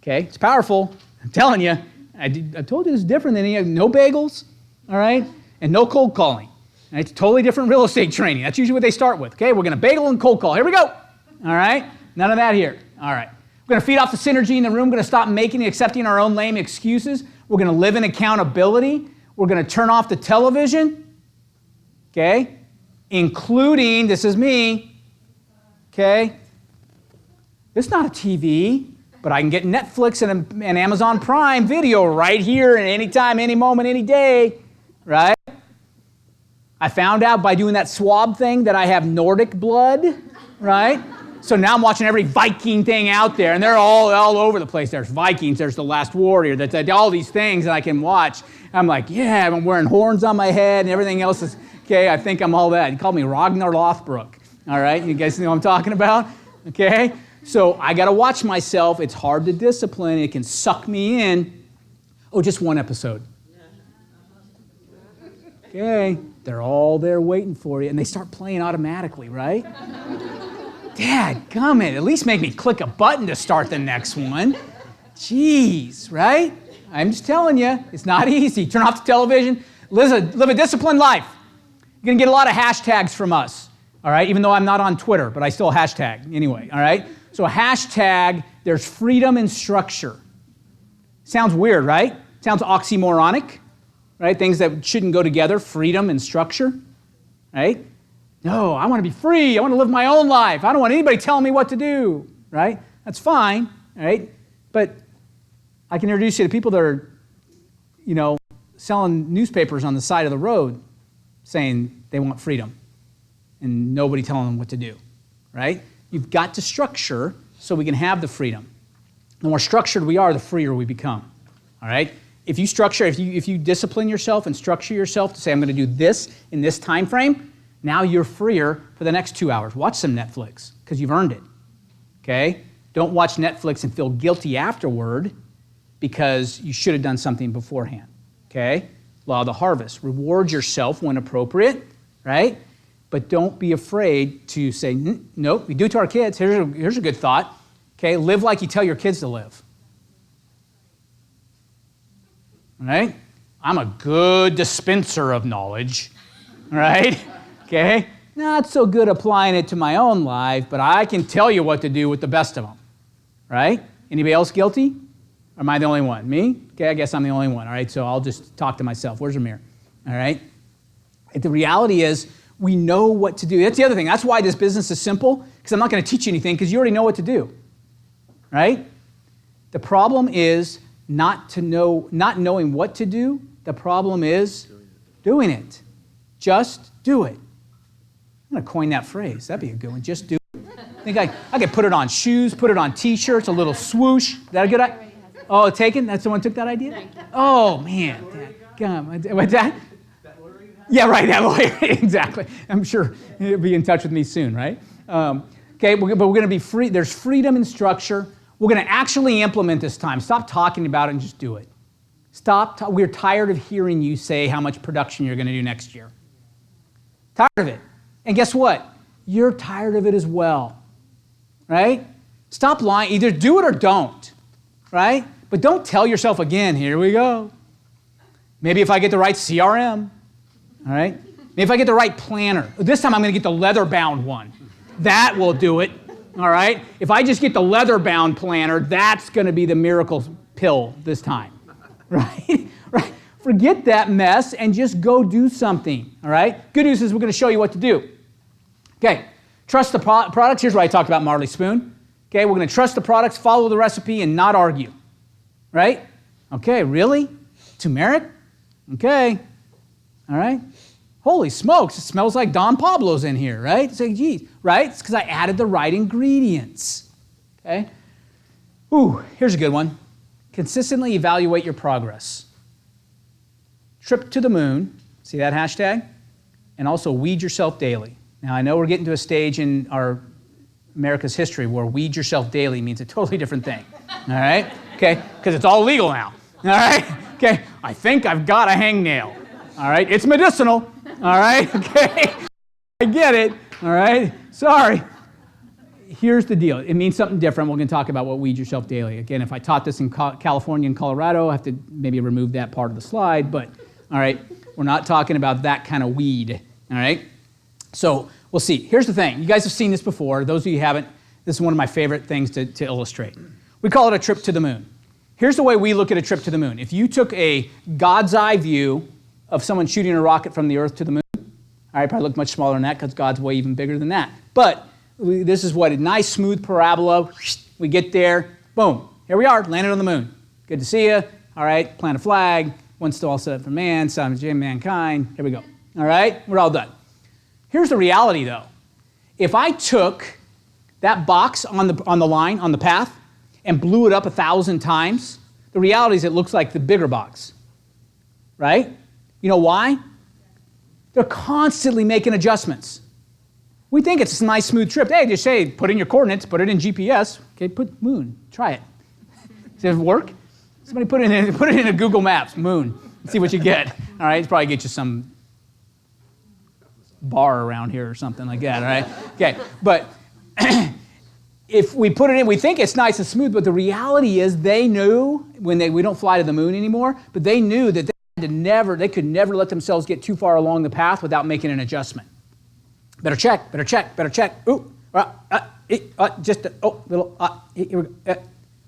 Okay, it's powerful. I'm telling you. I told you it's different than no bagels, all right, and no cold calling. And it's totally different real estate training. That's usually what they start with. Okay, we're going to bagel and cold call. Here we go. All right, none of that here. All right. We're going to feed off the synergy in the room. We're going to stop making and accepting our own lame excuses. We're going to live in accountability. We're going to turn off the television, okay, including, this is me, okay, It's not a TV, but I can get Netflix and Amazon Prime Video right here and anytime, any moment, any day, right? I found out by doing that swab thing that I have Nordic blood, right? So now I'm watching every Viking thing out there, and they're all over the place. There's Vikings, there's The Last Warrior, there's all these things that I can watch. I'm like, yeah, I'm wearing horns on my head, and everything else is, okay, I think I'm all that. He called me Ragnar Lothbrok, all right? You guys know what I'm talking about? Okay? So I got to watch myself. It's hard to discipline. It can suck me in. Oh, just one episode. Okay, they're all there waiting for you, and they start playing automatically, right? Dad, come in. At least make me click a button to start the next one. Jeez, right? I'm just telling you, it's not easy. Turn off the television. Live a disciplined life. You're going to get a lot of hashtags from us, all right? Even though I'm not on Twitter, but I still hashtag anyway, all right? So hashtag, there's freedom in structure. Sounds weird, right? Sounds oxymoronic, right? Things that shouldn't go together, freedom and structure, right? No, I want to be free. I want to live my own life. I don't want anybody telling me what to do, right? That's fine, right? But I can introduce you to people that are, selling newspapers on the side of the road saying they want freedom and nobody telling them what to do, right? You've got to structure so we can have the freedom. The more structured we are, the freer we become, all right? If you structure, if you discipline yourself and structure yourself to say, I'm going to do this in this time frame, now you're freer for the next 2 hours. Watch some Netflix because you've earned it, okay? Don't watch Netflix and feel guilty afterward because you should have done something beforehand, okay? Law of the harvest. Reward yourself when appropriate, right? But don't be afraid to say, nope, we do it to our kids. Here's a good thought, okay? Live like you tell your kids to live, right? I'm a good dispenser of knowledge, right? Okay? Not so good applying it to my own life, but I can tell you what to do with the best of them, right? Anybody else guilty? Or am I the only one? Me? Okay, I guess I'm the only one, all right? So I'll just talk to myself. Where's Amir? All right? The reality is we know what to do. That's the other thing. That's why this business is simple, because I'm not going to teach you anything because you already know what to do, right? The problem is not knowing what to do. The problem is doing it. Just do it. I'm going to coin that phrase. That'd be a good one. Just do it. I think I could put it on shoes, put it on T-shirts, a little swoosh. Is that a good idea? Oh, taken? That's someone took that idea? Oh, man. What's that? Yeah, right, that lawyer. Exactly. I'm sure he'll be in touch with me soon, right? Okay, but we're going to be free. There's freedom in structure. We're going to actually implement this time. Stop talking about it and just do it. We're tired of hearing you say how much production you're going to do next year. Tired of it. And guess what? You're tired of it as well, right? Stop lying. Either do it or don't, right? But don't tell yourself again, here we go. Maybe if I get the right CRM, all right? Maybe if I get the right planner. This time I'm going to get the leather-bound one. That will do it, all right? If I just get the leather-bound planner, that's going to be the miracle pill this time, right? Right? Forget that mess and just go do something, all right? Good news is we're going to show you what to do. Okay, trust the products. Here's what I talked about Marley Spoon. Okay, we're going to trust the products, follow the recipe, and not argue, right? Okay, really? Turmeric? Okay, all right. Holy smokes, it smells like Don Pablo's in here, right? It's like, geez, right? It's because I added the right ingredients, okay? Ooh, here's a good one. Consistently evaluate your progress. Trip to the moon, see that hashtag? And also weed yourself daily. Now, I know we're getting to a stage in our America's history where weed yourself daily means a totally different thing, all right? Okay, because it's all legal now, all right? Okay, I think I've got a hangnail, all right? It's medicinal, all right? Okay, I get it, all right? Sorry. Here's the deal. It means something different. We're going to talk about what weed yourself daily. Again, if I taught this in California and Colorado, I have to maybe remove that part of the slide, but, all right, we're not talking about that kind of weed, all right? So we'll see. Here's the thing. You guys have seen this before. Those of you who haven't, this is one of my favorite things to illustrate. We call it a trip to the moon. Here's the way we look at a trip to the moon. If you took a God's eye view of someone shooting a rocket from the Earth to the moon, all right, probably look much smaller than that because God's way even bigger than that. But this is what a nice smooth parabola, We get there, boom, here we are, landed on the moon. Good to see you. All right, plant a flag. One's still all set up for man, son of mankind. Here we go. All right, we're all done. Here's the reality, though. If I took that box on the line, on the path, and blew it up 1,000 times, the reality is it looks like the bigger box, right? You know why? They're constantly making adjustments. We think it's a nice, smooth trip. Hey, just say, put in your coordinates, put it in GPS. Okay, put moon, try it. Does it work? Somebody put it in a Google Maps, moon, and see what you get. All right, it's probably get you some bar around here or something like that, all right? Okay, but if we put it in, we think it's nice and smooth, but the reality is they knew when we don't fly to the moon anymore, but they knew that they could never let themselves get too far along the path without making an adjustment. Better check. Ooh, here we go.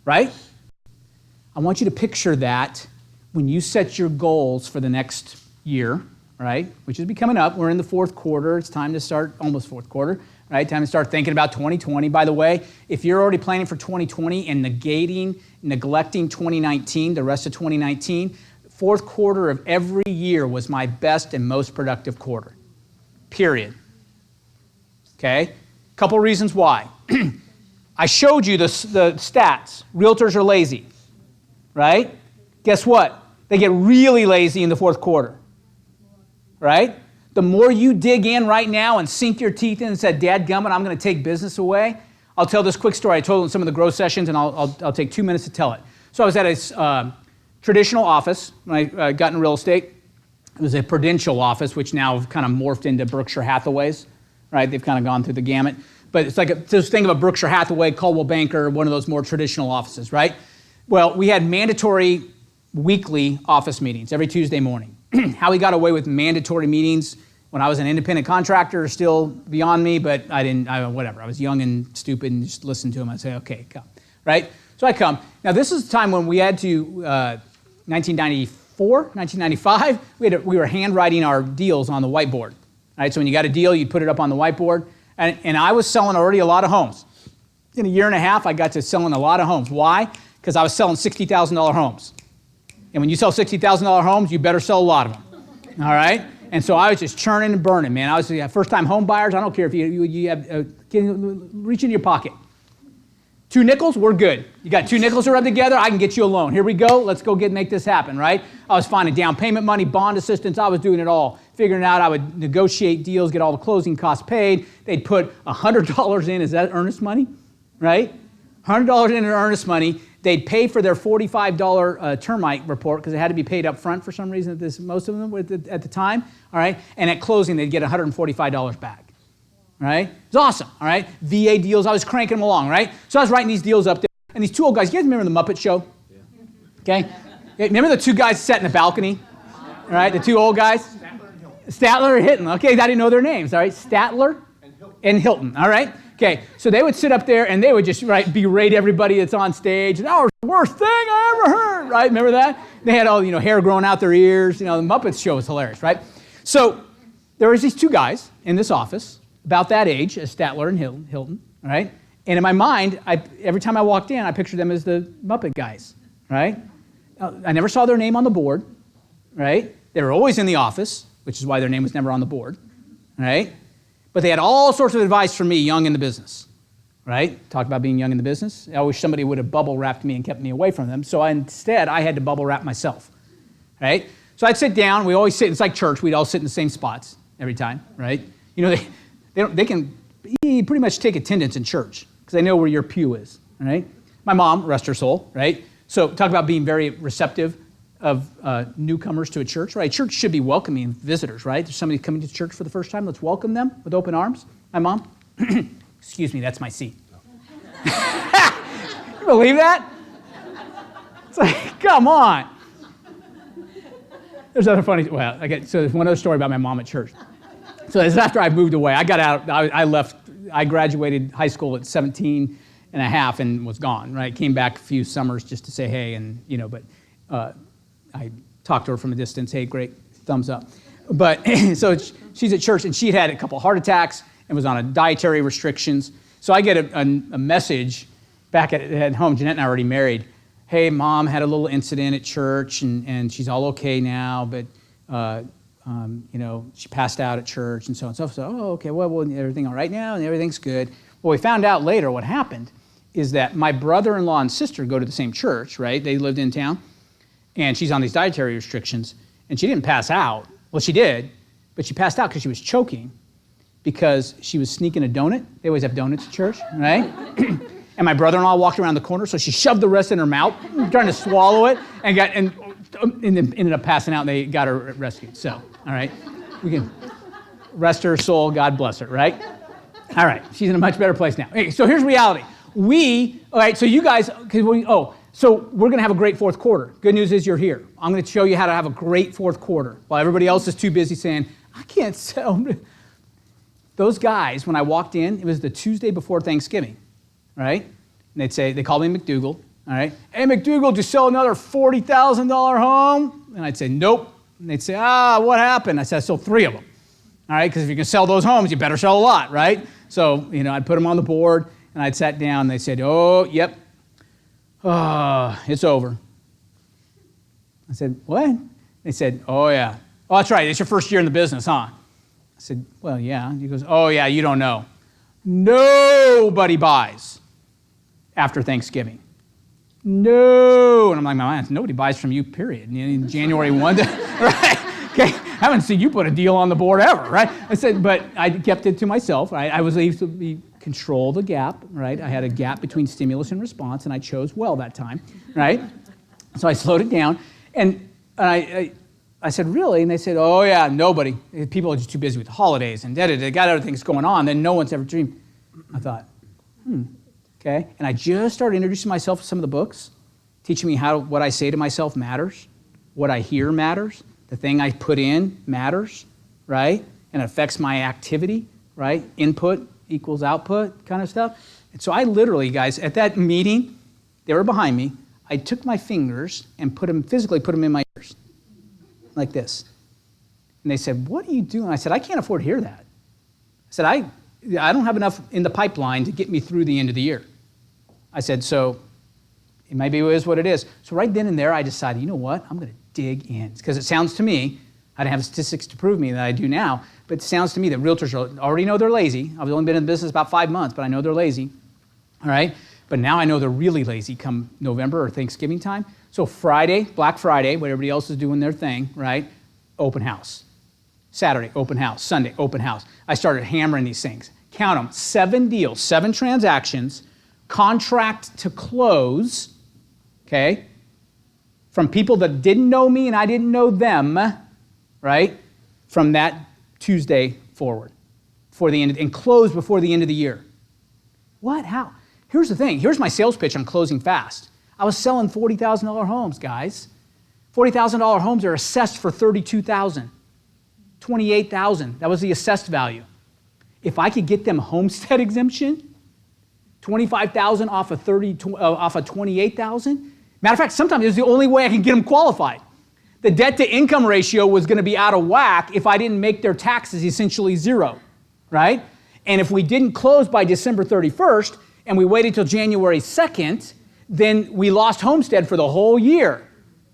Right? I want you to picture that when you set your goals for the next year, right, which is coming up. We're in the fourth quarter. It's time to start, almost fourth quarter, right? Time to start thinking about 2020. By the way, if you're already planning for 2020 and neglecting 2019, the rest of 2019, fourth quarter of every year was my best and most productive quarter, period. Okay? Couple reasons why. I showed you the stats. Realtors are lazy, right? Guess what? They get really lazy in the fourth quarter, right? The more you dig in right now and sink your teeth in and say, dadgummit, I'm going to take business away. I'll tell this quick story. I told it in some of the growth sessions, and I'll take 2 minutes to tell it. So I was at a traditional office when I got in real estate. It was a Prudential office, which now kind of morphed into Berkshire Hathaway's, right? They've kind of gone through the gamut. But it's like just think of a Berkshire Hathaway, Coldwell Banker, one of those more traditional offices, right? Well, we had mandatory weekly office meetings every Tuesday morning. How we got away with mandatory meetings when I was an independent contractor is still beyond me, but whatever. I was young and stupid and just listened to him. I'd say, okay, come, right? So I come. Now, this is the time when we had to, 1994, 1995, we were handwriting our deals on the whiteboard, right? So when you got a deal, you'd put it up on the whiteboard. And I was selling already a lot of homes. In a year and a half, I got to selling a lot of homes. Why? Because I was selling $60,000 homes. And when you sell $60,000 homes, you better sell a lot of them, all right? And so I was just churning and burning, man. I was first-time home buyers. I don't care if you have, reach in your pocket. 2 nickels, we're good. You got 2 nickels to rub together, I can get you a loan. Here we go, let's go make this happen, right? I was finding down payment money, bond assistance, I was doing it all. Figuring out I would negotiate deals, get all the closing costs paid. They'd put $100 in, is that earnest money, right? $100 in earnest money. They'd pay for their $45 termite report because it had to be paid up front for some reason, most of them at the time, all right? And at closing, they'd get $145 back. Right? It's awesome, all right? VA deals, I was cranking them along, right? So I was writing these deals up there, and these 2 old guys, you guys remember the Muppet Show? Yeah. Okay? Remember the 2 guys sat in the balcony? All right, the 2 old guys? Statler and Hilton. Okay, I didn't know their names, all right? Statler and Hilton, all right? Okay, so they would sit up there, and they would just, right, berate everybody that's on stage. That was the worst thing I ever heard, right? Remember that? They had all, hair growing out their ears. The Muppet Show was hilarious, right? So there was these 2 guys in this office, about that age as Statler and Hilton, right? And in my mind, every time I walked in, I pictured them as the Muppet guys, right? I never saw their name on the board, right? They were always in the office, which is why their name was never on the board, right? But they had all sorts of advice for me, young in the business, right? Talk about being young in the business. I wish somebody would have bubble wrapped me and kept me away from them. So instead, I had to bubble wrap myself, right? So I'd sit down. We always sit. It's like church. We'd all sit in the same spots every time, right? They can pretty much take attendance in church because they know where your pew is, right? My mom, rest her soul, right? So talk about being very receptive of newcomers to a church, right? Church should be welcoming visitors, right? There's somebody coming to church for the first time. Let's welcome them with open arms. My mom, excuse me, that's my seat. You believe that? It's like, come on. There's other funny, so there's one other story about my mom at church. So this is after I moved away. I got out, I left, I graduated high school at 17 and a half and was gone, right? Came back a few summers just to say hey, and, but I talked to her from a distance, hey, great, thumbs up. But so she's at church, and she'd had a couple heart attacks and was on a dietary restrictions. So I get a message back at home, Jeanette and I are already married. Hey, Mom had a little incident at church, and she's all okay now, but she passed out at church and so on and so forth. So, okay, well, everything all right now, and everything's good. Well, we found out later what happened is that my brother-in-law and sister go to the same church, right? They lived in town, and she's on these dietary restrictions, and she didn't pass out. Well, she did, but she passed out because she was choking because she was sneaking a donut. They always have donuts at church, right? And my brother-in-law walked around the corner, so she shoved the rest in her mouth, trying to swallow it, and ended up passing out, and they got her rescued. So, all right, we can rest her soul, God bless her, right? All right, she's in a much better place now. Okay, so here's reality. All right, so you guys, so we're going to have a great fourth quarter. Good news is you're here. I'm going to show you how to have a great fourth quarter while everybody else is too busy saying, I can't sell. Those guys, when I walked in, it was the Tuesday before Thanksgiving, right? And they called me McDougal, all right? Hey, McDougal, did you sell another $40,000 home? And I'd say, nope. And they'd say, what happened? I said, I sold 3 of them, all right? Because if you can sell those homes, you better sell a lot, right? So, I'd put them on the board, and I'd sat down, and they said, yep. It's over. I said, what? They said, yeah. Oh, that's right. It's your first year in the business, huh? I said, well, yeah. He goes, yeah, you don't know. Nobody buys after Thanksgiving. No. And I'm like, man, nobody buys from you, period. January 1, right? Okay. I haven't seen you put a deal on the board ever, right? I said, but I kept it to myself. Right? I was able to control the gap, right? I had a gap between stimulus and response, and I chose well that time, right? So I slowed it down, and I said, really? And they said, yeah, nobody. People are just too busy with the holidays and they got other things going on that no one's ever dreamed. I thought, okay. And I just started introducing myself to some of the books, teaching me what I say to myself matters, what I hear matters, the thing I put in matters, right? And it affects my activity, right? Input equals output kind of stuff. And so I literally, guys, at that meeting, they were behind me. I took my fingers and physically put them in my ears, like this. And they said, what are you doing? I said, I can't afford to hear that. I said, I don't have enough in the pipeline to get me through the end of the year. I said, so it maybe it is what it is. So right then and there, I decided, you know what? I'm going to dig in. Because it sounds to me, I didn't have statistics to prove me that I do now, but it sounds to me that realtors already know they're lazy. I've only been in the business about 5 months, but I know they're lazy, all right? But now I know they're really lazy come November or Thanksgiving time. So Friday, Black Friday, when everybody else is doing their thing, right? Open house. Saturday, open house. Sunday, open house. I started hammering these things. Count them, 7 deals, 7 transactions, contract to close, okay? From people that didn't know me and I didn't know them, right? From that Tuesday forward, before the end, and close before the end of the year. What? How? Here's the thing. Here's my sales pitch on closing fast. I was selling $40,000 homes, guys. $40,000 homes are assessed for $32,000, $28,000. That was the assessed value. If I could get them homestead exemption, $25,000 off of $28,000. Matter of fact, sometimes it was the only way I can get them qualified. The debt-to-income ratio was going to be out of whack if I didn't make their taxes essentially zero, right? And if we didn't close by December 31st and we waited till January 2nd, then we lost homestead for the whole year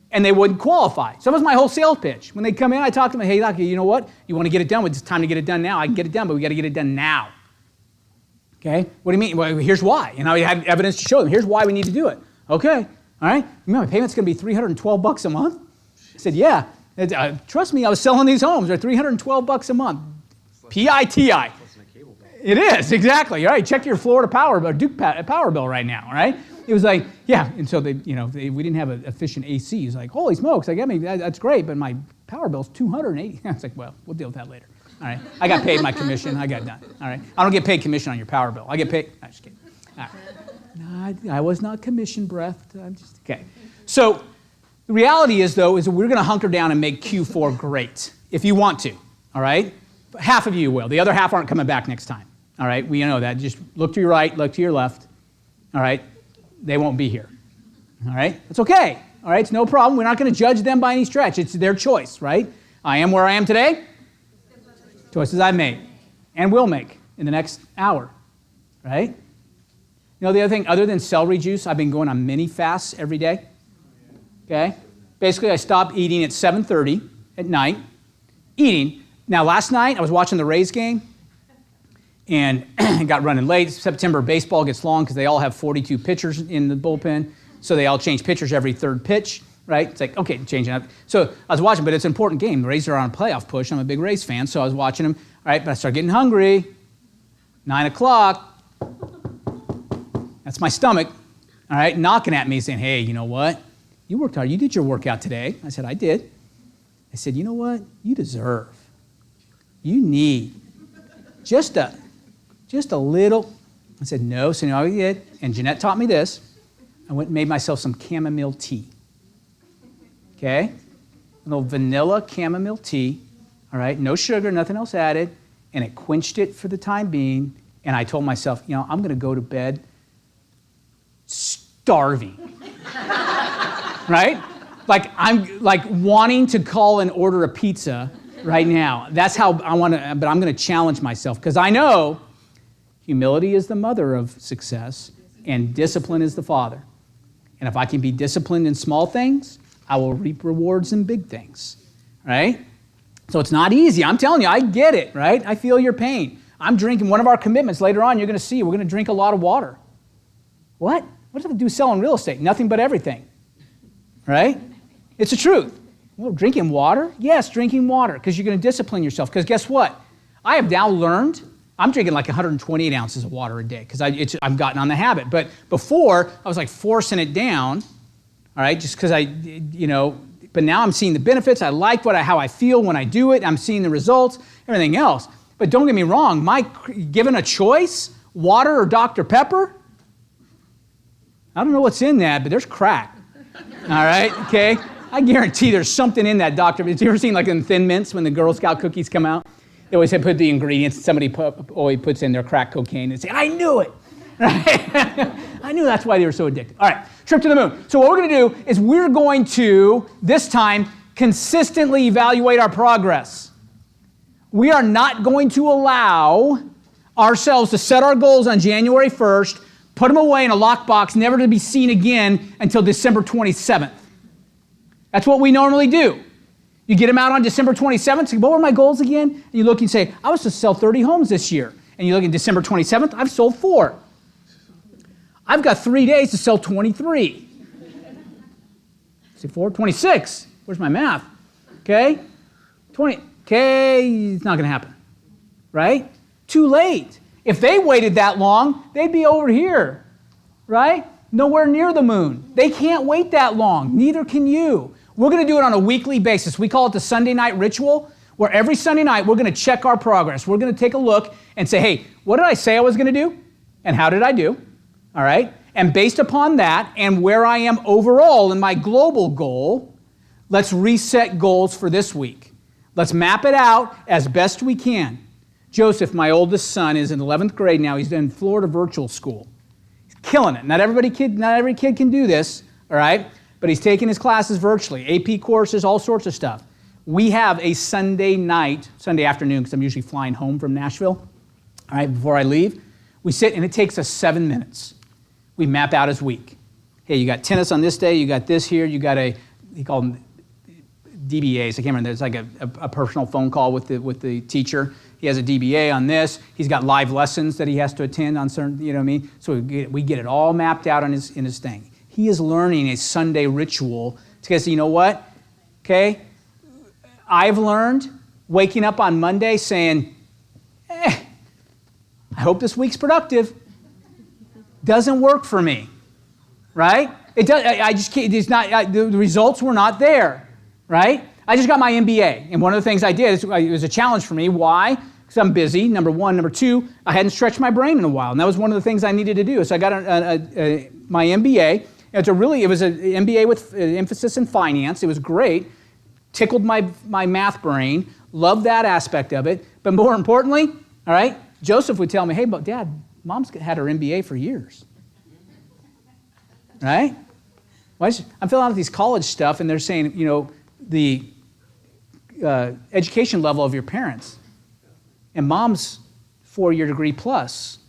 and they wouldn't qualify. So that was my whole sales pitch. When they come in, I talk to them, hey, Lucky, you know what? You want to get it done? It's time to get it done now. I can get it done, but we got to get it done now. Okay? What do you mean? Well, here's why. And I have evidence to show them. Here's why we need to do it. Okay. All right. You know, my payment's going to be $312 a month? I said, yeah. Trust me, I was selling these homes. They're $312 a month. P-I-T-I. It is, exactly. All right, check your Florida power bill, Duke power bill right now, right? It was like, yeah, and so we didn't have an efficient AC. He's like, holy smokes, that's great, but my power bill's $280. I was like, well, we'll deal with that later. All right, I got paid my commission, I got done. All right, I don't get paid commission on your power bill. I get paid, I'm just kidding. All right. No, I was not commission breathed. I'm just, okay. So the reality is, though, is that we're going to hunker down and make Q4 great, if you want to, all right? Half of you will. The other half aren't coming back next time, all right? We know that. Just look to your right, look to your left, all right? They won't be here, all right? It's okay, all right? It's no problem. We're not going to judge them by any stretch. It's their choice, right? I am where I am today. Choices I've made and will make in the next hour, right? You know the other thing, other than celery juice, I've been going on mini fasts every day. Okay? Basically, I stop eating at 7:30 at night. Eating. Now, last night, I was watching the Rays game and got running late. September baseball gets long because they all have 42 pitchers in the bullpen. So they all change pitchers every third pitch, right? It's like, okay, changing up. So I was watching, but it's an important game. The Rays are on a playoff push. I'm a big Rays fan, so I was watching them. All right, but I started getting hungry. 9 o'clock. That's my stomach, all right, knocking at me saying, hey, you know what? You worked hard. You did your workout today. I said, I did. I said, you know what? You deserve. You need just a little. I said, no. So you know what I did? And Jeanette taught me this. I went and made myself some chamomile tea. Okay? A little vanilla chamomile tea. All right? No sugar, nothing else added. And it quenched it for the time being. And I told myself, you know, I'm going to go to bed starving. Right? Like I'm like wanting to call and order a pizza right now. That's how I want to, but I'm going to challenge myself because I know humility is the mother of success and discipline is the father. And if I can be disciplined in small things, I will reap rewards in big things. Right? So it's not easy. I'm telling you, I get it, right? I feel your pain. I'm drinking one of our commitments later on, you're going to see, we're going to drink a lot of water. What? What does it have to do with selling real estate? Nothing but everything. Right? It's the truth. Well, drinking water? Yes, drinking water, because you're going to discipline yourself. Because guess what? I have now learned, I'm drinking like 128 ounces of water a day, because I've gotten on the habit. But before, I was like forcing it down, all right, just because but now I'm seeing the benefits. I like how I feel when I do it. I'm seeing the results, everything else. But don't get me wrong, given a choice, water or Dr. Pepper, I don't know what's in that, but there's crack. All right, okay? I guarantee there's something in that Dr. Have you ever seen like in Thin Mints when the Girl Scout cookies come out? They always put the ingredients, somebody always puts in their crack cocaine and say, I knew it. Right? I knew that's why they were so addicted. All right, trip to the moon. So what we're going to do is we're going to, this time, consistently evaluate our progress. We are not going to allow ourselves to set our goals on January 1st, put them away in a lockbox, never to be seen again until December 27th. That's what we normally do. You get them out on December 27th, say, what were my goals again? And you look and say, I was to sell 30 homes this year. And you look at December 27th, I've sold 4. I've got 3 days to sell 23. Say 4, 26. Where's my math? Okay? 20. Okay, it's not going to happen. Right? Too late. If they waited that long, they'd be over here. Right? Nowhere near the moon. They can't wait that long. Neither can you. We're going to do it on a weekly basis. We call it the Sunday night ritual, where every Sunday night we're going to check our progress. We're going to take a look and say, hey, what did I say I was going to do? And how did I do? All right? And based upon that and where I am overall in my global goal, let's reset goals for this week. Let's map it out as best we can. Joseph, my oldest son, is in 11th grade now. He's in Florida virtual school. He's killing it. Not every kid can do this, all right? But he's taking his classes virtually, AP courses, all sorts of stuff. We have a Sunday afternoon, because I'm usually flying home from Nashville, all right, before I leave. We sit, and it takes us 7 minutes. We map out his week. Hey, you got tennis on this day, you got this here, you got he called them DBAs, I can't remember, it's like a personal phone call with the teacher. He has a DBA on this. He's got live lessons that he has to attend on certain, you know what I mean? So we get it all mapped out in his thing. He is learning a Sunday ritual to say, you know what? Okay, I've learned waking up on Monday saying, I hope this week's productive. Doesn't work for me, right? It does. I just can't. It's not. The results were not there, right? I just got my MBA, and one of the things I did is it was a challenge for me. Why? Because I'm busy. Number one. Number two, I hadn't stretched my brain in a while, and that was one of the things I needed to do. So I got my MBA. It was an MBA with emphasis in finance. It was great. Tickled my math brain. Loved that aspect of it. But more importantly, all right, Joseph would tell me, hey, but Dad, Mom's had her MBA for years. Right? I'm filling out these college stuff, and they're saying, you know, the education level of your parents. And Mom's 4-year degree plus,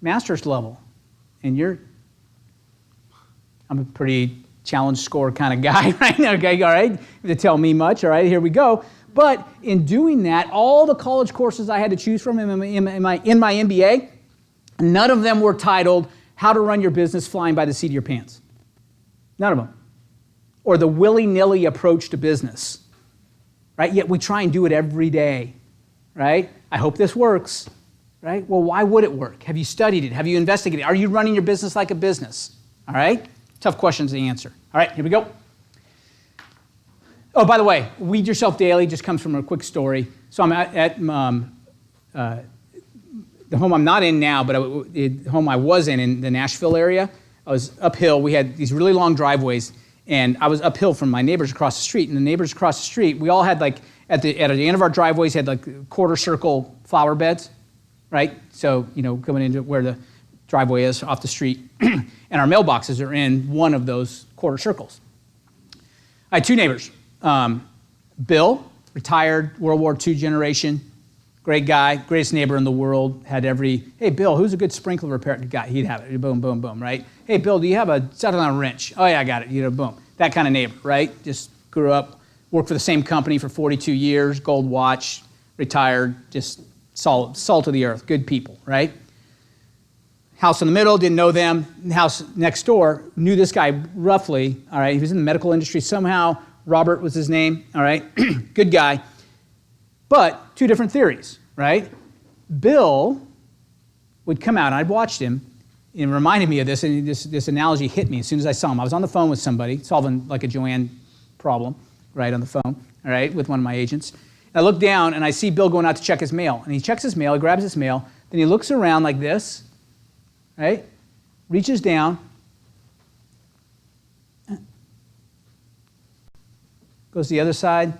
master's level. and I'm a pretty challenge score kind of guy, right? Okay, all right, to tell me much, all right, here we go. But in doing that, all the college courses I had to choose from in my MBA, none of them were titled How to Run Your Business Flying by the Seat of Your Pants. None of them. Or the willy-nilly approach to business, right? Yet we try and do it every day, right? I hope this works, right? Well, why would it work? Have you studied it? Have you investigated it? Are you running your business like a business, all right? Tough questions to answer. All right, here we go. Oh, by the way, Weed Yourself Daily just comes from a quick story. So I'm at the home I'm not in now, but the home I was in the Nashville area. I was uphill. We had these really long driveways, and I was uphill from my neighbors across the street. And the neighbors across the street, we all had like, at the end of our driveways, had like quarter circle flower beds, right? So, coming into where the driveway is off the street. And our mailboxes are in one of those quarter circles. I had two neighbors. Bill, retired World War II generation, great guy, greatest neighbor in the world, hey, Bill, who's a good sprinkler repair guy? He'd have it, boom, boom, boom, right? Hey, Bill, do you have a settle-down wrench? Oh, yeah, I got it, boom. That kind of neighbor, right? Just grew up, worked for the same company for 42 years, gold watch, retired, just salt of the earth, good people, right? House in the middle, didn't know them. House next door, knew this guy roughly, all right? He was in the medical industry somehow. Robert was his name, all right? Good guy. But two different theories, right? Bill would come out, and I'd watched him, and it reminded me of this, and this analogy hit me as soon as I saw him. I was on the phone with somebody, solving like a Joanne problem, right, on the phone, all right, with one of my agents. And I look down, and I see Bill going out to check his mail. And he checks his mail, he grabs his mail, then he looks around like this, right? Reaches down, goes to the other side,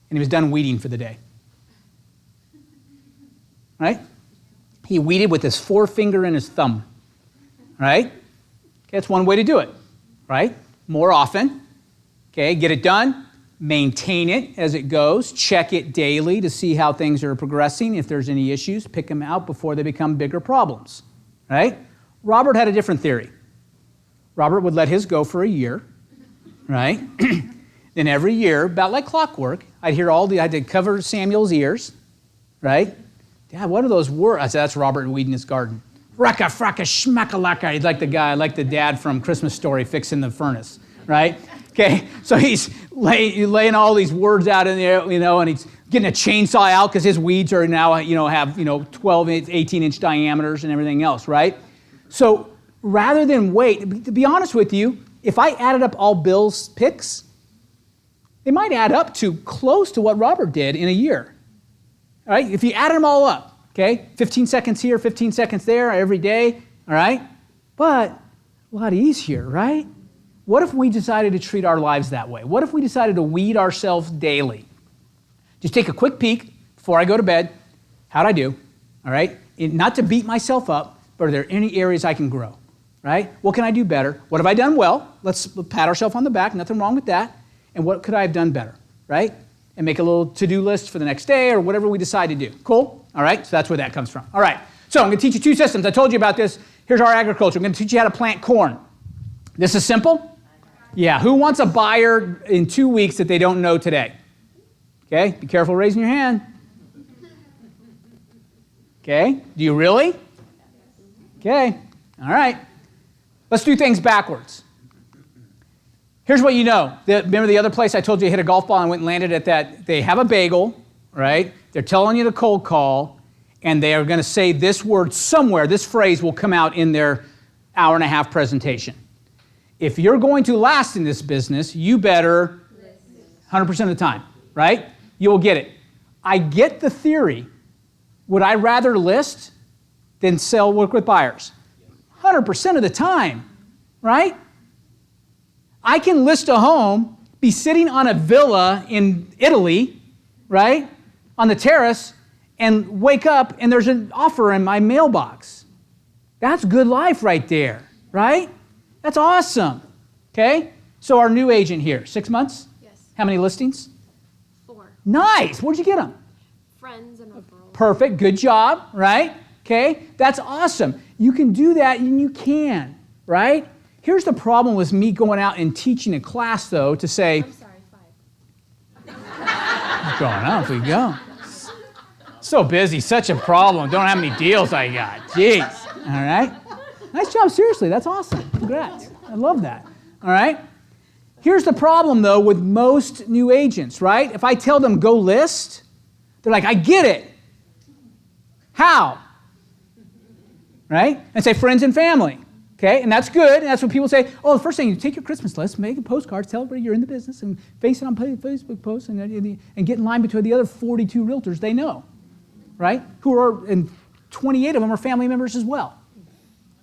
and he was done weeding for the day. Right? He weeded with his forefinger and his thumb. Right? Okay, that's one way to do it. Right? More often. Okay, get it done. Maintain it as it goes. Check it daily to see how things are progressing. If there's any issues, pick them out before they become bigger problems. Right? Robert had a different theory. Robert would let his go for a year. Right? Then every year, about like clockwork, I had to cover Samuel's ears, right? Dad, what are those words? I said, that's Robert weeding his garden. Raka, fraka, schmackalaka. He's like the dad from Christmas Story fixing the furnace, right? Okay, so he's laying all these words out in there, and he's getting a chainsaw out because his weeds are now, have 12, 18-inch diameters and everything else, right? So rather than wait, to be honest with you, if I added up all Bill's picks, they might add up to close to what Robert did in a year. All right? If you add them all up, okay? 15 seconds here, 15 seconds there every day, all right? But a lot easier, right? What if we decided to treat our lives that way? What if we decided to weed ourselves daily? Just take a quick peek before I go to bed. How'd I do? All right? Not to beat myself up, but are there any areas I can grow? Right? What can I do better? What have I done well? Let's pat ourselves on the back. Nothing wrong with that. And what could I have done better, right? And make a little to-do list for the next day or whatever we decide to do. Cool? All right, so that's where that comes from. All right, so I'm going to teach you two systems. I told you about this. Here's our agriculture. I'm going to teach you how to plant corn. This is simple? Yeah, who wants a buyer in 2 weeks that they don't know today? Okay, be careful raising your hand. Okay, do you really? Okay, all right. Let's do things backwards. Here's what you know. Remember the other place I told you hit a golf ball and went and landed at that? They have a bagel, right? They're telling you to cold call, and they are going to say this word somewhere. This phrase will come out in their hour-and-a-half presentation. If you're going to last in this business, you better 100% of the time, right? You will get it. I get the theory. Would I rather list than work with buyers? 100% of the time, right? I can list a home, be sitting on a villa in Italy, right, on the terrace, and wake up and there's an offer in my mailbox. That's good life right there, right? That's awesome, okay? So our new agent here, 6 months? Yes. How many listings? 4. Nice. Where'd you get them? Friends and referrals. Perfect. Good job, right? Okay? That's awesome. You can do that, and you can, right? Here's the problem with me going out and teaching a class, though, to say, I'm sorry, 5. what's going on? If we go. So busy, such a problem. Don't know how many deals I got. Jeez. All right? Nice job, seriously. That's awesome. Congrats. I love that. All right? Here's the problem, though, with most new agents, right? If I tell them go list, they're like, I get it. How? Right? And say friends and family. Okay? And that's good. And that's what people say. Oh, the first thing, you take your Christmas list, make a postcard, tell everybody you're in the business, and face it on Facebook posts, and get in line between the other 42 realtors they know. Right? And 28 of them are family members as well.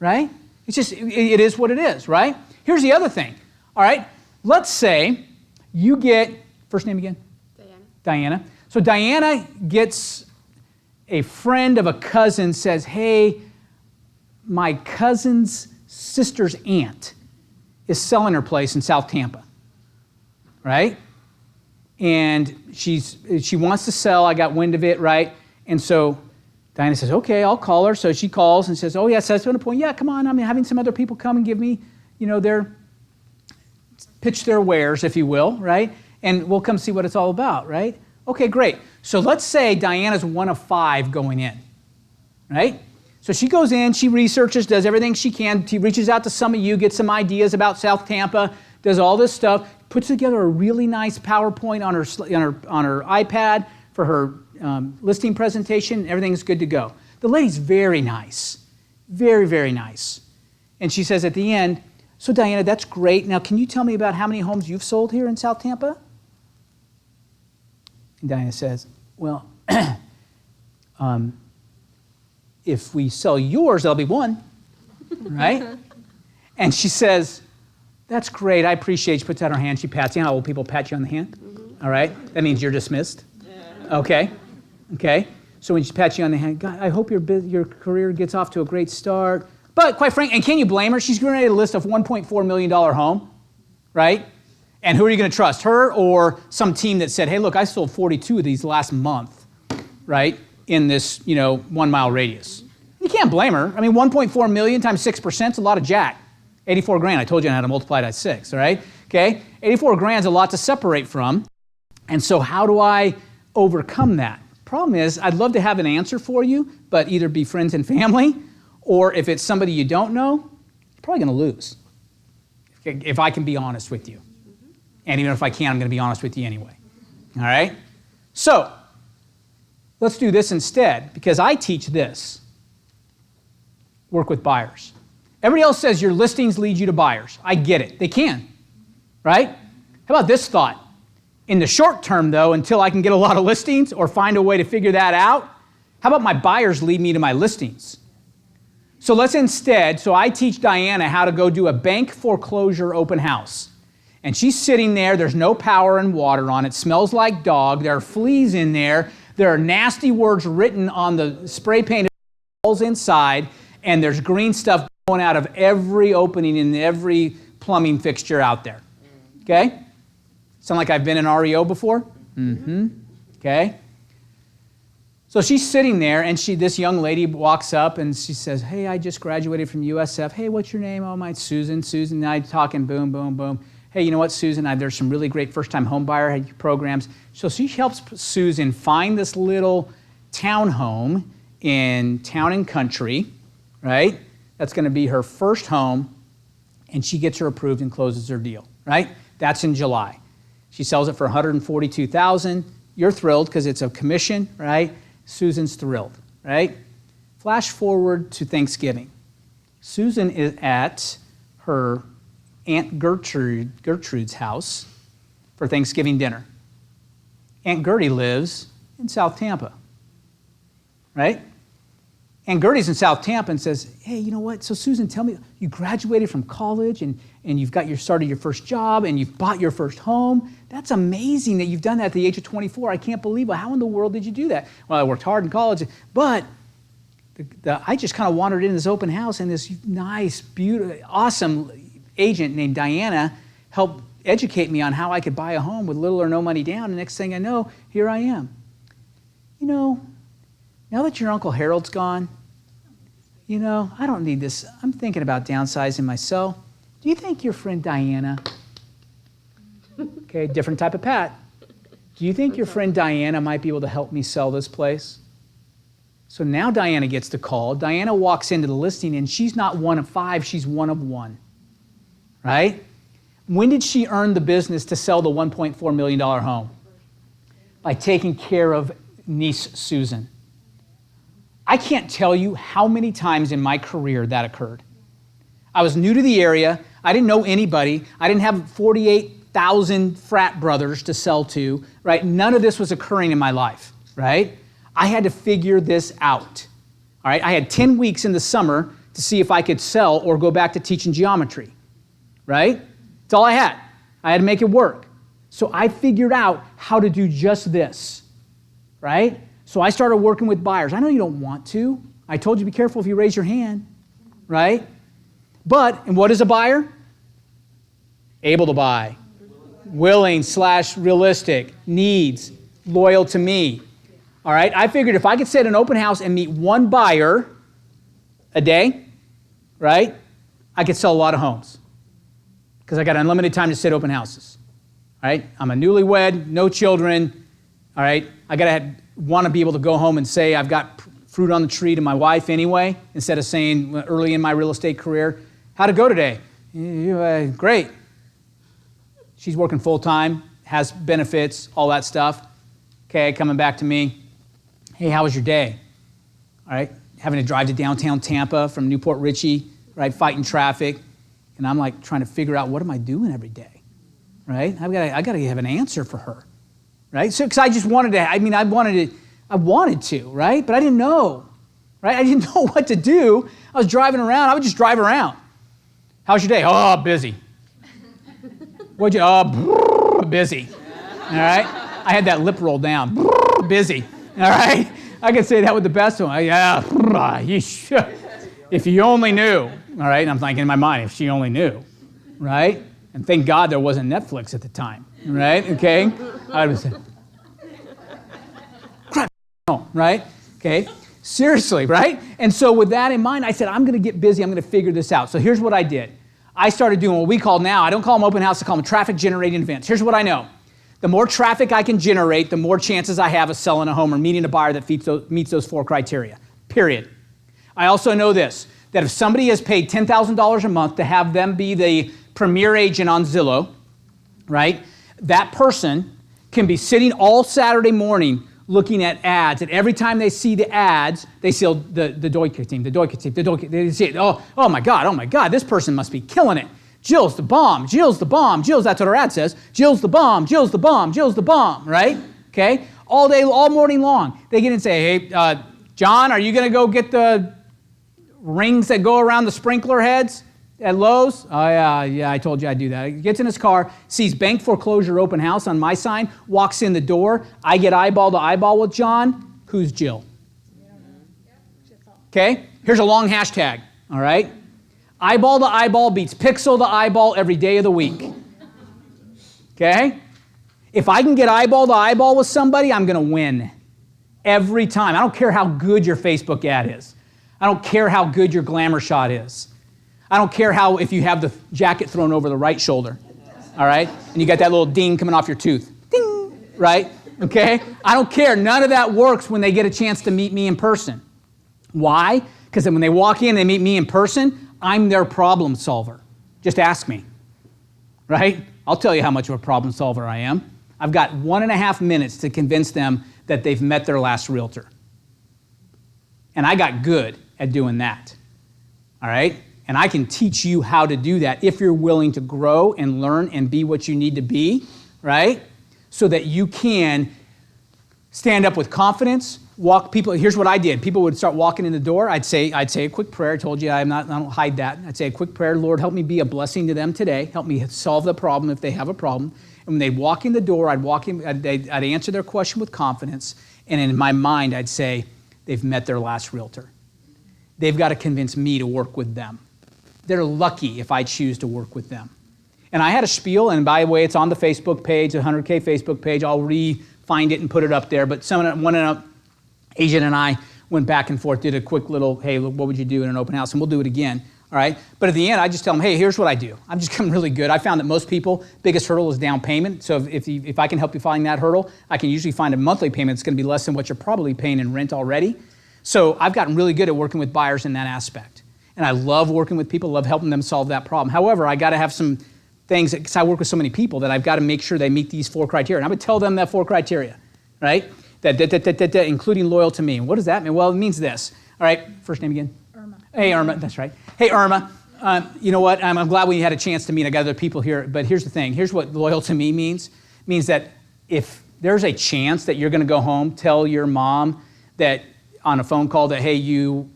Right? It's just, it is what it is, right? Here's the other thing. All right? Let's say you get, first name again? Diana. So Diana gets a friend of a cousin says, hey, my cousin's sister's aunt is selling her place in South Tampa, right? And she wants to sell. I got wind of it, right? And so Diana says, okay, I'll call her. So she calls and says, oh, yes, that's on a point. Yeah, come on. I'm having some other people come and give me, pitch their wares, if you will, right? And we'll come see what it's all about, right? Okay, great. So let's say Diana's one of 5 going in, right? So she goes in, she researches, does everything she can. She reaches out to some of you, gets some ideas about South Tampa, does all this stuff, puts together a really nice PowerPoint on her iPad for her listing presentation. Everything's good to go. The lady's very nice, very, very nice. And she says at the end, so Diana, that's great. Now, can you tell me about how many homes you've sold here in South Tampa? And Diana says, well, if we sell yours, there'll be 1, right? And she says, that's great. I appreciate it. She puts out her hand. She pats you. How old people pat you on the hand? Mm-hmm. All right? That means you're dismissed. Okay. So when she pats you on the hand, God, I hope your career gets off to a great start. But quite frankly, and can you blame her? She's created a list of $1.4 million home, right? And who are you going to trust, her or some team that said, hey, look, I sold 42 of these last month, right, in this 1 mile radius? You can't blame her. I mean, 1.4 million times 6% is a lot of jack. 84 grand. I told you I had to multiply it by 6, all right? Okay? 84 grand is a lot to separate from. And so how do I overcome that? Problem is, I'd love to have an answer for you, but either be friends and family, or if it's somebody you don't know, you're probably going to lose, if I can be honest with you. And even if I can't, I'm going to be honest with you anyway. All right? So, let's do this instead, because I teach this. Work with buyers. Everybody else says your listings lead you to buyers. I get it. They can, right? How about this thought? In the short term, though, until I can get a lot of listings or find a way to figure that out, how about my buyers lead me to my listings? So let's instead, I teach Diana how to go do a bank foreclosure open house. And she's sitting there, there's no power and water on it, smells like dog, there are fleas in there, there are nasty words written on the spray painted walls inside, and there's green stuff going out of every opening in every plumbing fixture out there. Okay? Sound like I've been in REO before? Mm-hmm. Okay? So she's sitting there, and this young lady walks up, and she says, hey, I just graduated from USF. Hey, what's your name? Oh, mine's Susan. Susan and I talking, boom, boom, boom. Hey, you know what, Susan? There's some really great first-time home buyer programs. So she helps Susan find this little townhome in Town and Country, right? That's going to be her first home, and she gets her approved and closes her deal, right? That's in July. She sells it for $142,000. You're thrilled because it's a commission, right? Susan's thrilled, right? Flash forward to Thanksgiving. Susan is at her Aunt Gertrude's house for Thanksgiving dinner. Aunt Gertie lives in South Tampa, right? Aunt Gertie's in South Tampa and says, hey, you know what? So Susan, tell me, you graduated from college and you've started your first job and you've bought your first home. That's amazing that you've done that at the age of 24. I can't believe it. How in the world did you do that? Well, I worked hard in college, but I just kind of wandered in this open house and this nice, beautiful, awesome agent named Diana helped educate me on how I could buy a home with little or no money down. And next thing I know, here I am. You know, now that your Uncle Harold's gone, I don't need this. I'm thinking about downsizing myself. Do you think your friend Diana, okay, different type of Pat, do you think your friend Diana might be able to help me sell this place? So now Diana gets the call. Diana walks into the listing, and she's not one of 5, she's one of 1, right? When did she earn the business to sell the $1.4 million home? By taking care of niece Susan. I can't tell you how many times in my career that occurred. I was new to the area. I didn't know anybody. I didn't have 48,000 frat brothers to sell to, right? None of this was occurring in my life, right? I had to figure this out, all right? I had 10 weeks in the summer to see if I could sell or go back to teaching geometry, right? That's all I had. I had to make it work. So I figured out how to do just this, right? So I started working with buyers. I know you don't want to. I told you be careful if you raise your hand, right? And what is a buyer? Able to buy. Willing/realistic. Needs. Loyal to me. All right? I figured if I could sit in an open house and meet one buyer a day, right, I could sell a lot of homes because I got unlimited time to sit open houses. All right? I'm a newlywed, no children. All right? I got to want to be able to go home and say I've got fruit on the tree to my wife anyway, instead of saying early in my real estate career, how'd it go today? Great. She's working full-time, has benefits, all that stuff. Okay, coming back to me. Hey, how was your day? All right, having to drive to downtown Tampa from Newport Richey, right, fighting traffic. And I'm like trying to figure out what am I doing every day, right? I got to have an answer for her, right? So, because I just wanted to, I wanted to, right? But I didn't know, right? I didn't know what to do. I was driving around. I would just drive around. How's your day? Oh, busy. What'd you, busy. All right? I had that lip roll down. Busy. All right? I could say that with the best one. Yeah, if you only knew. All right? And I'm thinking in my mind, if she only knew. Right? And thank God there wasn't Netflix at the time. Right? Okay? I was crap, right? Okay? Seriously, right? And so with that in mind, I said, I'm going to get busy. I'm going to figure this out. So here's what I did. I started doing what we call now, I don't call them open house, I call them traffic generating events. Here's what I know. The more traffic I can generate, the more chances I have of selling a home or meeting a buyer that meets those 4 criteria, period. I also know this, that if somebody has paid $10,000 a month to have them be the premier agent on Zillow, right, that person can be sitting all Saturday morning looking at ads, and every time they see the ads, they see the Deutsche team, they see it, oh my God, this person must be killing it. Jill's the bomb, Jill's, that's what our ad says. Jill's the bomb, right? Okay? All day, all morning long. They get in and say, hey, John, are you going to go get the rings that go around the sprinkler heads at Lowe's? Oh, yeah, I told you I'd do that. He gets in his car, sees bank foreclosure open house on my sign, walks in the door. I get eyeball to eyeball with John. Who's Jill? Okay? Here's a long hashtag, all right? Eyeball to eyeball beats pixel to eyeball every day of the week. Okay? If I can get eyeball to eyeball with somebody, I'm going to win. Every time. I don't care how good your Facebook ad is. I don't care how good your glamour shot is. I don't care how if you have the jacket thrown over the right shoulder, all right? And you got that little ding coming off your tooth. Ding, right? Okay? I don't care. None of that works when they get a chance to meet me in person. Why? Because when they walk in and they meet me in person, I'm their problem solver. Just ask me, right? I'll tell you how much of a problem solver I am. I've got 1.5 minutes to convince them that they've met their last realtor. And I got good at doing that, all right? And I can teach you how to do that if you're willing to grow and learn and be what you need to be, right? So that you can stand up with confidence, walk people. Here's what I did. People would start walking in the door. I'd say a quick prayer. I told you I don't hide that. I'd say a quick prayer. Lord, help me be a blessing to them today. Help me solve the problem if they have a problem. And when they'd walk in the door, I'd answer their question with confidence. And in my mind, I'd say, they've met their last realtor. They've got to convince me to work with them. They're lucky if I choose to work with them. And I had a spiel, and by the way, it's on the Facebook page, the 100K Facebook page. I'll find it and put it up there. But one agent and I went back and forth, did a quick little, hey, look, what would you do in an open house? And we'll do it again, all right? But at the end, I just tell them, hey, here's what I do. I'm just becoming really good. I found that most people, biggest hurdle is down payment. So if I can help you find that hurdle, I can usually find a monthly payment that's going to be less than what you're probably paying in rent already. So I've gotten really good at working with buyers in that aspect. And I love working with people, love helping them solve that problem. However, I got to have some things, because I work with so many people, that I've got to make sure they meet these 4 criteria. And I would tell them that 4 criteria, right? That including loyal to me. What does that mean? Well, it means this. All right, first name again? Irma. Hey, Irma, that's right. Hey, Irma, you know what? I'm glad we had a chance to meet. I got other people here, but here's the thing. Here's what loyal to me means. It means that if there's a chance that you're going to go home, tell your mom that on a phone call that, hey, you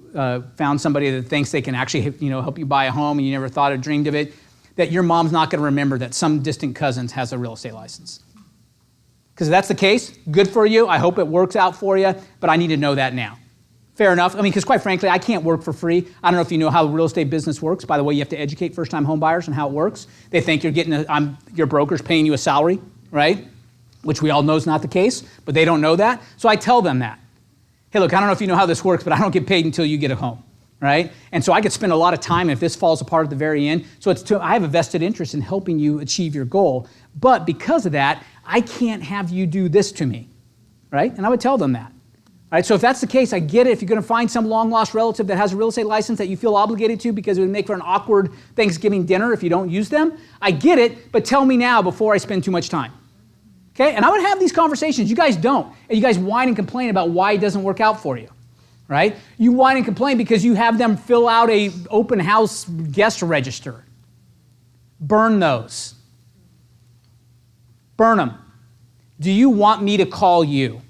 found somebody that thinks they can actually, help you buy a home and you never thought or dreamed of it, that your mom's not going to remember that some distant cousin has a real estate license. Because if that's the case, good for you. I hope it works out for you, but I need to know that now. Fair enough. I mean, because quite frankly, I can't work for free. I don't know if you know how the real estate business works. By the way, you have to educate first-time home buyers on how it works. They think you're getting your broker's paying you a salary, right? Which we all know is not the case, but they don't know that. So I tell them that. Hey, look, I don't know if you know how this works, but I don't get paid until you get a home, right? And so I could spend a lot of time if this falls apart at the very end. So I have a vested interest in helping you achieve your goal. But because of that, I can't have you do this to me, right? And I would tell them that. All right, so if that's the case, I get it. If you're going to find some long-lost relative that has a real estate license that you feel obligated to because it would make for an awkward Thanksgiving dinner if you don't use them, I get it, but tell me now before I spend too much time. Okay, and I would have these conversations. You guys don't. And you guys whine and complain about why it doesn't work out for you, right? You whine and complain because you have them fill out a open house guest register. Burn those. Burn them. Do you want me to call you?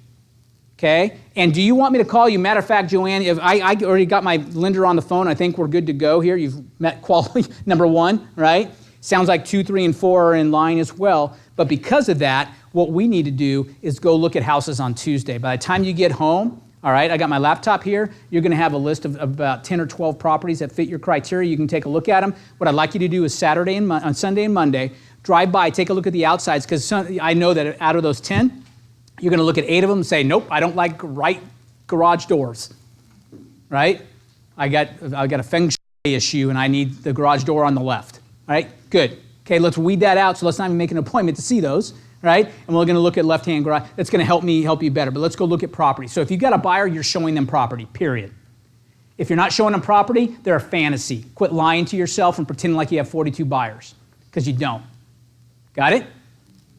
Okay, and do you want me to call you? Matter of fact, Joanne, if I already got my lender on the phone. I think we're good to go here. You've met quality number 1, right? Sounds like 2, 3, and 4 are in line as well. But because of that, what we need to do is go look at houses on Tuesday. By the time you get home, all right, I got my laptop here. You're going to have a list of about 10 or 12 properties that fit your criteria. You can take a look at them. What I'd like you to do is on Sunday and Monday, drive by, take a look at the outsides, because I know that out of those 10, you're going to look at 8 of them and say, nope, I don't like right garage doors, right? I got a feng shui issue and I need the garage door on the left, right? Good. Okay, let's weed that out, so let's not even make an appointment to see those, right? And we're going to look at left-hand garage. That's going to help you better, but let's go look at property. So if you've got a buyer, you're showing them property, period. If you're not showing them property, they're a fantasy. Quit lying to yourself and pretending like you have 42 buyers, because you don't. Got it?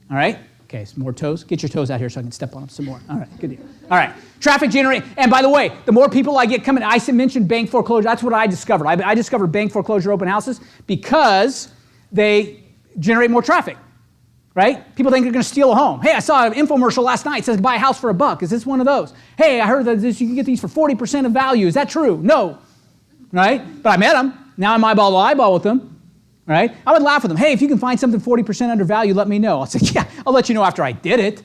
All right? Okay, some more toes. Get your toes out here so I can step on them some more. All right, good deal. All right, traffic generate. And by the way, the more people I get coming, I mentioned bank foreclosure. That's what I discovered. I discovered bank foreclosure open houses because they generate more traffic, right? People think they're going to steal a home. Hey, I saw an infomercial last night. It says buy a house for $1. Is this one of those? Hey, I heard that you can get these for 40% of value. Is that true? No, right? But I met them. Now I'm eyeball to eyeball with them. Right? I would laugh with them. Hey, if you can find something 40% undervalued, let me know. I'll say, yeah, I'll let you know after I did it.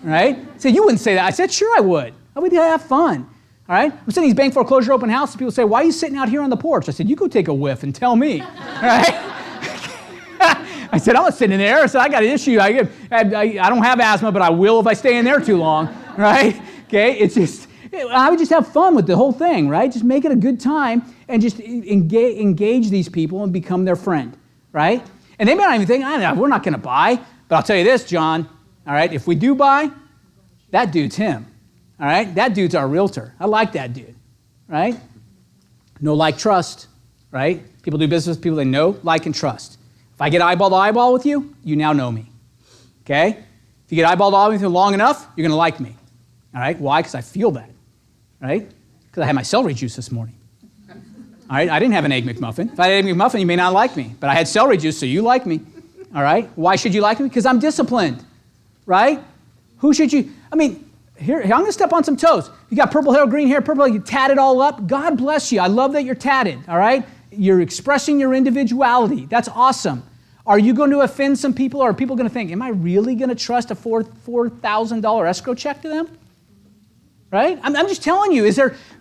Right? Say, you wouldn't say that. I said, sure I would. I would have fun. All right? I'm sitting in these bank foreclosure open houses. People say, why are you sitting out here on the porch? I said, you go take a whiff and tell me. Right? I said, I'm not sitting in there. I said, I got an issue. I don't have asthma, but I will if I stay in there too long. Right? Okay? It's just, I would just have fun with the whole thing, right? Just make it a good time and just engage these people and become their friend, right? And they may not even think, we're not going to buy. But I'll tell you this, John, all right? If we do buy, that dude's him, all right? That dude's our realtor. I like that dude, right? Know, like, trust, right? People do business with people they know, like, and trust. If I get eyeball to eyeball with you, you now know me, okay? If you get eyeball to eyeball with me long enough, you're going to like me, all right? Why? Because I feel that. Right? Because I had my celery juice this morning. All right? I didn't have an Egg McMuffin. If I had an Egg McMuffin, you may not like me. But I had celery juice, so you like me. All right? Why should you like me? Because I'm disciplined. Right? Who should you? I mean, here I'm going to step on some toes. You got purple hair, green hair, purple hair, you tatted all up. God bless you. I love that you're tatted. All right? You're expressing your individuality. That's awesome. Are you going to offend some people, or are people going to think, am I really going to trust a $4,000 escrow check to them? Right? I'm just telling you,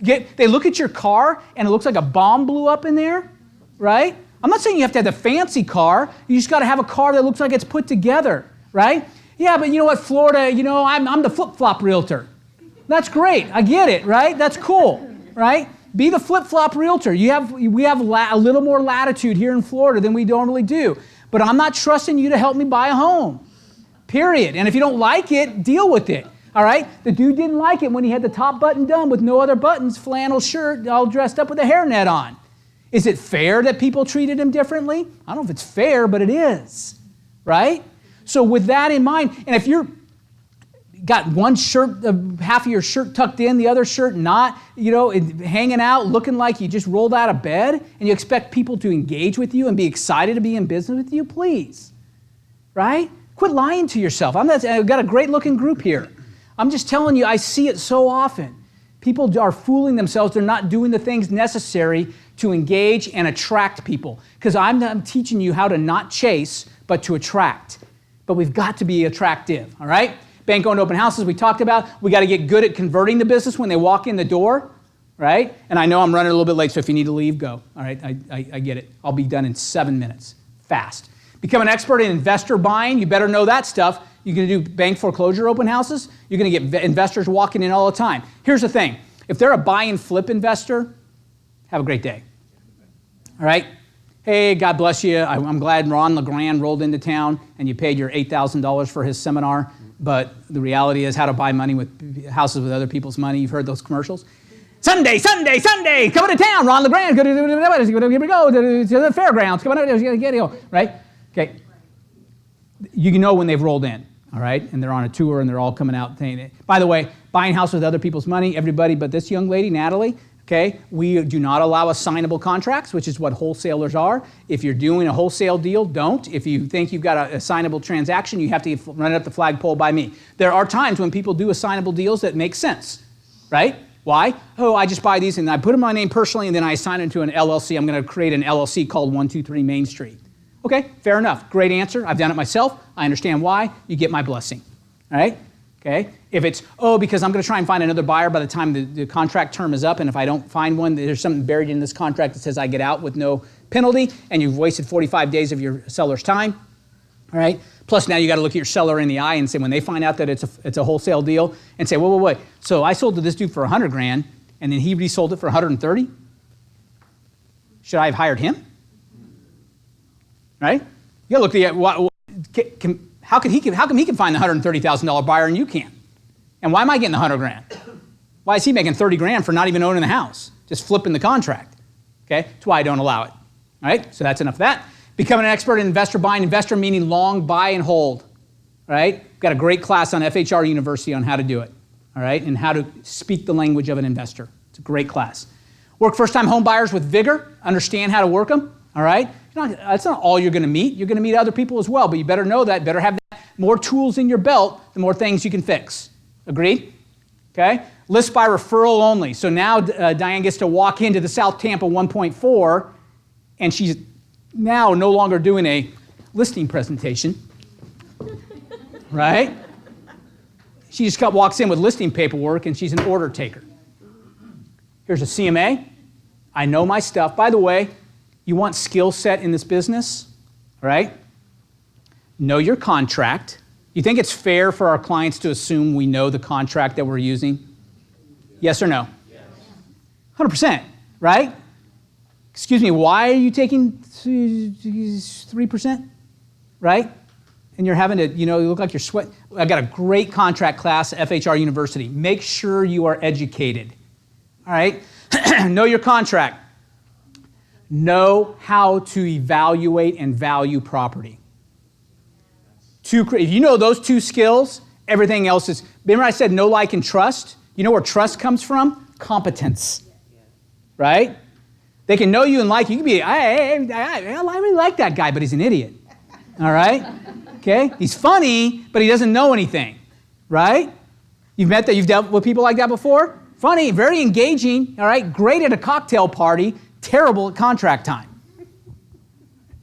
they look at your car and it looks like a bomb blew up in there, right? I'm not saying you have to have the fancy car. You just got to have a car that looks like it's put together, right? Yeah, but you know what, Florida, I'm the flip-flop realtor. That's great. I get it, right? That's cool, right? Be the flip-flop realtor. We have a little more latitude here in Florida than we normally do. But I'm not trusting you to help me buy a home, period. And if you don't like it, deal with it, all right? The dude didn't like it when he had the top button done with no other buttons, flannel shirt, all dressed up with a hairnet on. Is it fair that people treated him differently? I don't know if it's fair, but it is, right? So with that in mind, and if you're got one shirt, half of your shirt tucked in, the other shirt not, hanging out, looking like you just rolled out of bed, and you expect people to engage with you and be excited to be in business with you, please, right? Quit lying to yourself. I've got a great looking group here. I'm just telling you, I see it so often. People are fooling themselves. They're not doing the things necessary to engage and attract people. Because I'm teaching you how to not chase, but to attract. But we've got to be attractive, all right? Bank-owned open houses we talked about. We got to get good at converting the business when they walk in the door, right? And I know I'm running a little bit late, so if you need to leave, go. All right, I get it. I'll be done in 7 minutes, fast. Become an expert in investor buying. You better know that stuff. You're going to do bank foreclosure open houses. You're going to get investors walking in all the time. Here's the thing. If they're a buy and flip investor, have a great day. All right? Hey, God bless you. I'm glad Ron LeGrand rolled into town and you paid your $8,000 for his seminar. But the reality is how to buy money with houses with other people's money. You've heard those commercials. Sunday, coming to town. Ron LeGrand, here we go to the fairgrounds. Come on, right? Okay. You know when they've rolled in, all right? And they're on a tour and they're all coming out. By the way, buying houses with other people's money, everybody but this young lady, Natalie, okay? We do not allow assignable contracts, which is what wholesalers are. If you're doing a wholesale deal, don't. If you think you've got an assignable transaction, you have to run it up the flagpole by me. There are times when people do assignable deals that make sense, right? Why? Oh, I just buy these and I put in my name personally and then I assign it to an LLC. I'm going to create an LLC called 123 Main Street. Okay, fair enough. Great answer. I've done it myself. I understand why. You get my blessing, all right? Okay. If it's, because I'm going to try and find another buyer by the time the contract term is up, and if I don't find one, there's something buried in this contract that says I get out with no penalty, and you've wasted 45 days of your seller's time, all right? Plus now you got to look at your seller in the eye and say, when they find out that it's a wholesale deal, and say, wait. So I sold to this dude for $100,000, and then he resold it for 130. Should I have hired him? Right? You got to look at how come he can find the $130,000 buyer and you can't? And why am I getting the $100,000? Why is he making $30,000 for not even owning the house? Just flipping the contract. Okay? That's why I don't allow it. All right? So that's enough of that. Becoming an expert in investor buying, investor meaning long buy and hold. All right? Got a great class on FHR University on how to do it. All right? And how to speak the language of an investor. It's a great class. Work first-time home buyers with vigor. Understand how to work them. All right? That's not all you're going to meet. You're going to meet other people as well, but you better know that, better have that. More tools in your belt, the more things you can fix. Agreed? Okay? List by referral only. So now Diane gets to walk into the South Tampa 1.4, and she's now no longer doing a listing presentation, right? She just walks in with listing paperwork, and she's an order taker. Here's a CMA. I know my stuff. By the way, you want skill set in this business, right? Know your contract. You think it's fair for our clients to assume we know the contract that we're using? Yes or no? Yes. 100%, right? Excuse me, why are you taking 3%, right? And you're having to, you look like you're sweating. I got a great contract class at FHR University. Make sure you are educated, all right? Know your contract. Know how to evaluate and value property. If you know those two skills, everything else is, remember I said know, like, and trust? You know where trust comes from? Competence, right? They can know you and like you. You can be, I really like that guy, but he's an idiot, all right? Okay? He's funny, but he doesn't know anything, right? You've dealt with people like that before? Funny, very engaging, all right? Great at a cocktail party, terrible at contract time,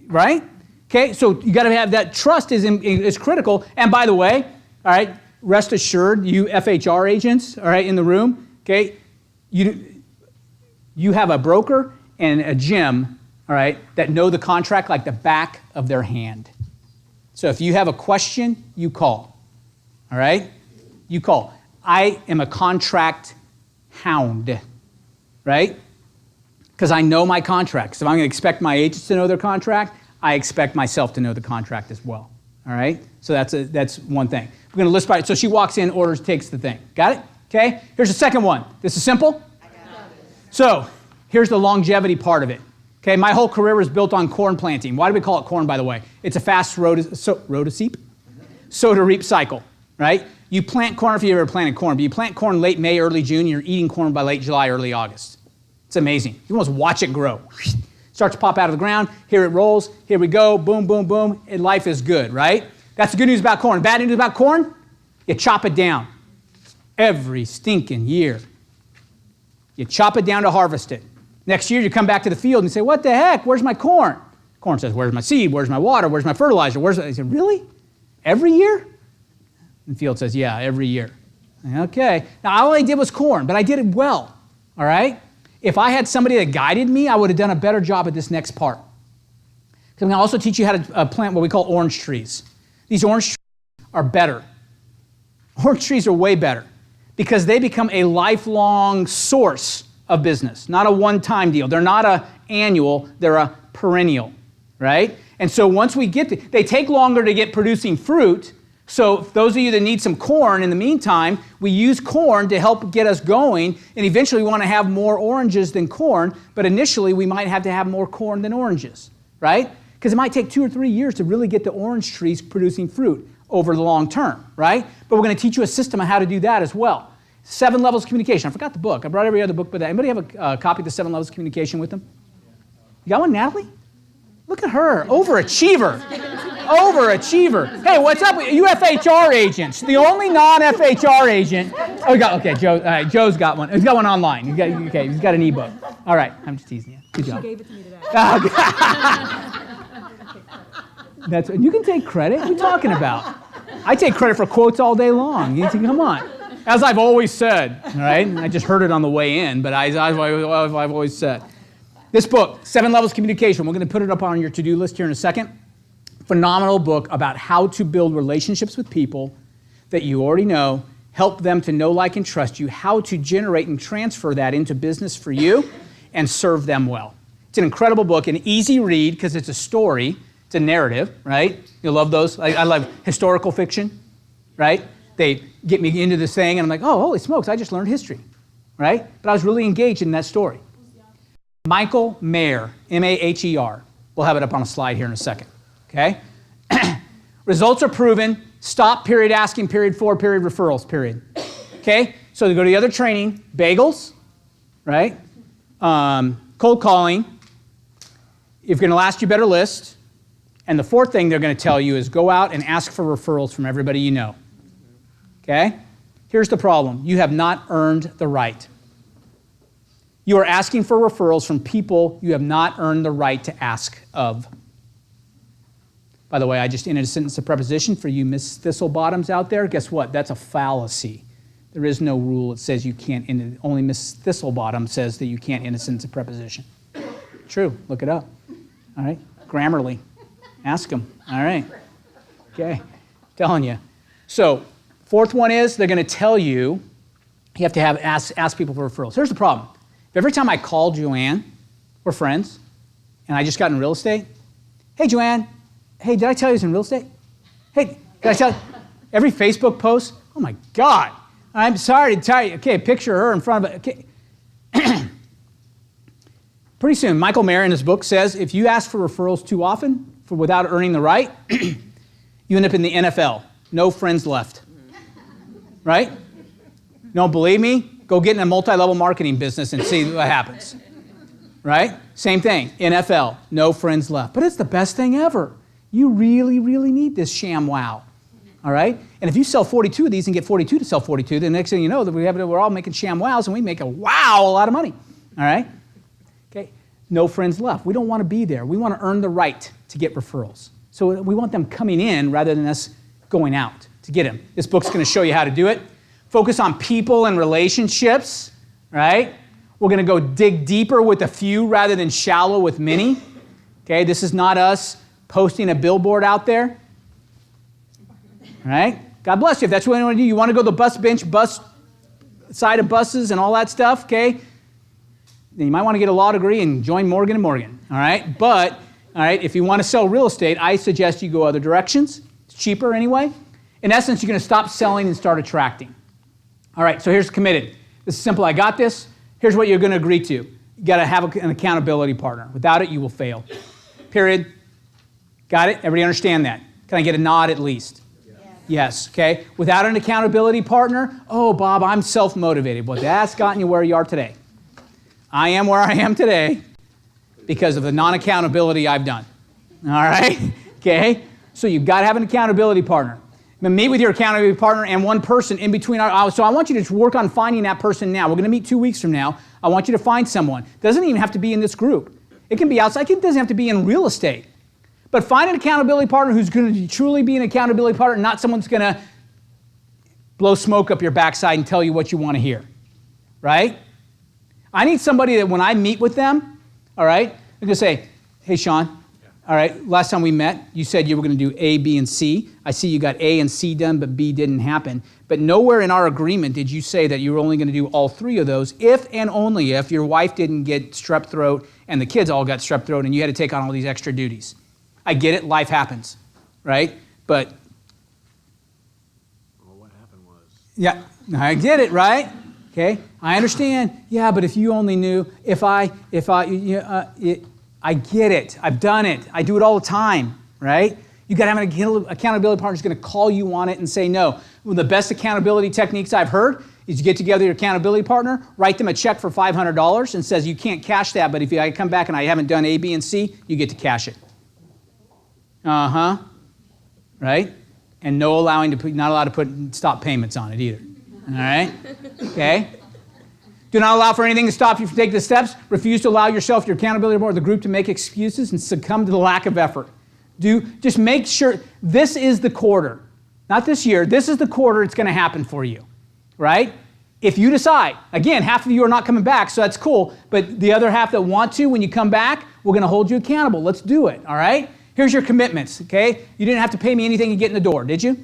right? Okay, so you got to have that trust is critical. And by the way, all right, rest assured, you FHR agents, all right, in the room, okay, you have a broker and a gym, all right, that know the contract like the back of their hand. So if you have a question, you call, all right? You call. I am a contract hound, right? Because I know my contracts. If I'm going to expect my agents to know their contract, I expect myself to know the contract as well. All right? So that's one thing. We're going to list by, so she walks in, orders, takes the thing. Got it? Okay? Here's the second one. This is simple. So here's the longevity part of it. Okay, my whole career was built on corn planting. Why do we call it corn, by the way? It's a fast sow to reap cycle, right? You plant corn, if you ever planted corn, but you plant corn late May, early June, you're eating corn by late July, early August. It's amazing. You almost watch it grow. Starts to pop out of the ground, here it rolls, here we go, boom, boom, boom, and life is good, right? That's the good news about corn. Bad news about corn, you chop it down every stinking year. You chop it down to harvest it. Next year, you come back to the field and say, what the heck, where's my corn? Corn says, where's my seed, where's my water, where's my fertilizer, I said, really? Every year? And the field says, yeah, every year. Okay. Now, all I did was corn, but I did it well, all right? If I had somebody that guided me, I would have done a better job at this next part. Because I'm going to also teach you how to plant what we call orange trees. These orange trees are better. Orange trees are way better because they become a lifelong source of business, not a one-time deal. They're not an annual, they're a perennial, right? And so once we get they take longer to get producing fruit. So those of you that need some corn, in the meantime, we use corn to help get us going, and eventually we want to have more oranges than corn, but initially we might have to have more corn than oranges, right? Because it might take 2 or 3 years to really get the orange trees producing fruit over the long term, right? But we're going to teach you a system on how to do that as well. 7 levels of communication. I forgot the book. I brought every other book, but anybody have a copy of the 7 levels of communication with them? You got one, Natalie? Look at her, overachiever. Overachiever. Hey, what's up with you FHR agents? The only non-FHR agent. Oh, we got, okay, Joe. All right, Joe's got one. He's got one online. He's got an ebook. All right, I'm just teasing you. Good job. She gave it to me today. You can take credit. What are you talking about? I take credit for quotes all day long. Come on. As I've always said, all right? I just heard it on the way in, but I've always said. This book, 7 Levels of Communication, we're going to put it up on your to-do list here in a second. Phenomenal book about how to build relationships with people that you already know, help them to know, like, and trust you, how to generate and transfer that into business for you and serve them well. It's an incredible book, an easy read because it's a story, it's a narrative, right? You love those. I love historical fiction, right? They get me into this thing and I'm like, oh, holy smokes, I just learned history, right? But I was really engaged in that story. Michael Maher, M-A-H-E-R. We'll have it up on a slide here in a second, okay? Results are proven. Stop, period, asking, period, for, period, referrals, period. Okay? So to go to the other training, bagels, right? Cold calling. If you're going to last, you better list. And the 4th thing they're going to tell you is go out and ask for referrals from everybody you know. Okay? Here's the problem. You have not earned the right. You are asking for referrals from people you have not earned the right to ask of. By the way, I just ended a sentence of preposition for you Miss Thistlebottoms out there. Guess what? That's a fallacy. There is no rule that says you can't end it. Only Miss Thistlebottom says that you can't end a sentence of preposition. True. Look it up. All right? Grammarly. Ask them. All right. Okay. Telling you. So, 4th one is they're going to tell you have to ask people for referrals. Here's the problem. Every time I call Joanne, we're friends, and I just got in real estate. Hey, Joanne. Hey, did I tell you I was in real estate? Hey, did I tell you? Every Facebook post, oh my God. I'm sorry to tell you. Okay, picture her in front of it. Okay. Pretty soon, Michael Maher in his book says, if you ask for referrals too often without earning the right, you end up in the NFL. No friends left. Right? Don't believe me? Go get in a multi-level marketing business and see what happens. Right? Same thing. NFL. No friends left. But it's the best thing ever. You really, really need this sham wow. All right? And if you sell 42 of these and get 42 to sell 42, the next thing you know, we're all making sham wows and we make a lot of money. All right? Okay? No friends left. We don't want to be there. We want to earn the right to get referrals. So we want them coming in rather than us going out to get them. This book's going to show you how to do it. Focus on people and relationships, right? We're going to go dig deeper with a few rather than shallow with many. Okay? This is not us posting a billboard out there. All right? God bless you. If that's what you want to do, you want to go to the bus bench, bus side of buses and all that stuff, okay, then you might want to get a law degree and join Morgan & Morgan, all right? But, all right, if you want to sell real estate, I suggest you go other directions. It's cheaper anyway. In essence, you're going to stop selling and start attracting. All right, so here's committed. This is simple. I got this. Here's what you're going to agree to. You got to have an accountability partner. Without it, you will fail. Period. Got it? Everybody understand that? Can I get a nod at least? Yes, okay. Without an accountability partner, oh, Bob, I'm self-motivated. Well, that's gotten you where you are today. I am where I am today because of the non-accountability I've done. All right? Okay? So you've got to have an accountability partner. Meet with your accountability partner and one person in between. So I want you to work on finding that person now. We're going to meet 2 weeks from now. I want you to find someone. It doesn't even have to be in this group. It can be outside. It doesn't have to be in real estate. But find an accountability partner who's going to truly be an accountability partner, not someone who's going to blow smoke up your backside and tell you what you want to hear. Right? I need somebody that when I meet with them, all right, I'm going to say, hey, Sean, all right, last time we met, you said you were going to do A, B, and C. I see you got A and C done, but B didn't happen. But nowhere in our agreement did you say that you were only going to do all three of those if and only if your wife didn't get strep throat and the kids all got strep throat and you had to take on all these extra duties. I get it, life happens, right? But, Well, what happened was... yeah, I get it, right? Okay, I understand. Yeah, but if you only knew, I get it. I've done it. I do it all the time, right? You got to have an accountability partner who's going to call you on it and say no. One of the best accountability techniques I've heard is you get together your accountability partner, write them a check for $500 and says you can't cash that, but if I come back and I haven't done A, B, and C, you get to cash it. Uh-huh. Right? And not allowed to put stop payments on it either. All right? Okay? Do not allow for anything to stop you from taking the steps. Refuse to allow yourself, your accountability board, the group to make excuses and succumb to the lack of effort. Just make sure this is the quarter. Not this year. This is the quarter it's going to happen for you. Right? If you decide, again, half of you are not coming back, so that's cool, but the other half that want to, when you come back, we're going to hold you accountable. Let's do it. All right? Here's your commitments, okay? You didn't have to pay me anything to get in the door, did you? All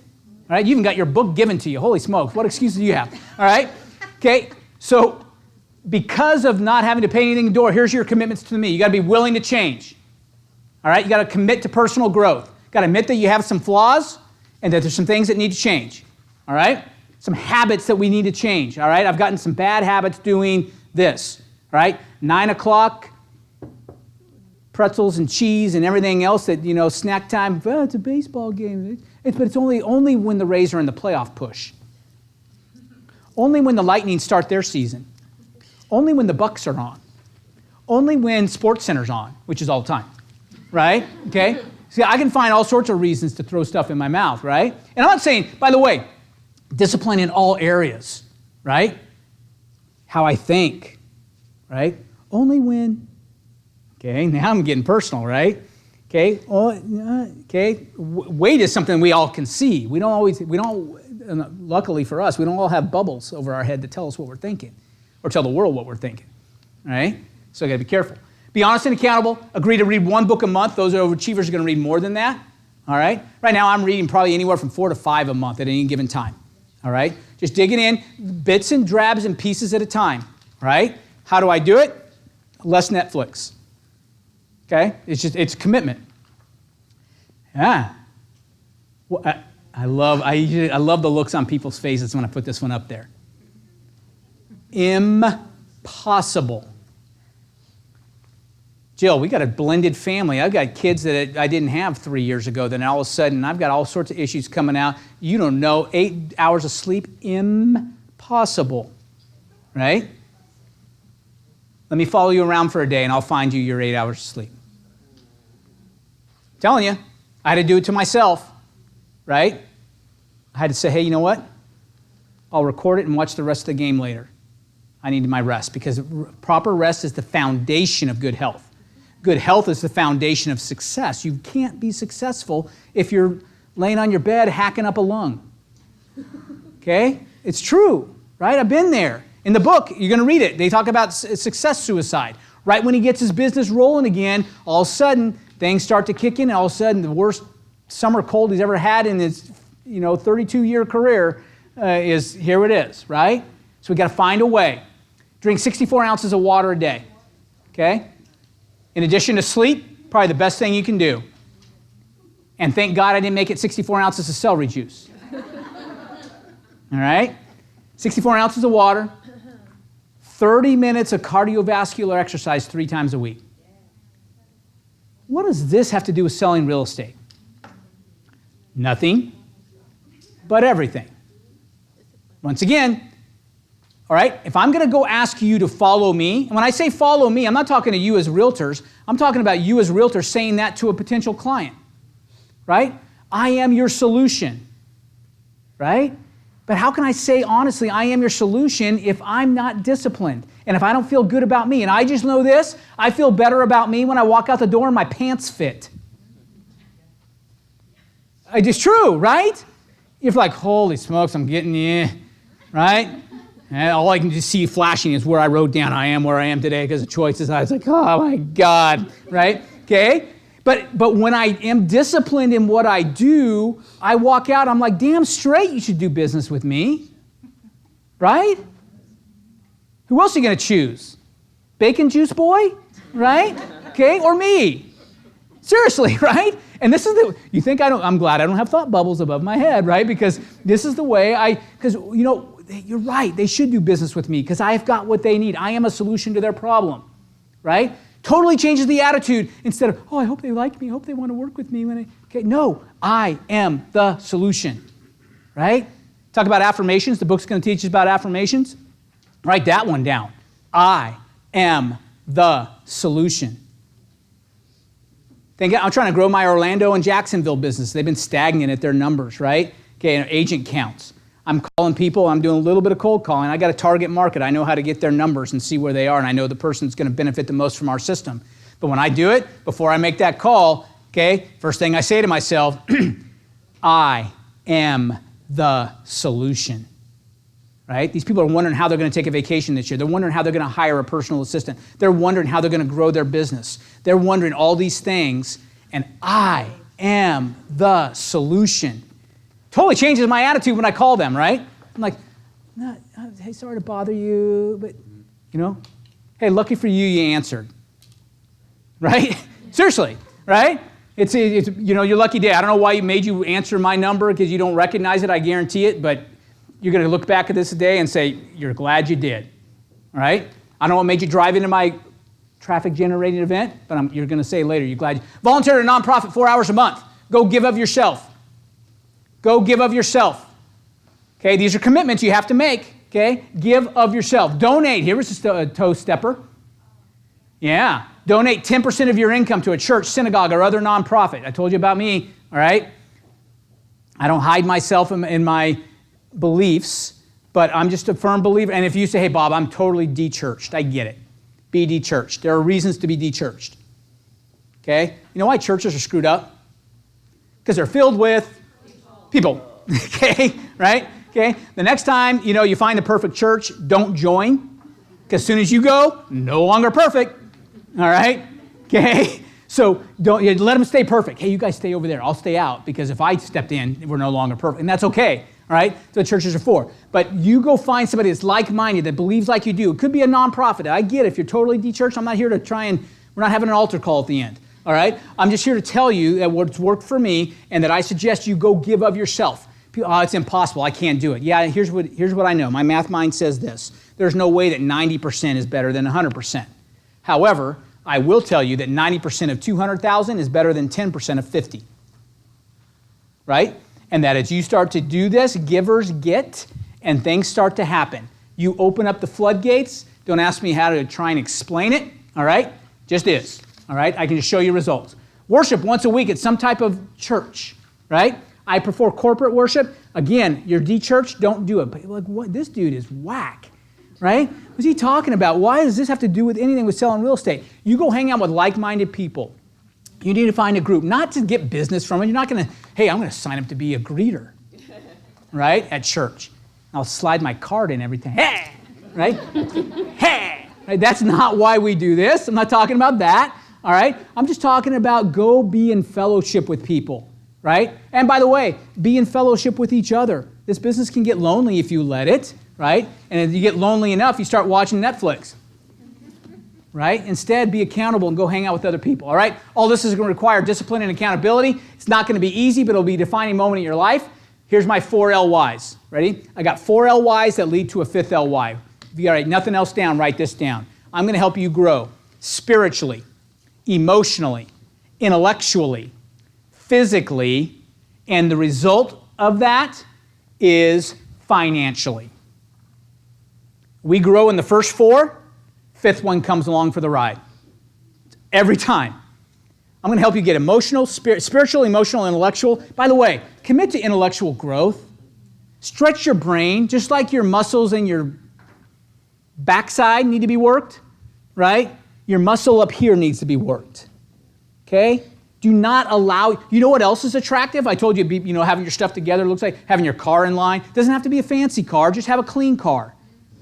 right? You even got your book given to you. Holy smokes, what excuses do you have? All right? Okay, so because of not having to pay anything in the door, here's your commitments to me. You got to be willing to change. All right? You got to commit to personal growth. You got to admit that you have some flaws and that there's some things that need to change. All right? Some habits that we need to change. All right? I've gotten some bad habits doing this. All right? 9 o'clock, pretzels and cheese and everything else that, snack time, oh, it's a baseball game. But it's only when the Rays are in the playoff push. Only when the Lightning start their season. Only when the Bucks are on. Only when SportsCenter's on, which is all the time. Right? Okay? See, I can find all sorts of reasons to throw stuff in my mouth, right? And I'm not saying, by the way, discipline in all areas, right? How I think, right? Only when... Okay, now I'm getting personal, right? Okay, weight is something we all can see. Luckily for us, we don't all have bubbles over our head that tell us what we're thinking or tell the world what we're thinking, all right? So I gotta be careful. Be honest and accountable. Agree to read 1 book a month. Those overachievers are gonna read more than that, all right? Right now I'm reading probably anywhere from 4 to 5 a month at any given time, all right? Just digging in, bits and drabs and pieces at a time, all right? How do I do it? Less Netflix. Okay? It's commitment. Yeah. Well, I love the looks on people's faces when I put this one up there. Impossible. Jill, we got a blended family. I've got kids that I didn't have 3 years ago. Then all of a sudden, I've got all sorts of issues coming out. You don't know, 8 hours of sleep? Impossible. Right? Let me follow you around for a day and I'll find you your 8 hours of sleep. Telling you, I had to do it to myself, right? I had to say, hey, you know what? I'll record it and watch the rest of the game later. I need my rest because proper rest is the foundation of good health. Good health is the foundation of success. You can't be successful if you're laying on your bed hacking up a lung. Okay? It's true, right? I've been there. In the book, you're going to read it. They talk about success suicide. Right when he gets his business rolling again, all of a sudden, things start to kick in, and all of a sudden, the worst summer cold he's ever had in his 32-year career is here it is, right? So we got to find a way. Drink 64 ounces of water a day, okay? In addition to sleep, probably the best thing you can do. And thank God I didn't make it 64 ounces of celery juice. All right? 64 ounces of water, 30 minutes of cardiovascular exercise 3 times a week. What does this have to do with selling real estate? Nothing, but everything. Once again, all right, if I'm going to go ask you to follow me, and when I say follow me, I'm not talking to you as realtors. I'm talking about you as realtors saying that to a potential client, right? I am your solution, right? But how can I say honestly, I am your solution if I'm not disciplined and if I don't feel good about me? And I just know this, I feel better about me when I walk out the door and my pants fit. It's true, right? You're like, holy smokes, I'm getting you, right? And all I can just see flashing is where I wrote down I am where I am today because of choices. I was like, oh my God, right? Okay? But when I am disciplined in what I do, I walk out, I'm like, damn straight you should do business with me, right? Who else are you going to choose? Bacon juice boy, right? Okay, or me. Seriously, right? And this is you think I'm glad I don't have thought bubbles above my head, right? Because this is the way because, you know, you're right, they should do business with me because I've got what they need. I am a solution to their problem, right? Totally changes the attitude instead of, oh, I hope they like me, I hope they want to work with me. Okay, no, I am the solution, right? Talk about affirmations. The book's going to teach us about affirmations. Write that one down. I am the solution. I'm trying to grow my Orlando and Jacksonville business. They've been stagnant at their numbers, right? Okay, agent counts. I'm calling people. I'm doing a little bit of cold calling. I got a target market. I know how to get their numbers and see where they are, and I know the person's going to benefit the most from our system. But when I do it, before I make that call, okay, first thing I say to myself, I am the solution, right? These people are wondering how they're going to take a vacation this year. They're wondering how they're going to hire a personal assistant. They're wondering how they're going to grow their business. They're wondering all these things, and I am the solution. Totally changes my attitude when I call them, right? I'm like, no, hey, sorry to bother you, but, you know, hey, lucky for you, you answered, right? Seriously, right? It's you know, your lucky day. I don't know why you made you answer my number because you don't recognize it, I guarantee it, but you're going to look back at this today and say, you're glad you did, right? I don't know what made you drive into my traffic-generating event, but you're going to say later, you're glad you volunteer to a nonprofit 4 hours a month. Go give of yourself. Go give of yourself. Okay, these are commitments you have to make. Okay, give of yourself. Donate. Here was a toe stepper. Yeah, donate 10% of your income to a church, synagogue, or other nonprofit. I told you about me, all right? I don't hide myself in my beliefs, but I'm just a firm believer. And if you say, hey, Bob, I'm totally de-churched, I get it. Be de-churched. There are reasons to be de-churched. Okay? You know why churches are screwed up? Because they're filled with people, okay, right? Okay, the next time, you know, you find the perfect church, don't join, because as soon as you go, no longer perfect, all right? Okay, so don't let them stay perfect. Hey, you guys stay over there. I'll stay out, because if I stepped in, we're no longer perfect, and that's okay, all right? That's what churches are for. But you go find somebody that's like-minded, that believes like you do. It could be a nonprofit. I get it. If you're totally de-churched, I'm not here to we're not having an altar call at the end. All right? I'm just here to tell you that what's worked for me and that I suggest you go give of yourself. People, it's impossible. I can't do it. Yeah, here's what I know. My math mind says this. There's no way that 90% is better than 100%. However, I will tell you that 90% of 200,000 is better than 10% of 50. Right? And that as you start to do this, givers get, and things start to happen. You open up the floodgates. Don't ask me how to try and explain it. All right? Just is. All right, I can just show you results. Worship once a week at some type of church, right? I prefer corporate worship. Again, you're de-churched, don't do it. But like, what? This dude is whack, right? What's he talking about? Why does this have to do with anything with selling real estate? You go hang out with like-minded people. You need to find a group, not to get business from it. You're not going to, hey, I'm going to sign up to be a greeter, right, at church. I'll slide my card in every time. Hey, right? Hey, right? That's not why we do this. I'm not talking about that. All right? I'm just talking about go be in fellowship with people, right? And by the way, be in fellowship with each other. This business can get lonely if you let it, right? And if you get lonely enough, you start watching Netflix, right? Instead, be accountable and go hang out with other people, all right? All this is going to require discipline and accountability. It's not going to be easy, but it'll be a defining moment in your life. Here's my 4 LYs. Ready? I got 4 LYs that lead to a 5th LY. If you got to write nothing else down, write this down. I'm going to help you grow spiritually, emotionally, intellectually, physically, and the result of that is financially. We grow in the first 4, 5th one comes along for the ride. Every time. I'm going to help you get emotional, spiritual, emotional, intellectual. By the way, commit to intellectual growth. Stretch your brain, just like your muscles and your backside need to be worked, right? Your muscle up here needs to be worked, okay? Do not allow, you know what else is attractive? I told you, having your stuff together looks like having your car in line. It doesn't have to be a fancy car, just have a clean car,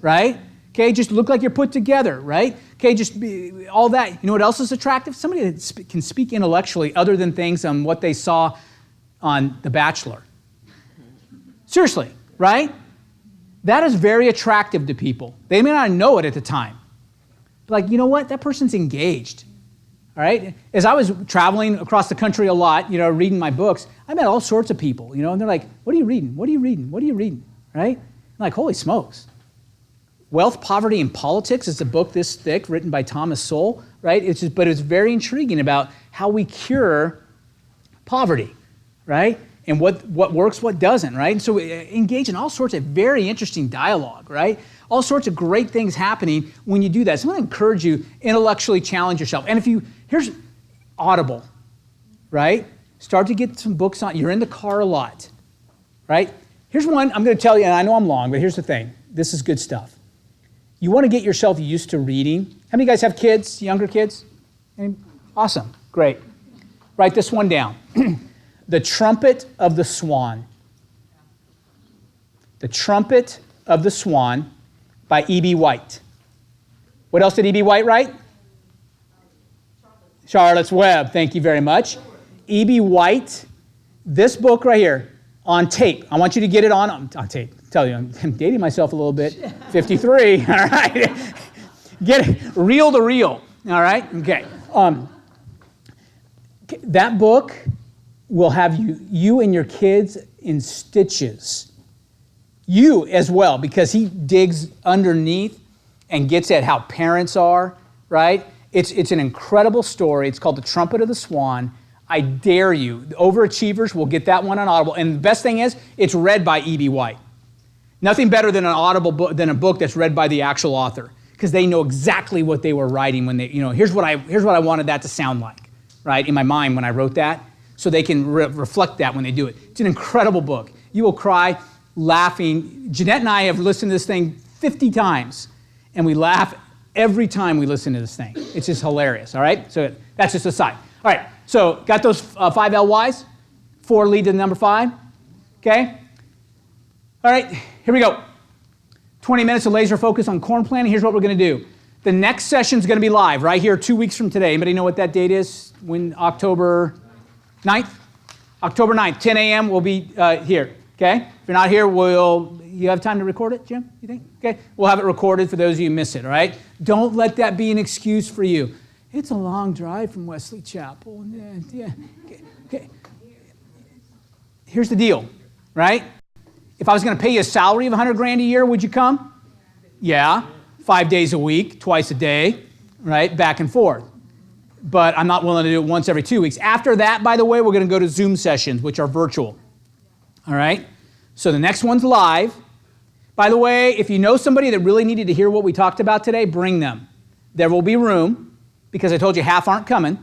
right? Okay, just look like you're put together, right? Okay, just be, all that. You know what else is attractive? Somebody that can speak intellectually other than things on what they saw on The Bachelor. Seriously, right? That is very attractive to people. They may not know it at the time. But like, you know what? That person's engaged. All right? As I was traveling across the country a lot, reading my books, I met all sorts of people, and they're like, what are you reading? What are you reading? What are you reading? Right? I'm like, holy smokes. Wealth, Poverty, and Politics is a book this thick written by Thomas Sowell, right? But it's very intriguing about how we cure poverty, right? And what works, what doesn't, right? And so engage in all sorts of very interesting dialogue, right? All sorts of great things happening when you do that. So I'm going to encourage you, intellectually challenge yourself. And here's Audible, right? Start to get some books on, you're in the car a lot, right? Here's one I'm going to tell you, and I know I'm long, but here's the thing. This is good stuff. You want to get yourself used to reading. How many of you guys have kids, younger kids? Awesome, great. Write this one down. The Trumpet of the Swan. The Trumpet of the Swan by E.B. White. What else did E.B. White write? Charlotte's Web, thank you very much. E.B. White, this book right here, on tape. I want you to get it on tape. Tell you, I'm dating myself a little bit. 53, all right? Get it, reel to reel, all right? Okay. That book will have you and your kids in stitches. You as well, because he digs underneath and gets at how parents are, right? It's an incredible story. It's called The Trumpet of the Swan. I dare you. The overachievers will get that one on Audible. And the best thing is, it's read by E.B. White. Nothing better than an Audible book, than a book that's read by the actual author, because they know exactly what they were writing when they, here's what I wanted that to sound like, right, in my mind when I wrote that, so they can reflect that when they do it. It's an incredible book. You will cry laughing. Jeanette and I have listened to this thing 50 times, and we laugh every time we listen to this thing. It's just hilarious, all right? So that's just a side. All right, so got those 5 LYs? 4 lead to number 5, okay? All right, here we go. 20 minutes of laser focus on corn planting. Here's what we're going to do. The next session is going to be live right here 2 weeks from today. Anybody know what that date is? When October 9th? October 9th, 10 a.m. we'll be here, okay? If you're not here, you have time to record it, Jim, you think? Okay, we'll have it recorded for those of you who miss it, all right? Don't let that be an excuse for you. It's a long drive from Wesley Chapel. Yeah. Okay. Here's the deal, right? If I was going to pay you a salary of $100,000 a year, would you come? Yeah, 5 days a week, twice a day, right? Back and forth. But I'm not willing to do it once every 2 weeks. After that, by the way, we're going to go to Zoom sessions, which are virtual. All right? So the next one's live. By the way, if you know somebody that really needed to hear what we talked about today, bring them. There will be room, because I told you half aren't coming,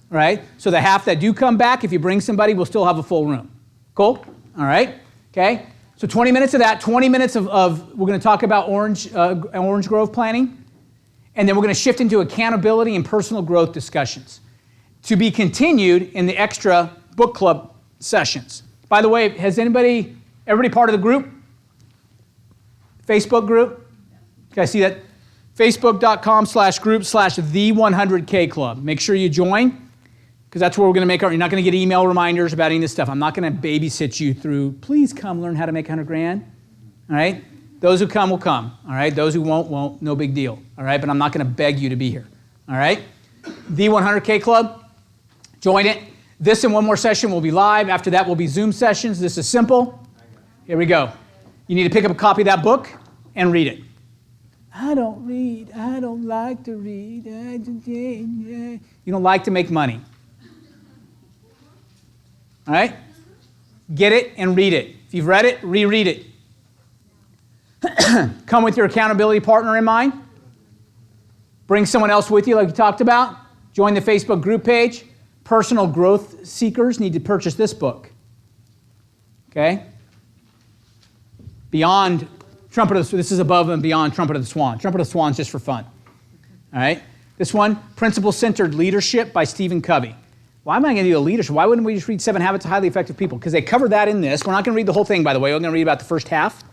right? So the half that do come back, if you bring somebody, we'll still have a full room. Cool? All right? Okay? So 20 minutes of that, 20 minutes of we're going to talk about orange grove planting, and then we're going to shift into accountability and personal growth discussions to be continued in the extra book club sessions. By the way, has everybody part of the group? Facebook group? Can I see that? Facebook.com/group/the100K club. Make sure you join, because that's where we're going to make you're not going to get email reminders about any of this stuff. I'm not going to babysit you through, please come learn how to make $100,000. All right? Those who come will come, all right? Those who won't, no big deal, all right? But I'm not going to beg you to be here, all right? The 100K Club, join it. This and one more session will be live. After that will be Zoom sessions. This is simple. Here we go. You need to pick up a copy of that book and read it. I don't read. I don't like to read. You don't like to make money. All right? Get it and read it. If you've read it, reread it. Come with your accountability partner in mind. Bring someone else with you like we talked about. Join the Facebook group page. Personal growth seekers need to purchase this book. Okay? Beyond Trumpet of the Swan. This is above and beyond Trumpet of the Swan. Trumpet of the Swan is just for fun. All right? This one, Principle-Centered Leadership by Stephen Covey. Why am I going to do a leadership? Why wouldn't we just read 7 Habits of Highly Effective People? Because they cover that in this. We're not going to read the whole thing, by the way. We're going to read about the first half.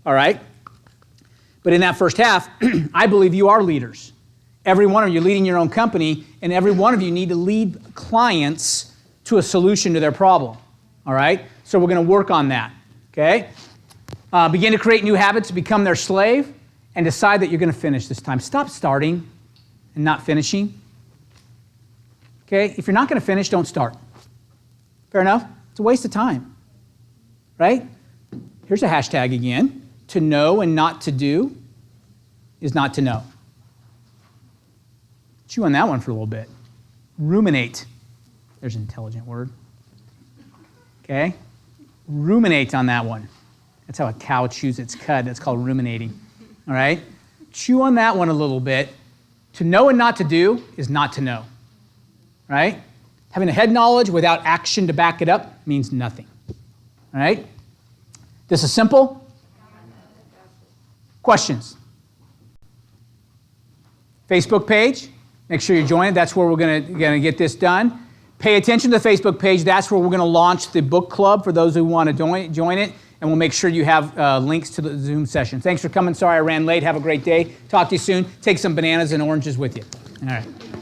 All right? But in that first half, I believe you are leaders. Every one of you leading your own company, and every one of you need to lead clients to a solution to their problem. All right? So we're going to work on that. Okay? Begin to create new habits, become their slave, and decide that you're going to finish this time. Stop starting and not finishing. Okay? If you're not going to finish, don't start. Fair enough? It's a waste of time. Right? Here's a hashtag again. To know and not to do is not to know. Chew on that one for a little bit. Ruminate. There's an intelligent word. Okay? Ruminate on that one. That's how a cow chews its cud. That's called ruminating. All right? Chew on that one a little bit. To know and not to do is not to know. Right? Having a head knowledge without action to back it up means nothing. All right? This is simple. Questions? Facebook page. Make sure you join it. That's where we're going to get this done. Pay attention to the Facebook page. That's where we're going to launch the book club for those who want to join it. And we'll make sure you have links to the Zoom session. Thanks for coming. Sorry I ran late. Have a great day. Talk to you soon. Take some bananas and oranges with you. All right.